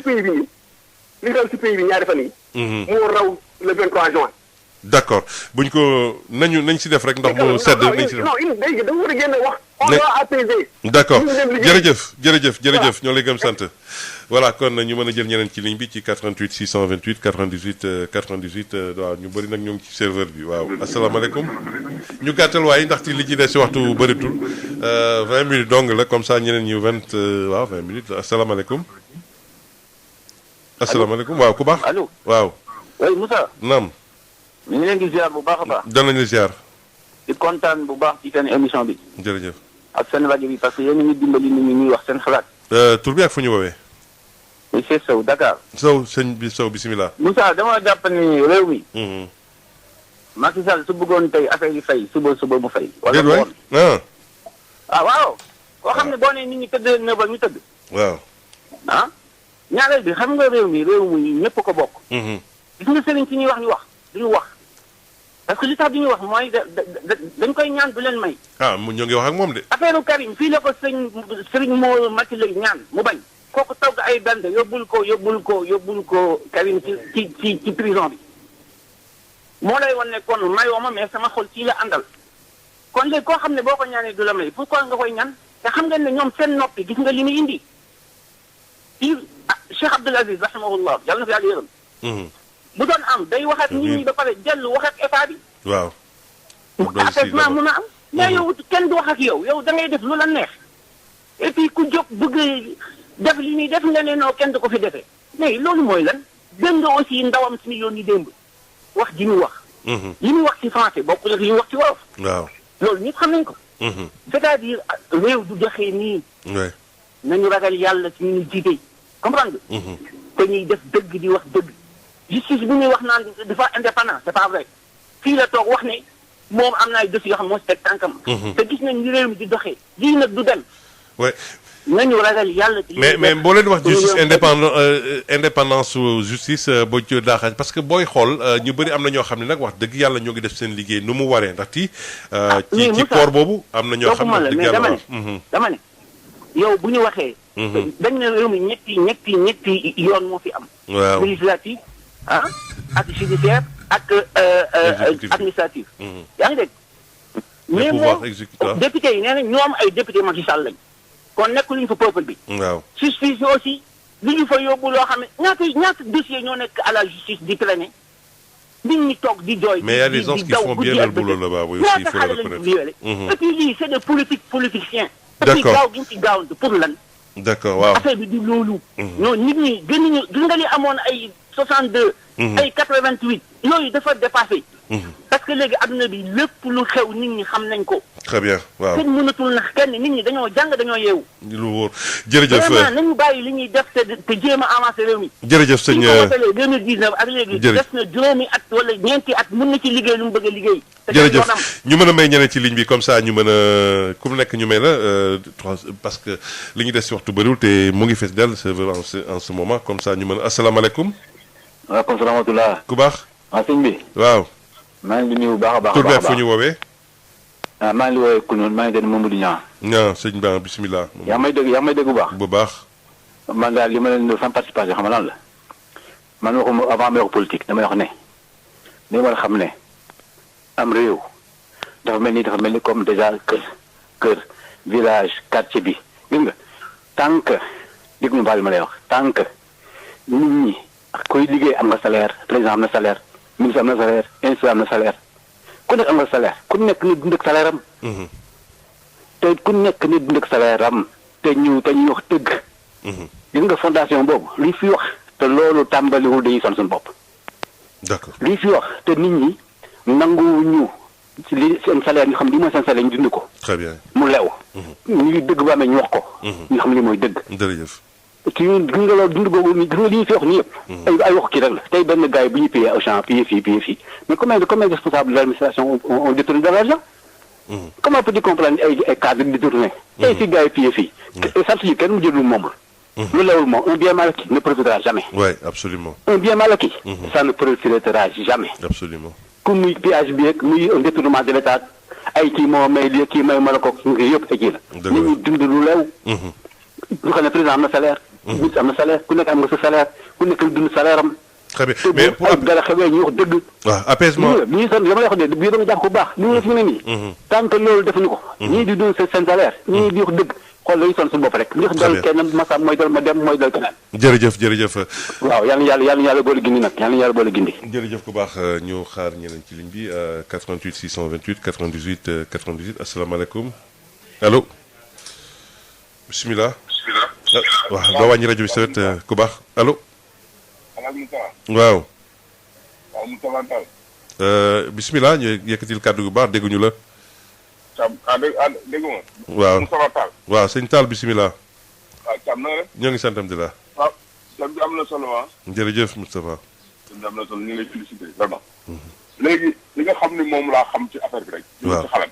li dal ci pays bi ñaari fan yi moo raw le 23 juin. d'accord buñ ko nañ si def rek ndox mu sedd nañ si def. non léegi dafa war a génn wax. on doit apaiser. d'accord jërëjëf ñoo lay gëm sant. voilà kon ñu mën a jël ñeneen ci ligne bi ci 88 628 98 waaw ñu bëri nag ñoo ngi ci serveur bi waaw asalaamaaleykum. ñu gàttal waaye ndaxte li ci des si waxtu bëritul 20 minutes dong la comme ça ñeneen ñu 20 minutes asalaamaaleykum. asalaamaaleykum waaw ku baax. allo waaw. oui Moussa. naam. ñu ngi leen di ziar bu baax a baax. danañ la ziar. di kontaan bu baax ci seen émission bi. jërëjëf. ak seen rajo bi parce que yéen a ngi dimbali nit ñi ñuy wax seen xalaat. tur bi ak fu ñu woowee. monsieur Sow Dakar. sëñ bi Sow bisimilah. Moussa dama jàpp ni réew mi. Macky Sall su bëggoon tey affaire yi fay suba mu fay. wala mu woon waaw. koo xam ne boo nee nit ñi tëdd na ba ñu tëdd. waaw. ñaareel bi xam nga réew mi ñëpp ko bokk. gis nga sëriñ si ñuy wax ñu wax duñu wax parce que li tax duñu wax mooy dañ koy ñaan du leen may. ñoo ngi wax ak moom de. affaire Karim fii la ko sëriñ moo Macky lay ñaan mu bañ. kooku togg ay bande yóbbul ko Karim ci prison bi. moo lay wan ne kon mayoo ma mais sama xol ci la àndal. kon léegi koo xam ne boo ko ñaanee du la may pourquoi nga koy ñaan te xam ngeen ne ñoom seen noppi gis nga li muy indi. Cheikh Abdoul Aziz rahimahullah yàlla na fi yàlla yërëm. bu doon am day wax ak nit ñi ba pare dellu wax ak état bi. waaw. apaisement mun a am. mais yow kenn du wax ak yow da ngay def lu la neex. et puis ku jóg bëgg def li ñuy def nga ne non kenn du ko fi defee. mais loolu mooy lan dégg nga aussi ndawam suñu yoon yi démb wax ji mu wax. li muy wax ci français bokkul ak li muy wax ci wolof. waaw loolu ñëpp xam nañ ko. c'est-à-dire réew du doxee nii. nañu ragal yàlla ci ñu jiite. comprendre nga. te ñuy def dëgg di wax dëgg. justice bu ñuy wax naan dafa indépendant c'est pas vrai fii la toog wax ne moom am na ay dossiers yoo xam moo si teg tànkam. te gis nañ ni réew mi di doxee lii nag du dem. nañu ragal yàlla. mais boo leen wax justice indépendance justice boo ci daaxaaj parce que booy xool ñu bëri am na ñoo xam ne nag wax dëgg yàlla ñoo ngi def seen liggéey nu mu waree ndax ci koor boobu am na ñoo xam ne dëgg yàlla dama ne yow bu ñu waxee. dañ ne réew mi ñetti yoon moo fi am. waaw législatif ak judiciaire ak administratif. yaa ngi dégg. mais moom député yi nee na ñoom ay député Macky Sall lañ. kon nekkul ñu fa peuple bi. waaw justice aussi li ñu fa yóbbu loo xam ne ñaata dossier ñoo nekk à la justice di traîner nit ñi toog di jooy. mais y a des gens qui font bien leur boulot là-bas aussi il faut le reconnaître. et puis lii c'est des politiciens. d'accord et puis gaaw gi ñu ci gaawantu pour lan. d'accord waaw affaire bi di loolu. non nit ñi gënuñu gis nga li amoon ay 62. ay 88 yooyu dafa dépassé. parce que léegi adduna bi lépp lu xew nit ñi xam nañ ko. très bien waaw kenn mënatul nax kenn nit ñi dañoo jàng dañoo yeewu. lu wóor jërëjëf vraiment nañu bàyyi li ñuy def te jéem a avancé réew mi. jërëjëf sëñ suñ ko wotalee 2019 ak léegi. des na juróomi at wala ñeenti at mun na ci liggéey lu mu bëgg a liggéey. jërëjëf ñu mën a may ñeneen ci ligne bi comme ça ñu mën a ku mu nekk ñu may la parce que li ñu des si waxtu bëriwul te mu ngi fees dell serveur en ce moment comme ça ñu mën a asalaamaaleykum. waaleykum salaam wa rahmatulah. ku baax. sëñ bi. waaw. maa ngi nuyu bu baax a baax. tur bi ak fu ñu woowee. maa ngi woowee Kounoune maa ngi dégg Mamadou Niang. Niang sëñ Ba bisimilah. yaa may dégg bu baax. bu baax. man daal li ma leen di sama participation xam nga lan la man waxuma avant may wax politique damay wax ne ni war a xam ne am réew dafa mel ni comme déjà kër village quartier bi gis nga tant que dégg nga baal ma lay wax tant que nit ñi koy liggéey am nga salaire président am na salaire ministre am na salaire institut am na salaire ku nekk am nga salaire ku nekk ni dund ak salaire am te ku nekk ni dund ak salaire am te ñuy wax dëgg gis nga fondation boobu li fi wax te loolu tàmbaliwul dañuy son suñu bopp d'accord li fi wax te nit ñi nanguwuñu ci li seen salaire ñu xam li mooy seen salaire ñu dund ko très bien mu lew ñu dëgg ba amee ñu wax ko ñu xam li mooy dëgg jërëjëf ci ñun gis nga loolu dund googu ni gis nga li ñu fi wax nii yëpp ay wax kii rek la tey benn gars yi bu ñu payé au champ payé fii mais combien de responsables de l'administration ont détourné de l'argent comment peut-il comprendre ay cadres détourné tey si gars yi payé fii sant yi kenn mu jël lu moomul lu lewul moom un bien mal acquis ne profitera jamais absolument un bien mal acquis ça ne profitera jamais absolument ku muy péage bi rek muy un détournement de l'état ay kii moo may lii kii may mala ko yëpp ay kii la nit ñi dund lu lew ñu xam ne président am na salaire ministre am na salaire ku nekk am nga sa salaire ku nekk dund salaire am très bien mais pour ay dara xewee ñu wax dëgg waaw apaisement ñii sax dama lay wax de bii dama jàpp ko bu baax li ñu def ñu ne nii tant que loolu defuñu ko ñii di dund seen salaire ñii di wax dëgg xool lañu son suñu bopp rek li dal kenn masam mooy dal ma dem mooy dal keneen jërëjëf waaw yàlla boole gindi nag yàlla boole gindi jërëjëf ku baax ñu xaar ñeneen ci ligne bi 88 628 98 98 asalaamaaleykum allo bismillah waaw nga wàññi rajo bi sa wet ku baax allo waaw bismillah ñu yëkkatil kàddu gu baax dégguñu la déggu ma. waaw Moustapha Tall. waaw sëñ Tall bisimilah. waaw Thiam na nga def. ñoo ngi sant alhamdulilah. waaw thème bi am na solo ah. jërëjëf Moustapha. thème bi am na solo ñu ngi lay félicité vraiment. léegi li nga xam ne moom laa xam ci affaire bi rek. waaw ci xalaat.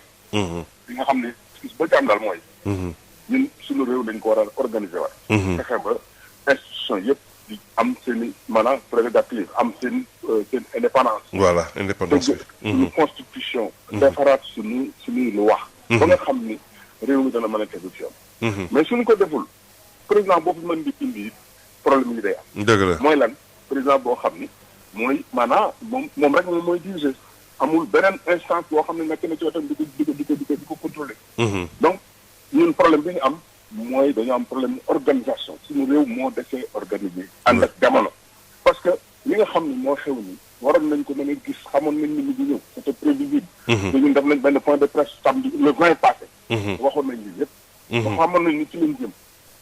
li nga xam ne ba ci am daal mooy. ñun suñu réew dañ ko war a organiser waat. fexe ba institution yëpp di am seen i maanaam prérogative am seen indépendance. voilà indépendance bi. suñu constitution. defaraat suñuy lu wax. ba nga xam ni réew mi dana mën a tegu ci yoon. mais suñu ko deful président boo fi mën di indi problème yi day am. dëgg la mooy lan président boo xam ni mooy maanaam moom rek moom mooy diriger amul beneen instance boo xam ne nekk na ci wetam di ko contrôler. donc ñun problème bi ñu am mooy dañoo am problème organisation suñu réew moo desee organisé ànd ak jamono parce que li nga xam ne moo xew ni waroon nañ ko mën a gis xamoon nañ ni mu ngi ñëw c'était prévisible. te ñun def nañ benn point de presse samedi le 20 passé. waxoon nañ li yëpp. ba xamoon nañ ni ci lañ jëm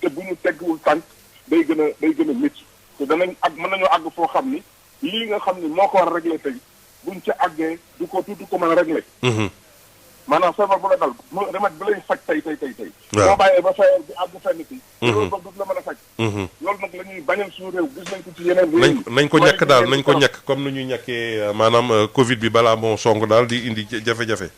te bu ñu tegguwul tànk day gën a métti te danañ mën nañoo àgg foo xam ni lii nga xam ni moo ko war a réglé tey buñ ca àggee du ko mën a réglé. maanaam feebar bu la dal remède bi lay faj tey. waaw boo bàyyee ba feebar bi àgg fenn fii. loolu boobu du la mën a faj. loolu nag la ñuy bañal suñu réew gis nañ ko ci yeneen réew yi. nañ ko ñàkk daal nañ ko ñàkk comme nu ñuy ñàkkee maanaam Covid bi balaa moo song daal di indi jafe-jafe.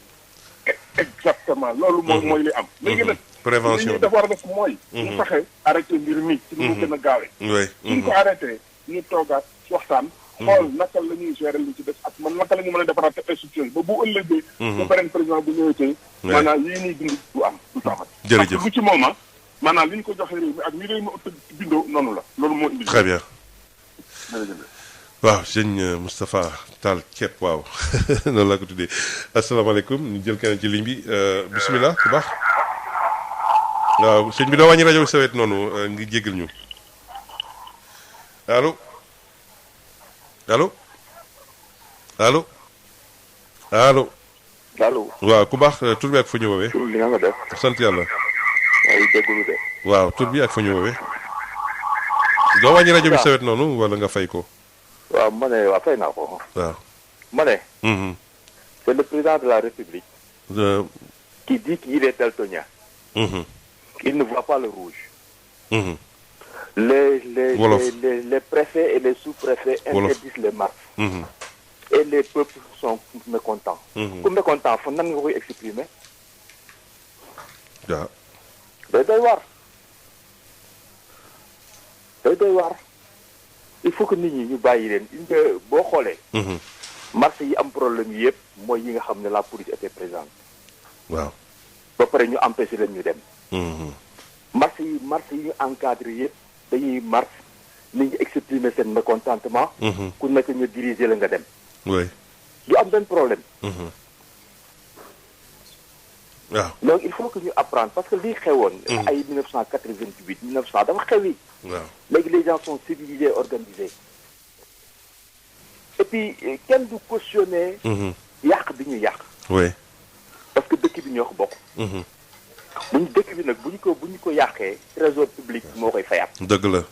exactement loolu mooy li am. léegi nag prévention li ñuy def war a def mooy. ñu fexe arrêté mbir mi. ci lu mu gën a gaawee. oui suñ ko arrêté ñu toogaat waxtaan. xool naka la ñuy gérer li ci des ak man naka la ñu mën a defaraat institution ba bu ëllëgee. bu beneen président bu ñëwee tey. maanaam yii ñuy dund du am du taxat. jërëjëf parce que bu ci moom maanaam li ñu ko joxe réew mi ak ni réew mi bindoo noonu la loolu moo indi. très bien. waaw sëñ Moustapha Tall Ceeb waaw noonu laa ko tuddee asalaamaaleykum ñu jël keneen ci ligne bi bisimilah bu baax waaw sëñ bi doo wàññi rajo bi sa wet noonu ngi jéggal ñu allo allo allo allo. allo. waaw ku baax tur bi ak fa ñu woowee. tur bi nga def. sant yàlla. ay jégalu de. waaw tur bi ak fa ñu woowee. doo wàññi rajo bi sa wet noonu wala nga fay ko. waaw ma ne waaw fay naa ko. waaw. ma ne. c'est le président de la République. qui dit qu'il est daltonien. Il ne voit pas le rouge. Les préfets et les sous-préfets interdisent les marches. Et les peuples sont mécontents. Ku mécontent fan nan nga koy exprimer. waaw. day doy waar. day doy waar. il faut que nit ñi ñu bàyyi leen boo xoolee. marché yi am problème yi yëpp mooy yi nga xam ne la police était présente. waaw. ba pare ñu empêché leen ñu dem. marché yi ñu encadré yëpp dañuy marche nit ñi exprimer seen mécontentement. ku nekk ñu diriger la nga dem. oui. du am benn problème. waaw donc il faut que ñu apprendre parce que lii xewoon. ay 1988 1900 dafa xewi. waaw léegi les gens sont civilisés organisés. et puis kenn du cautionner. yàq bi ñu yàq. oui. parce que dëkk bi ñoo ko bokk. buñ dëkk bi nag bu ñu ko yàqee trésor public moo koy fayaat. dëgg la.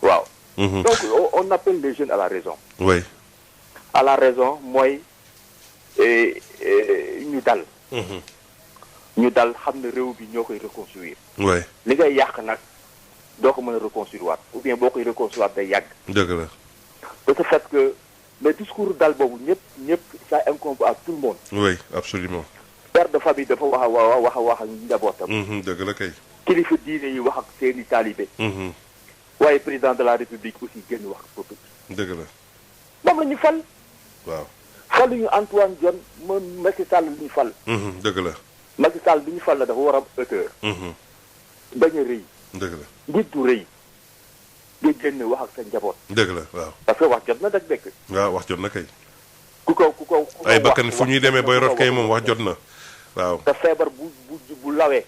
waaw. donc on appelle les jeunes à la raison. oui. à la raison mooy ñu dal. ñu dal xam ne réew bi ñoo koy reconstruire. oui. li ngay yàq nag doo ko mën a reconstruire waat ou bien boo koy reconstruire waat day yàgg. dëgg la. de ce fait que le discours dal boobu ñëpp ça incombe à tout le monde. oui absolument. père de famille dafa wax ak njabootam. dëgg la kay. kilifa diine yi wax ak seeni taalibe. waaye président de la république aussi génn wax ak peuple. dëgg la. moom la ñu fal. waaw. faluñu Antoine Diome moom Macky Sall la ñu fal. dëgg la. Macky Sall bi ñu fal la dafa war a am hauteur. bañ a rëy. dëgg la. njiit du rëy. nga génn wax ak sa njaboot. dëgg la waaw. parce que wax jot na dag bekk. waaw wax jot na kay. ku ko ay bakkan fu ñuy demee bay rot kay moom wax jot na. waaw te feebar bu lawee.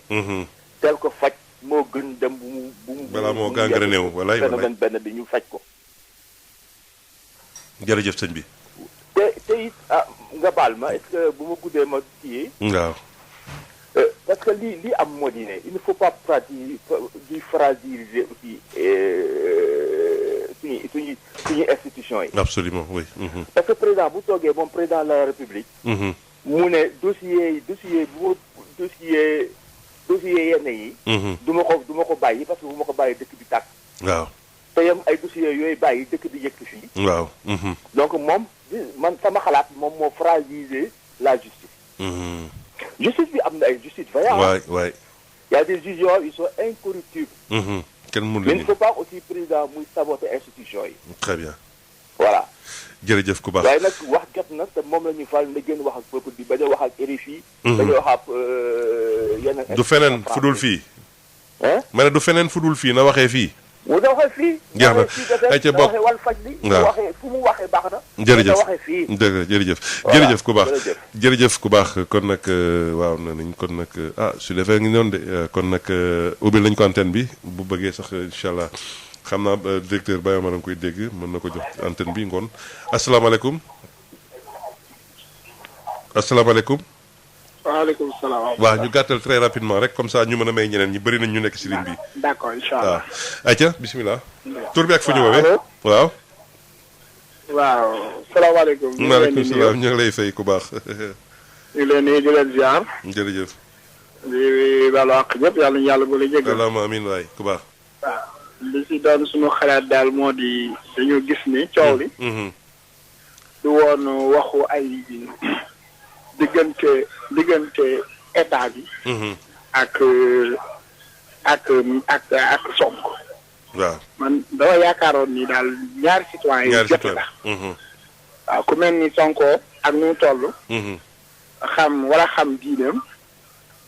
teel ko faj moo gën dem bu mu. balaa moo gangrené wu walaay walaay benn bi ñu faj ko. jërëjëf sëñ bi. te it nga baal ma est-ce que bu ma guddee ma kii. waaw. parce que lii am moo di ne il ne faut pas di fragiliser aussi suñu institution yi. absolument oui. parce que président bu toogee moom président de la république. mu ne dossier yenn yi. du ma ko bàyyi parce que bu ma ko bàyyi dëkk bi tàkk. waaw. te yam ay dossiers yooyu bàyyi dëkk bi yëkk fii. waaw. donc moom man sama xalaat moom moo fragiliser la justice. justice bi am na ay justice vaillante. waay waay. y a des juges yoo ils sont incorruptibles. kenn mënu mais il ne faut pas aussi président muy saboter institution yi. très bien. voilà. jërëjëf ku baax waaye nag wax jot na te moom la ñu fal na gën wax ak peuple bi bañ a wax ak RFI. bañ a wax ak yeneen. du feneen fu dul fii. ma ne du feneen fu dul fii na waxee fii. mu da waxee fii. jeex na ay ca bokk wal faj li. waaw waxee fu mu waxee baax na. jërëjëf waxee fii. dëgg jërëjëf. jërëjëf ku baax jërëjëf ku baax kon nag waaw nee nañ kon nag su defee ngi noonu de kon nag ubbil nañ ko antenne bi bu bëggee sax incha allah xam naa directeur Baye Omar a ngi koy dégg mën na ko jox antenne bi ngoon asalaamaaleykum. asalaamaaleykum. waaleykum salaam. waaw ñu gàttal très rapidement rek comme ça ñu mën a may ñeneen ñi bëri nañ ñu nekk si ligne bi. d'accord incha allah waaw. ayca bisimilah. tur bi ak fu ñu woowee. waaw. waaw salaamaaleykum. maaleykum salaam ñu ngi lay fay ku baax. ñu ngi leen di leen ziar. jërëjëf. di baalu àq ñëpp yàlla ñu yàlla bu la jégal. allahumma amiin waay ku baax. waaw li si doon suñu xalaat daal moo di dañu gis ni coow li. du woon waxu ay diggante état bi. ak Sonko. waaw man dama yaakaaroon ni daal ñaari citoyen yi jot la. waaw ku mel ni Sonko ak nu mu toll. war a xam diineem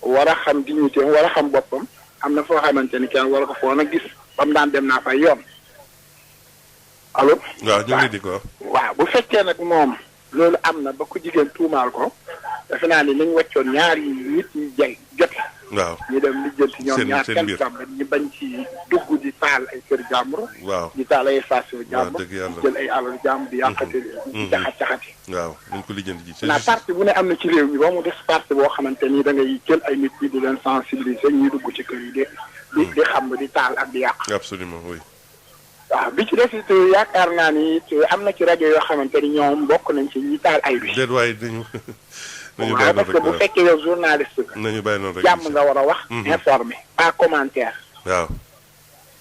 war a xam dignitéem war a xam boppam am na foo xamante ni kenn war ko foon a gis ba mu daan dem naa fay yoon. allo. waaw ñu ngi di ko. waaw bu fekkee nag moom loolu am na ba ku jigéen tuumaal ko defe naa ni nañ wàccoon ñaari nit ñi jote. waaw ñu dem lijjanti ñoom ñaar kenn sàmm ñu bañ ci dugg di taal ay kër jàmbur. waaw di taal ay station jàmbur. dëgg yàlla di jël ay alal jàmbur di yàqate di caxati. waaw nañ ko lijjanti ji. naa parti bu ne am na ci réew mi ba mu des parti boo xamante ni da ngay jël ay nit ñi di leen sensibiliser ñuy dugg ci kër yi di xam di taal ak di yàq. absolument oui. waaw bi ci des it yaakaar naa ni am na ci rajo yoo xamante ni ñoom bokk nañ ci ñi taal ay bi. déet waaye dañu bàyyi waaw parce que bu fekkee yow journaliste nga. nañu bàyyi noonu rek jàmm nga war a wax. informé pas commentaire. waaw.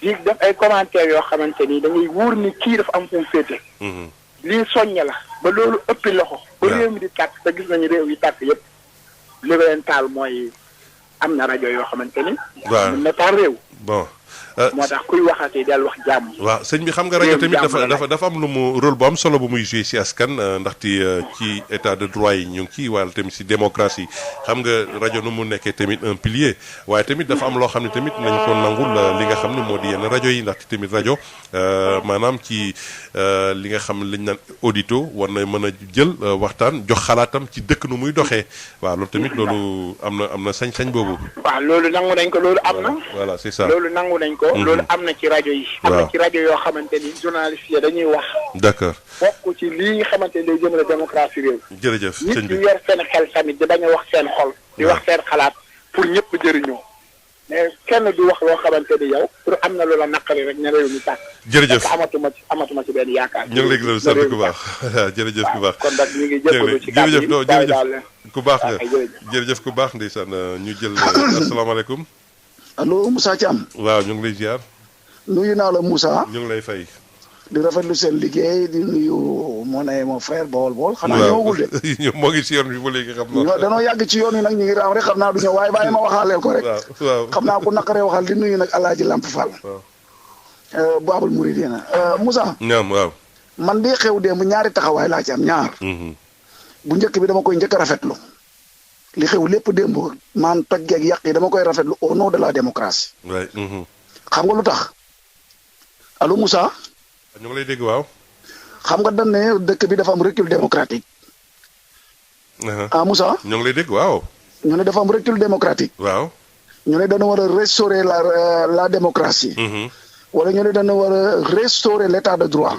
di def ay commentaires yoo xamante ni da ngay wóor ni kii dafa am fu mu féete. lii soññe la ba loolu ëppi loxo. ba réew mi di tàkk te gis nañu réew yi tàkk yëpp. li leen taal mooy am na rajo yoo xamante ni. waaw mën na taal réew. bon moo tax kuy waxatee del wax jàmm. waaw sëñ bi xam nga rajo tamit dafa am lu mu rôle bu am solo bu muy joué si askan ndaxte ci état de droit yi ñu ngi ci wala tamit si démocratie xam nga rajo nu mu nekkee tamit un pilier waaye tamit dafa am loo xam ne tamit nañ ko nangul li nga xam ne moo di yenn rajo yi ndaxte tamit rajo maanaam ci li nga xam ne lañ naan audito war na mën a jël waxtaan jox xalaatam ci dëkk nu muy doxee waaw loolu tamit loolu am na sañ-sañ boobu. waaw loolu nangu nañ ko loolu am na. voilà c'est ça loolu nangu nañ ko. loolu am na ci rajo yi. am na ci rajo yoo xamante ni journaliste yi dañuy wax. d'accord bokk ci lii nga xamante ni day jëmale démocratie réew. jërëjëf sëñ bi nit ñi yor seen xel tamit di bañ a wax seen xol. di wax seen xalaat pour ñëpp jëriñoo. mais kenn du wax loo xamante ni yow pour am na loola naqari rek ne réew mi tàkk. jërëjëf amatuma ci benn yaakaar. ñu ngi léegi loolu sant ku baax jërëjëf ku baax. kon nag ñu ngi jëfandu ci kàddu yi jërëjëf ku baax nga jërëjëf ku baax ndeysaan ñu jël asalaamaaleykum. allo Moussa Thiam. waaw ñu ngi lay ziar. nuyu naa la Moussa. ñu ngi lay fay. di rafetlu seen liggéey di nuyu mon frère Bawol. xanaa ñëwagul de. moo ngi si yoon bi ba léegi xam naa. danoo yàgg ci yoon yi nag ñu ngi raam rek xam naa du ñëw waaye bàyyi ma waxaaleel ko rek. waaw xam naa ku naqaree waxal di nuyu nag Alaaji Lamp Fall. Babul Mouridina Moussa. ñaam waaw. man de xew démb ñaari taxawaay laa ci am ñaar. bu njëkk bi dama koy njëkk a rafetlu. li xew lépp démb maan toj geeg yàq yi dama koy rafetlu au nom de la démocratie. xam nga lu tax allo Moussa. ñu ngi lay dégg waaw. xam nga dañ ne dëkk bi dafa am recul démocratique. Moussa. ñu ngi lay dégg waaw. ñu ne dafa am recul démocratique. waaw. ñu ne dañu war a restaurer la démocratie. wala ñu ne dañu war a restaurer l'état de droit.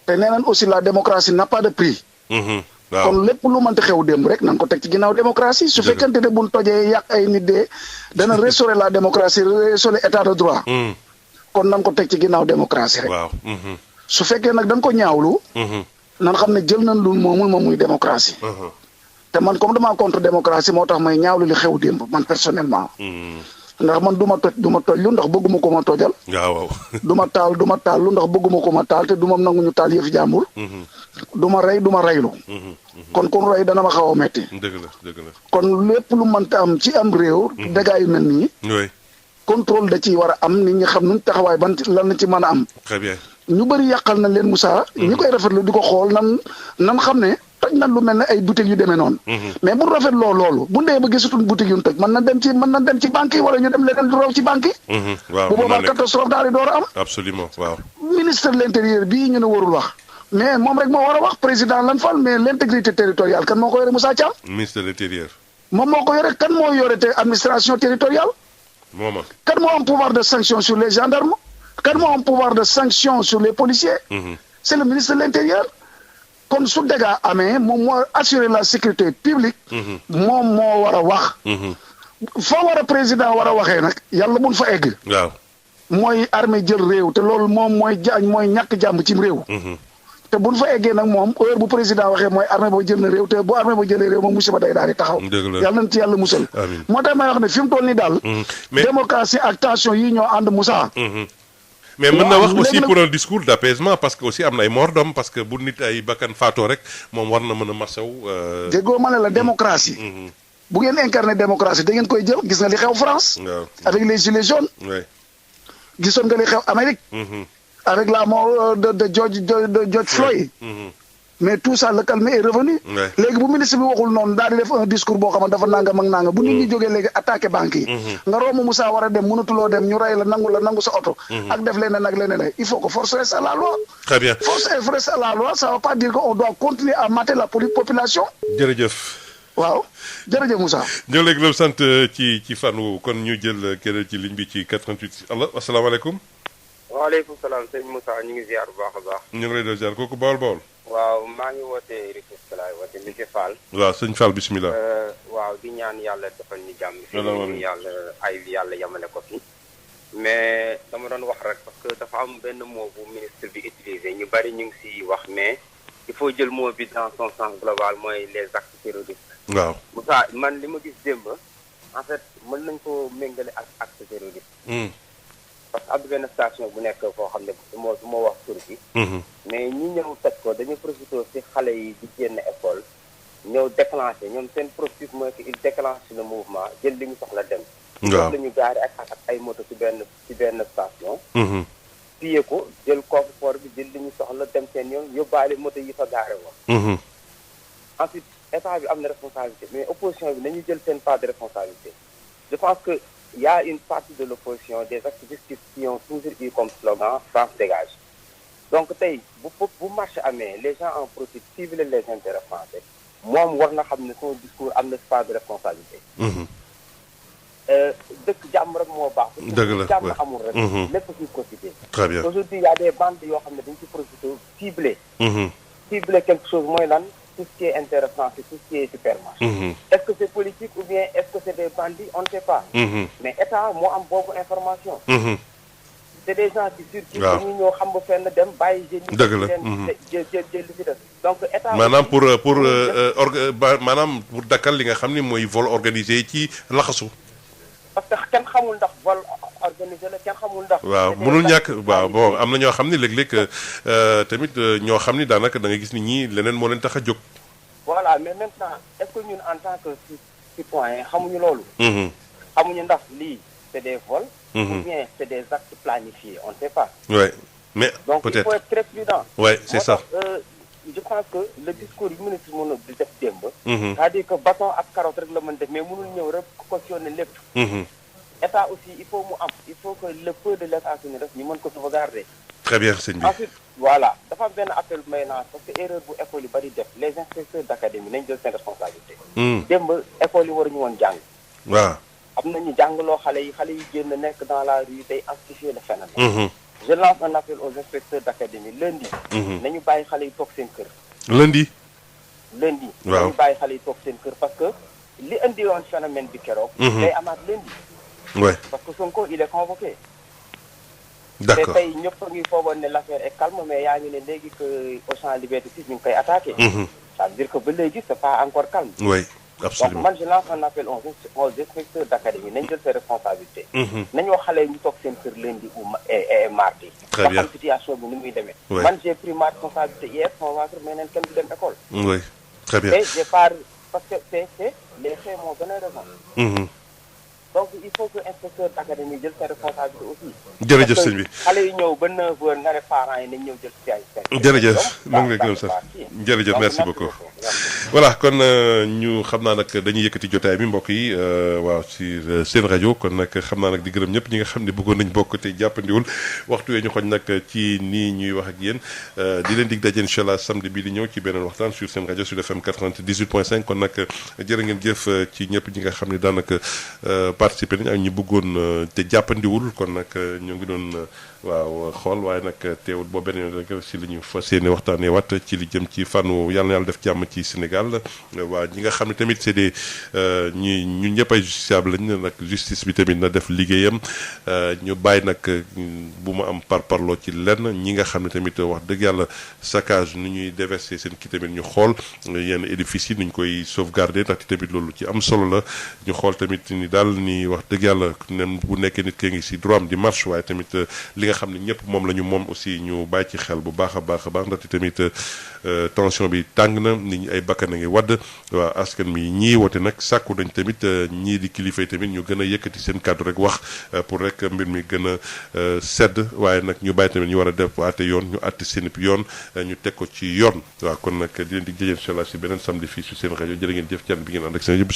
te nee nañ aussi la démocratie n'a pas de prix. kon lépp lu mënti xew démb rek na nga ko teg ci ginnaaw démocratie su fekkente ne buñ tojee yàq ay nit de dana restaurer la démocratie restaurer état de droit. kon nan ko teg ci ginnaaw démocratie rek. waaw. su fekkee nag dañ ko ñaawlu. nan xam ne jël nañ lu moomul moom muy démocratie. te man comme damaa contre démocratie moo tax may ñaawlu li xew démb man personnellement. ndax man du ma toj lu ndax bëgguma ko ma tojal. waaw. du ma taal lu ndax bëgguma ko ma taal te du ma nangu ñu taal yëfi jàmbur. du ma rey du ma reylu. kon kon rey dana ma xaw a metti. dëgg la. kon lépp lu mënta am ci am réew. dégâts yu mel nii. oui. contrôle da ciy war a am nit ñi xam nuñ taxawaay ban lan la ci mën a am. très bien. ñu bëri yàqal nañ leen Moussa. ñi koy rafetlu di ko xool nan xam ne toj nañ lu mel ne ay boutique yu demee noonu. mais bu rafetloo loolu bu ndee ba gisatuñ boutique yu ñu toj mën na dem ci banque yi wala ñu dem leneen du raw ci banque yi. waaw bu boobaa catastrophe daal di door a am. absolument waaw. ministre de l'intérieur bii ñu ne warul wax mais moom rek moo war a wax président lan fal mais l'intégrité territoriale kan moo ko yore Moussa Thiam. ministre de l'intérieur. moom moo ko yore kan moo yore te administration territoriale. moom kan moo am pouvoir de sanction sur les gendarmes. kan moo am pouvoir de sanction sur les policiers. c'est le ministre de l'intérieur. kon su dégâts amee moom moo assurer la sécurité publique. moom moo war a wax. fa war a président war a waxee nag yàlla buñ fa egg. waaw. mooy armée jël réew te loolu moom mooy ñàkk jàmm cim réew. te buñ fa eggee nag moom heure bu président waxee mooy armée ba jël na réew te bu armée ba jëlee réew moom musiba day daal di taxaw. yàlla nañ ci yàlla musal. moo tax may wax ne fi mu toll nii daal. démocratie ak tension yi ñoo ànd Moussa. mais mën na wax aussi pour un discours d'apaisement parce que aussi am na ay mort d'homme parce que bu nit ay bakkan faatoo rek moom war na mën a masaw. déggoo ma ne la démocratie. bu ngeen incarné démocratie da ngeen koy jël gis nga li xew France. avec les gilets jaunes. gisoon nga li xew Amérique. avec la mort de George Floyd. mais tout ça le calme est revenu. léegi bu ministre bi waxul noonu daal di def un discours boo xam ne dafa nangam ak nangam bu nit ñi jógee léegi attaqué banque yi. nga romb Moussa war a dem mënatuloo dem ñu rey la nangu sa oto. ak def leneen ak leneen il faut que force reste à la loi. très bien force reste à la loi ça va pas dire que on doit continuer à mater la population. jërëjëf. waaw jërëjëf Moussa. ñoo léegi loolu sant ci fan woowu kon ñu jël keneen ci ligne bi ci 88 allo asalaamaaleykum. waaleykum salaam sëñ Moussa ñu ngi ziar bu baax a baax. ñu ngi lay doon ziar kooku Bawol. waaw maa ngi wootee Rufisque laay woote monsieur Fall. waaw sëñ Fall bismillah. waaw di ñaan yàlla defal ñu jàmm. fi yàlla yàlla yamale ko fi. mais dama doon wax rek parce que dafa am benn mot bu ministre bi utilisé ñu bari ñu ngi si wax mais il faut jël mot bi dans son sens global mooy les actes terroristes. waaw Moussa man li ma gis démb en fait mën nañ ko méngale ak acte terroriste. parce que am benn station bu nekk foo xam ne du ma wax tur bi. mais ñi ñëw toj ko dañuy profité ci xale yi di génn école ñëw déclenché ñoom seen processus mooy que il déclenche le mouvement jël li ñu soxla dem waaw la ñu gaari ak ay moto ci benn station. piyee ko jël coffre-fort bi jël li ñu soxla dem seen yoon yóbbaale moto yi fa gaare woon. ensuite état bi am na responsabilité mais opposition bi nañu jël seen part de responsabilité. je pense que y a une partie de l'opposition des activistes qui ont toujours eu comme slogan France dégage. donc tey bu marché amee les gens en profitent cibler les intérêts français moom war na xam ne son discours am na part de responsabilité. dëkk jàmm rek moo baax. dëgg la jàmm amul rek. lépp ci quotidien. très bien aujourd'hui y a des bandes yoo xam ne dañ ci profité cibler. cibler quelque chose mooy lan tout ce qui est intérêt français tout ce qui est supermarché. est-ce que c'est politique ou bien est-ce que c'est des bandits on ne sait pas. mais état moo am boobu information. c'est des gens qui circulent. waaw dañuy ñëw xam ba fenn dem bàyyi jeunes yi. dëgg la jël li ci des donc état. maanaam maanaam pour dakkal li nga xam ni mooy vol organisé yi ci laxasu. parce que kenn xamul ndax vol organisé la kenn xamul ndax. waaw mënul ñàkk waaw bon am na ñoo xam ni léeg-léeg tamit ñoo xam ni daanaka da nga gis ni ñii leneen moo leen tax a jóg. voilà mais maintenant est-ce que ñun en tant que citoyen xamuñu loolu. xamuñu ndax lii c'est des vols. ou bien c'est des actes planifiés on ne sait pas. oui mais donc peut-être il faut être très prudent. oui c'est ça. je pense que le discours yu ministre mën a di def démb. c'est-à-dire que bâton ak carotte rek la mën def mais mënul ñëw rek cautionner lépp. état aussi il faut que le peu de l'état suñu def ñu mën ko sauvegarder. très bien sëñ bi. ensuite voilà dafa am benn appel may naa parce que erreur bu école yi bari def les inspecteurs d'académie nañ jël seen responsabilité. démb école yi waruñu woon jàng. waaw. am nañu jàngaloo xale yi génn nekk dans la rue day amplifier le phénomène. je lance un appel aux inspecteurs d'académie lundi. nañu bàyyi xale yi toog seen kër. lundi. waaw nañu bàyyi xale yi toog seen kër parce que li indi woon phénomène bi keroog. day amaat lundi. ouais. parce que Sonko il est convoqué. d'accord te tey ñëpp a ngi foogoon ne l'affaire est calme mais yaa ngi ne léegi que Auchan Liberté 6 ñu ngi koy attaqué. ça veut dire que ba léegi c'est pas encore calme. oui absolument donc man je lance un appel aux inspecteurs d'académie nañ jël ses responsabilités. nañu wax xale yi ñu toog seen kër lundi ou mardi. très bien xam situation bi ni muy demee. man j'ai pris ma responsabilité hier convaincre mais neen kenn du dem école. oui très bien et j'ai pas parce que c'est les faits m'ont donné raison. donc il faut que inspecteur d'académie jël ses responsabilités aussi. jërëjëf sëñ bi xale yi ñëw ba 9h nga ne parents yi nañ ñëw jël ci ay. jërëjëf maa ngi lay gërëm sax jërëjëf merci beaucoup. voilà kon ñu xam naa nag dañuy yëkkati jotaay bi mbokk yi waaw ci seen rajo kon nag xam naa nag di gërëm ñëpp ñi nga xam ne bëggoon nañ bokk te jàppandiwul waxtu wee ñu xoñ nag ci nii ñuy wax ak yéen di leen dig daje incha allah samedi bii di ñëw ci beneen waxtaan sur seen rajo Sud FM 98.5 kon nag jërë ngeen jëf ci ñëpp ñi nga xam ne daanaka participer nañ ak ñi bëggoon te jàppandiwul kon nag ñoo ngi doon waaw xool waaye nag teewul boo beneen rek si li ñu fas yéene waxtaanee wat ci li jëm ci fànn yàlla na yàlla def jàmm ci Sénégal waa ñi nga xam ne tamit c'est des ñun ñëpp ay justiciable lañ nag justice bi tamit na def liggéeyam ñu bàyyi nag bu mu am parparloo ci lenn ñi nga xam ne tamit wax dëgg yàlla saccage nu ñuy déverser seen kii tamit ñu xool yenn édifices yi nu ñu koy sauvegarder ndaxte tamit loolu ci am solo la ñu xool tamit ni daal ni wax dëgg yàlla nem bu nekkee nit kee ngi si droit am di marche waaye tamit li nga xam ne ñëpp moom la ñu moom aussi ñu bàyyi ci xel bu baax a baax ndaxte tamit tension bi tàng na nit ñi ay bakkan a ngi wadd waa askan mi ñii woote nag sàkku nañ tamit ñii di kilifa yi tamit ñu gën a yëkkati seen kàddu rek wax pour rek mbir mi gën a sedd waaye nag ñu bàyyi tamit ñu war a def àtte yoon ñu àtte seen yoon ñu teg ko ci yoon waaw kon nag di leen di jëjeen incha allah si beneen samedi fii su seen rajo jërë ngeen jëf can bi ngeen ànd ak seen yëpp